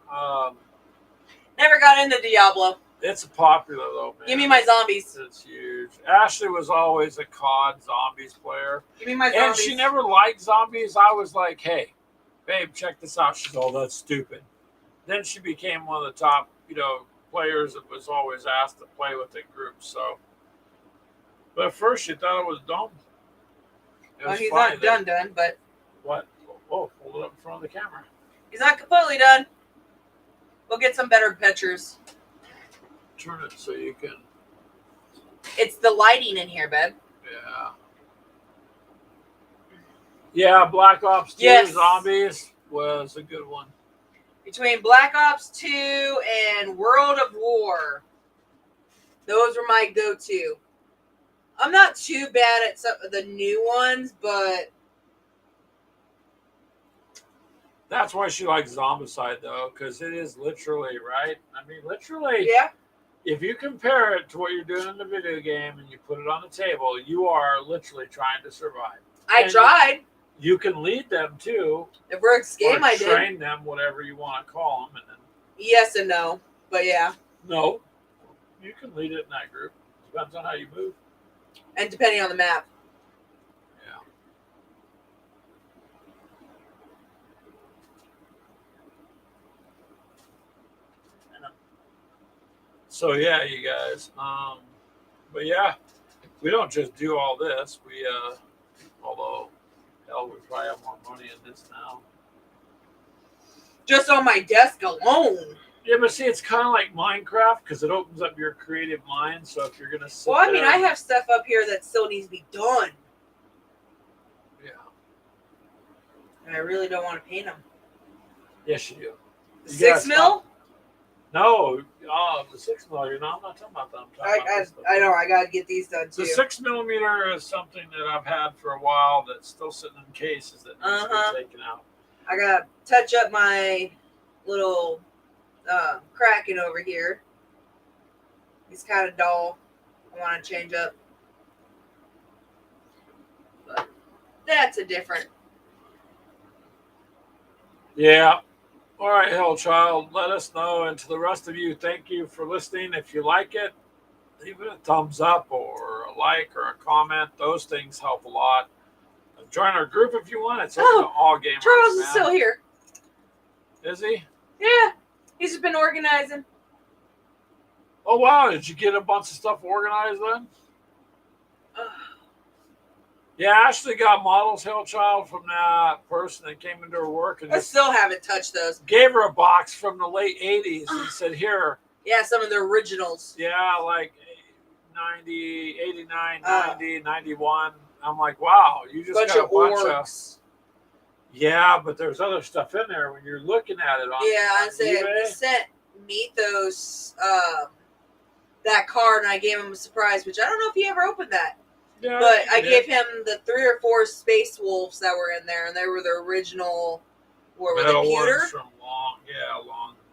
Never got into Diablo. It's popular though, man. Give me my zombies. It's huge. Ashley was always a COD zombies player. Give me my And zombies. she never liked zombies. I was like, hey, babe, check this out. She's all, that's stupid. Then she became one of the top, players that was always asked to play with the group. So, but at first she thought it was dumb. Well, he's not done, but What? Oh, hold it up in front of the camera. he's not completely done. We'll get some better pictures. Turn it so you can. It's the lighting in here, babe. Yeah. Yeah, Black Ops 2 Yes. Zombies was a good one. Between Black Ops 2 and World of War, those were my go-to. I'm not too bad at some of the new ones, but That's why she likes Zombicide, though, because it is literally, right? I mean, literally, yeah. if you compare it to what you're doing in the video game and you put it on the table, you are literally trying to survive. I And tried. You can lead them, too, The Brooks game or I did. train them, whatever you want to call them. And then, Yes and no, but yeah. no, you can lead it in that group. Depends on how you move. And depending on the map. Yeah. So yeah, you guys. But yeah, we don't just do all this. We although hell, we probably have more money in this now. Just on my desk alone. Yeah, but see, it's kind of like Minecraft because it opens up your creative mind. So if you're gonna sit Well, I mean, there I have stuff up here that still needs to be done. yeah, And I really don't want to paint them. yes, you do. The You 6 gotta mil? stop. No, the 6 millimeter. No, I'm not talking about that. I'm talking about this stuff. I know, I got to get these done too. The 6 millimeter is something that I've had for a while that's still sitting in cases that needs to be taken out. I got to touch up my little Kraken over here. He's kind of dull. I want to change up. But that's a different. Yeah. All right, Hellchild, let us know. And to the rest of you, thank you for listening. If you like it, leave it a thumbs up or a like or a comment. Those things help a lot. Join our group if you want. It's open to all gamers. Charles is man. still here. Is he? Yeah. He's just been organizing. Oh, wow. Did you get a bunch of stuff organized then? Yeah, Ashley got models, Hellchild, from that person that came into her work and I just still haven't touched those. gave her a box from the late 80s and said, here. Yeah, some of the originals. Yeah, like 90, 89, 90, 91. I'm like, wow, you just Bunch got a of bunch of. orcs. Yeah, but there's other stuff in there when you're looking at it on, Yeah, I on said eBay. he sent Mythos that card, and I gave him a surprise, which I don't know if he ever opened that. Yeah, But I you gave did. him the 3 or 4 Space Wolves that were in there, and they were the original. What were Metal they? Pewter? ones from long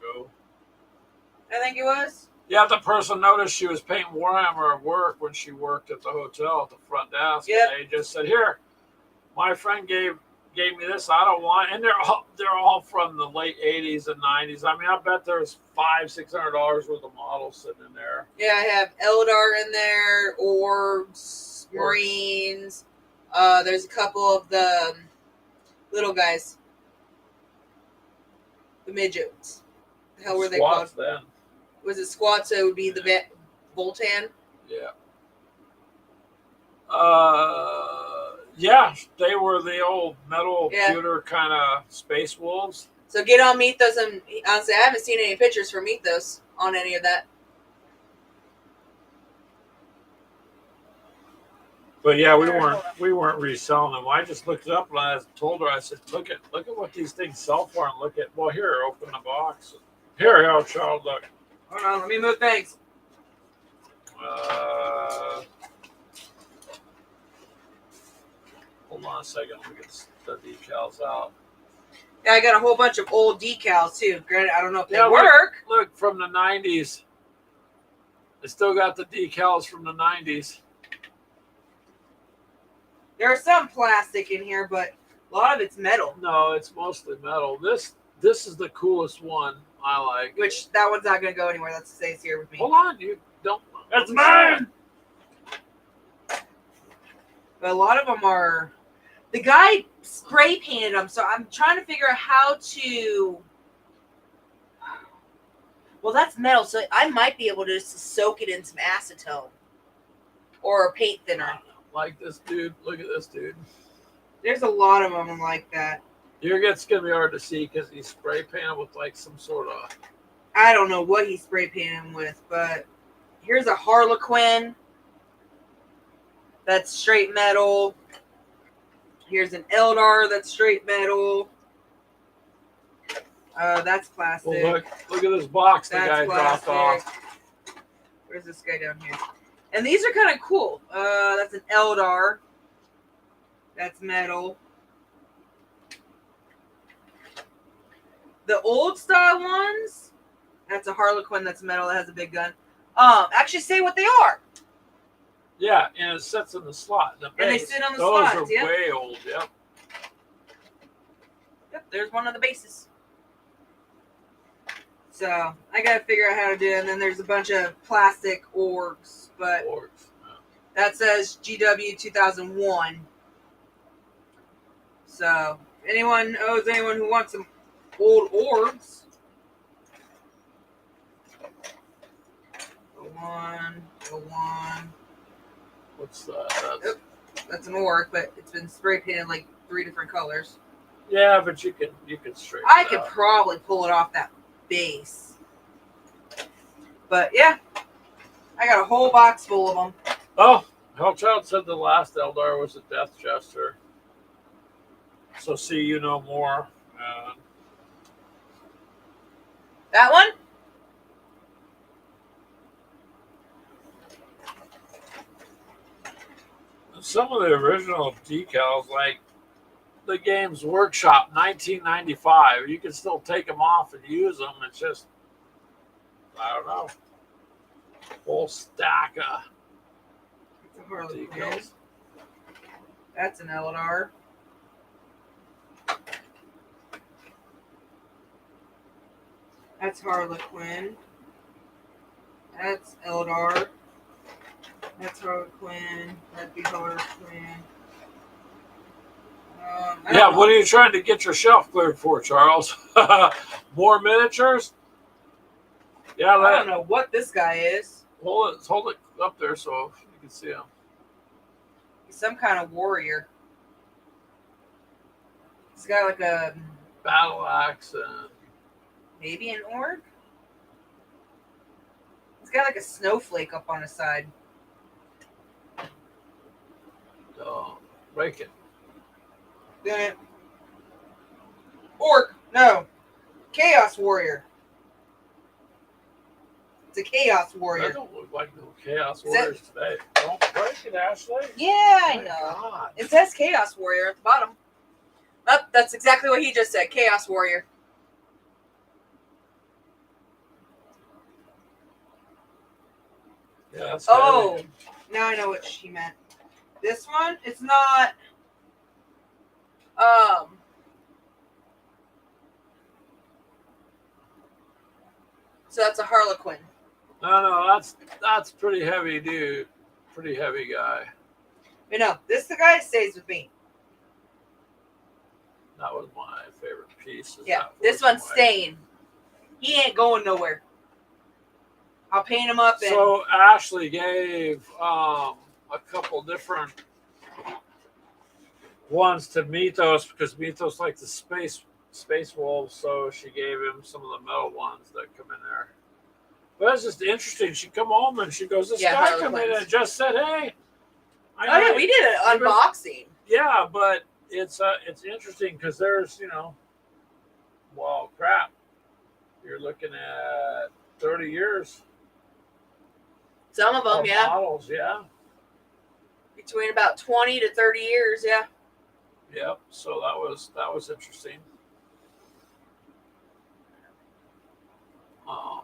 ago. I think it was. Yeah, the person noticed she was painting Warhammer at work when she worked at the hotel at the front desk. Yep. And they just said, here, my friend gave me this. I don't want, and they're all from the late 80s and 90s. I mean, I bet there's $500-$600 worth of models sitting in there. Yeah, I have Eldar in there, Orcs, Marines. There's a couple of the little guys. The midgets. The hell were they called? Squats then. Was it squats? So it would be the Voltan. Yeah. Yeah, they were the old metal Yeah. pewter kind of space wolves. So get on Mythos, and honestly, I haven't seen any pictures from Mythos on any of that. But yeah, we weren't reselling them. I just looked it up and I told her, I said, look at what these things sell for, and look at, well, here, open the box. Here, Child, look. Hold on, let me move things. Hold on a second. Let me get the decals out. Yeah, I got a whole bunch of old decals too. Granted, I don't know if they Yeah, work. Look, from the 90s. I still got the decals from the 90s. There's some plastic in here, but a lot of it's metal. No, it's mostly metal. This is the coolest one I like. Which that one's not going to go anywhere. That stays here with me. Hold on, you don't. That's mine. But a lot of them are. The guy spray painted them, so I'm trying to figure out how to. Well, that's metal, so I might be able to just soak it in some acetone or a paint thinner. Like this dude. Look at this dude. There's a lot of them like that. It's gonna be hard to see because he's spray painted with like some sort of. I don't know what he spray painted them with, but here's a Harlequin. That's straight metal. Here's an Eldar that's straight metal. That's plastic. Well, look at this box the That's guy dropped plastic. off. Where's this guy down here? And these are kind of cool. That's an Eldar. That's metal. The old style ones, that's a Harlequin that's metal that has a big gun. Actually say what they are. Yeah, and it sits in the slot. The And they base. sit on the Those slots, are yep. way old. Yep. Yep, there's one of the bases. So I gotta figure out how to do it. And then there's a bunch of plastic orgs, but Orcs. that says GW 2001. So anyone who wants some old orgs. Go on. What's that? That's an orc, but it's been spray painted like 3 different colors. Yeah, but you can straighten I it could out. probably pull it off that base. But yeah, I got a whole box full of them. Oh, Hellchild said the last Eldar was a Death Jester. So see, you know more. That one? Some of the original decals, like the Games Workshop 1995, you can still take them off and use them. It's just, I don't know, whole stack of It's a Harlequin. decals. That's an Eldar. That's Harlequin. That's Eldar. That's Harlequin. That'd be Harlequin. I don't Yeah, know. what are you trying to get your shelf cleared for, Charles? More miniatures? Yeah, I don't know what this guy is. hold it up there so you can see him. He's some kind of warrior. He's got like a Battle axe and maybe an orc. He's got like a snowflake up on his side. break it. Then orc, no, chaos warrior. It's a chaos That warrior. don't look like no Chaos Is that- Warriors today. Don't break it, Ashley. Yeah, I My know. God. It says chaos warrior at the bottom. Oh, that's exactly what he just said. Chaos warrior. Yeah, that's Oh, heavy. now I know what she meant. This one, it's not. So that's a Harlequin. No, that's pretty heavy, dude. Pretty heavy guy. But no, this the guy that stays with me. That was my favorite piece. Yeah, this one's staying. He ain't going nowhere. I'll paint him up and So Ashley gave a couple different ones to Mythos because Mythos liked the space wolves, so she gave him some of the metal ones that come in there. But it's just interesting. She come home and she goes, "This Yeah, guy come in Harlequins. and just said, hey." oh yeah, we did an Even- unboxing. Yeah, but it's interesting because there's well, crap. You're looking at 30 years. Some of them, of yeah, models, yeah. between about 20 to 30 years, yeah. Yep. So that was interesting.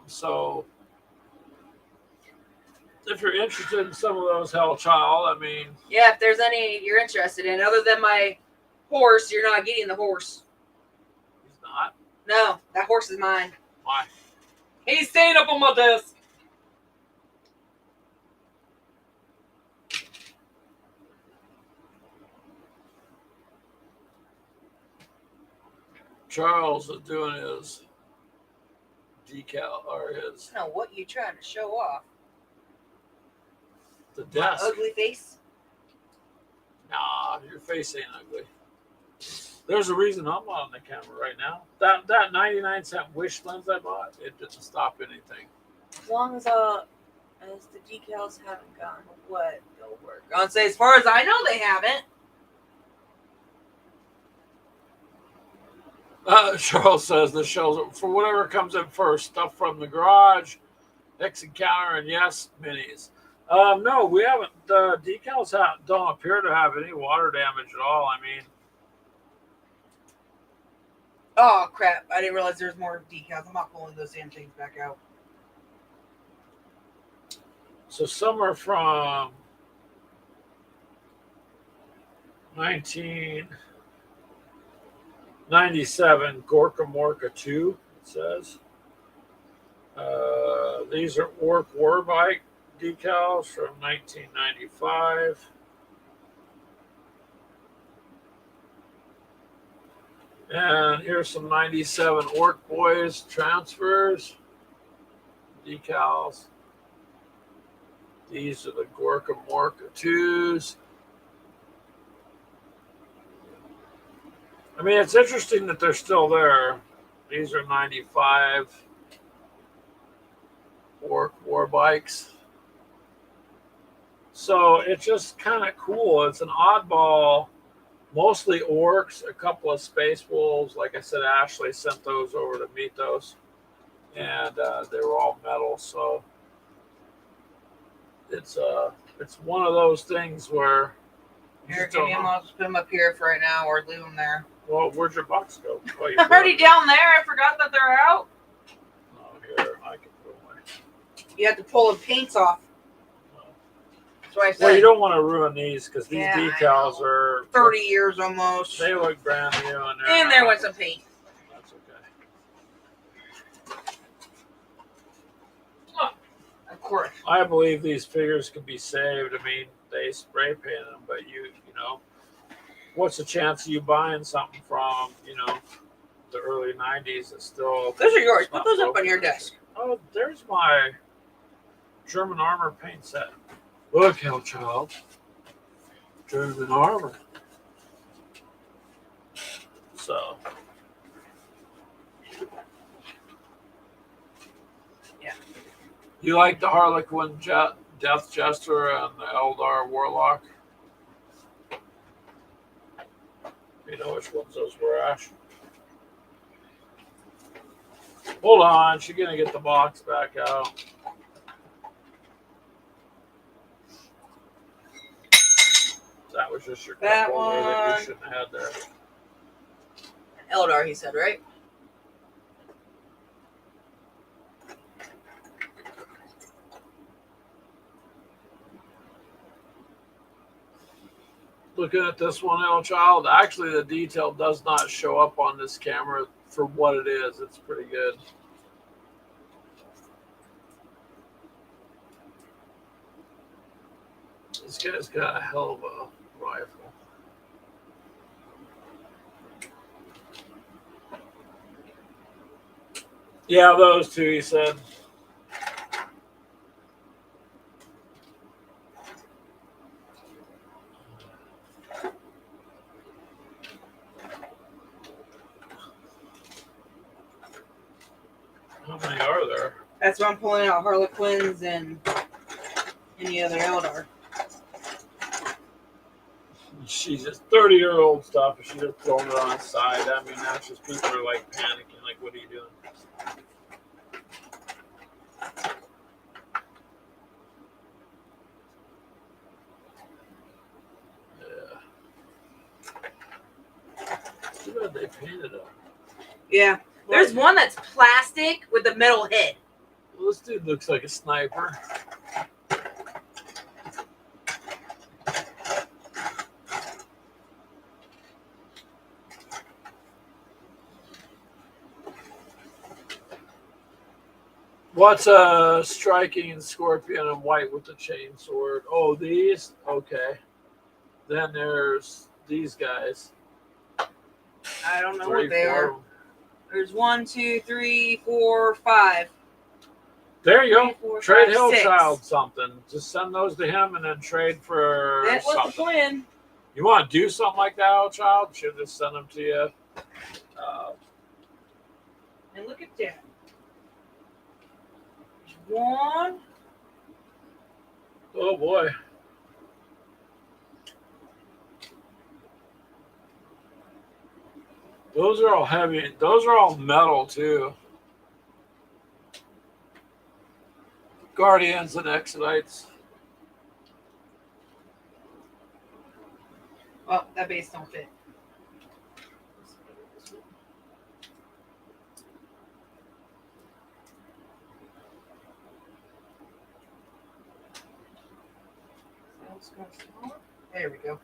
So if you're interested in some of those Hellchild, I mean, Yeah, if there's any you're interested in, other than my horse, you're not getting the horse. he's not. No, that horse is mine. Why? He's staying up on my desk. Charles is doing his decal or his I don't know what you trying to show off. the My desk. ugly face. Nah, your face ain't ugly. There's a reason I'm on the camera right now. That 99-cent Wish lens I bought, it didn't stop anything. As long as the decals haven't gone what they'll work. I'll say as far as I know they haven't. Charles says the shells for whatever comes in first. Stuff from the garage, X Encounter, and yes, minis. No, we haven't. The decals don't appear to have any water damage at all. I mean, Oh crap! I didn't realize there's more decals. I'm not pulling those damn things back out. so some are from 1997, Gorka Morka 2, it says. These are Orc Warbike decals from 1995. And here's some 97 Orc Boys transfers, decals. These are the Gorka Morka 2s. I mean, it's interesting that they're still there. These are 95 Orc war bikes. So it's just kind of cool. It's an oddball, mostly orcs, a couple of space wolves. Like I said, Ashley sent those over to Mythos, and they were all metal. So it's one of those things where you Here, just give don't me them. know. I'll just put them up here for right now, or leave them there. Well, where's your box go? Oh, you They're put already it- down there. I forgot that they're out. Oh, here, I can put them away. You have to pull the paints off. That's what I said. Well, you don't want to ruin these because these Yeah, I decals know. are 30 years almost. They look brand new, and And there went some paint. That's okay. Of course. I believe these figures can be saved. I mean, they spray painted them, but you know, what's the chance of you buying something from the early '90s that's still? Those are yours. Put not those up broken? on your desk. Oh, there's my German armor paint set. Look, Hellchild. German armor. So. Yeah. You like the Harlequin Death Jester and the Eldar Warlock? You know which ones those were, Ash? Hold on, she's gonna get the box back out. That was just your That cup over that one. you shouldn't have had there. Eldar, he said, right? Looking at this one, Child. Actually, the detail does not show up on this camera for what it is. It's pretty good. This guy's got a hell of a rifle. Yeah, those two, he said. How many are there? That's why I'm pulling out Harlequins and any other Eldar. She's just 30-year-old stuff, and she just throwing it on its side. I mean, that's just people are like panicking, like, what are you doing? Yeah. Too bad they painted up. Yeah. There's one that's plastic with a metal head. Well, this dude looks like a sniper. What's a striking scorpion and white with the chain sword? Oh, these? Okay. Then there's these guys. I don't know Three, what they four are. of 'em. There's 1, 2, 3, 4, 5. There you go. 3, 4, Trade 5, Hill 6. Child something. Just send those to him and then trade for That was the something. plan. You want to do something like that, Hill Child? Should just send them to you. And look at that. One. Oh boy. Those are all heavy. Those are all metal too. Guardians and Exodites. Well, that base don't fit. There we go.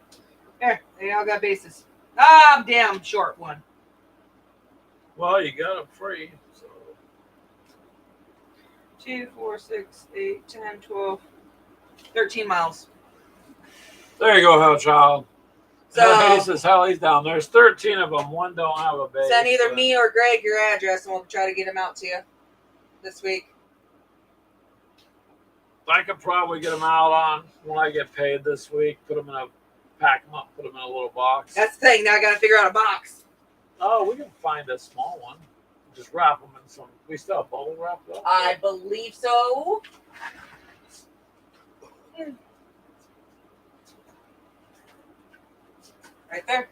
There, they all got bases. Ah, I'm damn short one. Well, you got them free. So 2, 4, 6, 8, 10, 12, 13 miles. there you go, Hell Child. So He says, hell, he's down. There's 13 of them. One don't have a base. send either but me or Greg your address, and we'll try to get them out to you this week. I could probably get them out on when I get paid this week. Pack them up, put them in a little box. That's the thing. Now I got to figure out a box. Oh, we can find a small one. Just wrap them in some. We still have bubble wrap though. I believe so. Right there.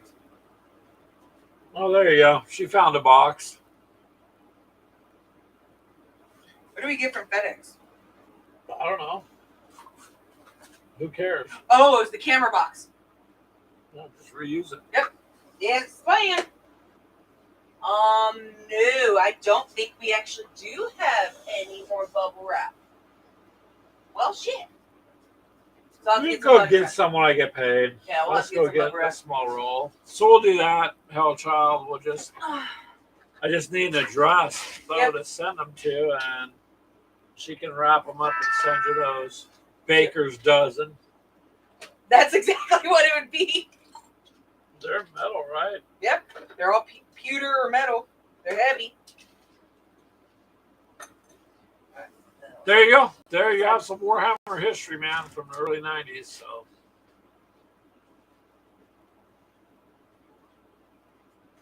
Oh, there you go. She found a box. What do we get from FedEx? I don't know. Who cares? Oh, it's the camera box. Yeah, just reuse it. Yeah, it's playing. No, I don't think we actually do have any more bubble wrap. Well, shit. So I'll We get can go some get wrap. some when I get paid. Yeah, we'll Let's have to go get get some bubble a wrap. small roll. So we'll do that. Hell Child. I just need an address though Yep. to send them to, and she can wrap them up and send you those. Baker's dozen. That's exactly what it would be. They're metal, right? Yep, they're all pewter or metal. They're heavy. There you go. There you have some Warhammer history, man, from the early 90s. So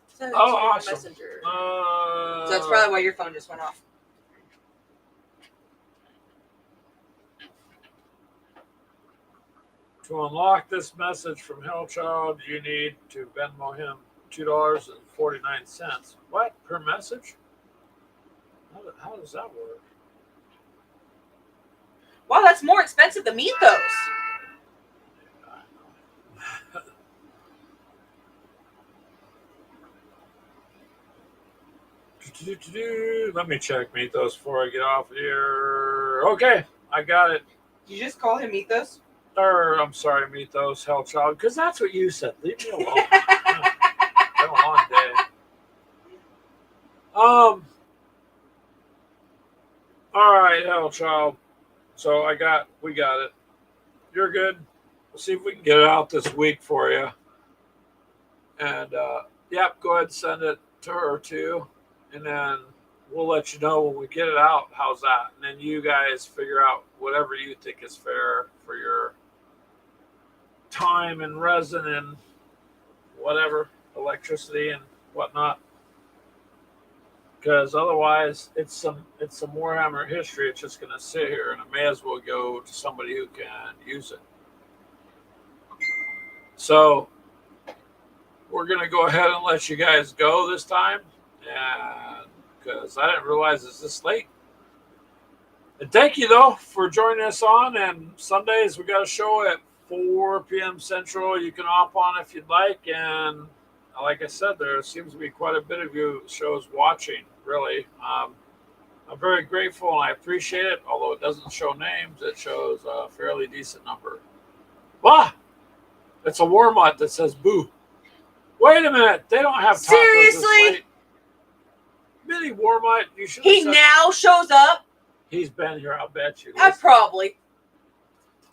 Send it Oh, to your awesome. Messenger. So that's probably why your phone just went off. to unlock this message from Hellchild, you need to Venmo him $2.49. What? Per message? How does that work? Wow, that's more expensive than Mythos. Let me check Mythos before I get off here. Okay, I got it. You just call him Mythos? Or, I'm sorry, Mythos, Hellchild, because that's what you said. Leave me alone. Been a long day. All right, Hellchild. So we got it. You're good. We'll see if we can get it out this week for you. And yep, go ahead and send it to her too, and then we'll let you know when we get it out. How's that? And then you guys figure out whatever you think is fair for your time and resin and whatever, electricity and whatnot. Because otherwise, it's some Warhammer history. It's just going to sit here, and it may as well go to somebody who can use it. So we're going to go ahead and let you guys go this time, and because I didn't realize it's this late. And thank you, though, for joining us on. And Sundays, we got a show at 4 p.m. Central. You can hop on if you'd like. And like I said, there seems to be quite a bit of you shows watching, really. I'm very grateful, and I appreciate it. Although it doesn't show names, it shows a fairly decent number. Bah! It's a Warmutt that says boo. Wait a minute. They don't have tacos Seriously? this late. Mini Warmutt, you should have He said now shows up? he's been here, I'll bet you. I probably.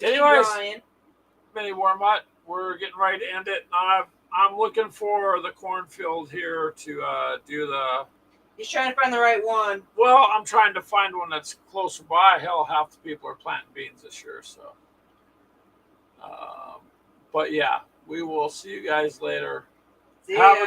Anyways, Brian. Mini Warmutt, we're getting ready to end it. I'm looking for the cornfield here to do the. He's trying to find the right one. Well, I'm trying to find one that's closer by. Hell, half the people are planting beans this year, so. But yeah, we will see you guys later. See Have ya. a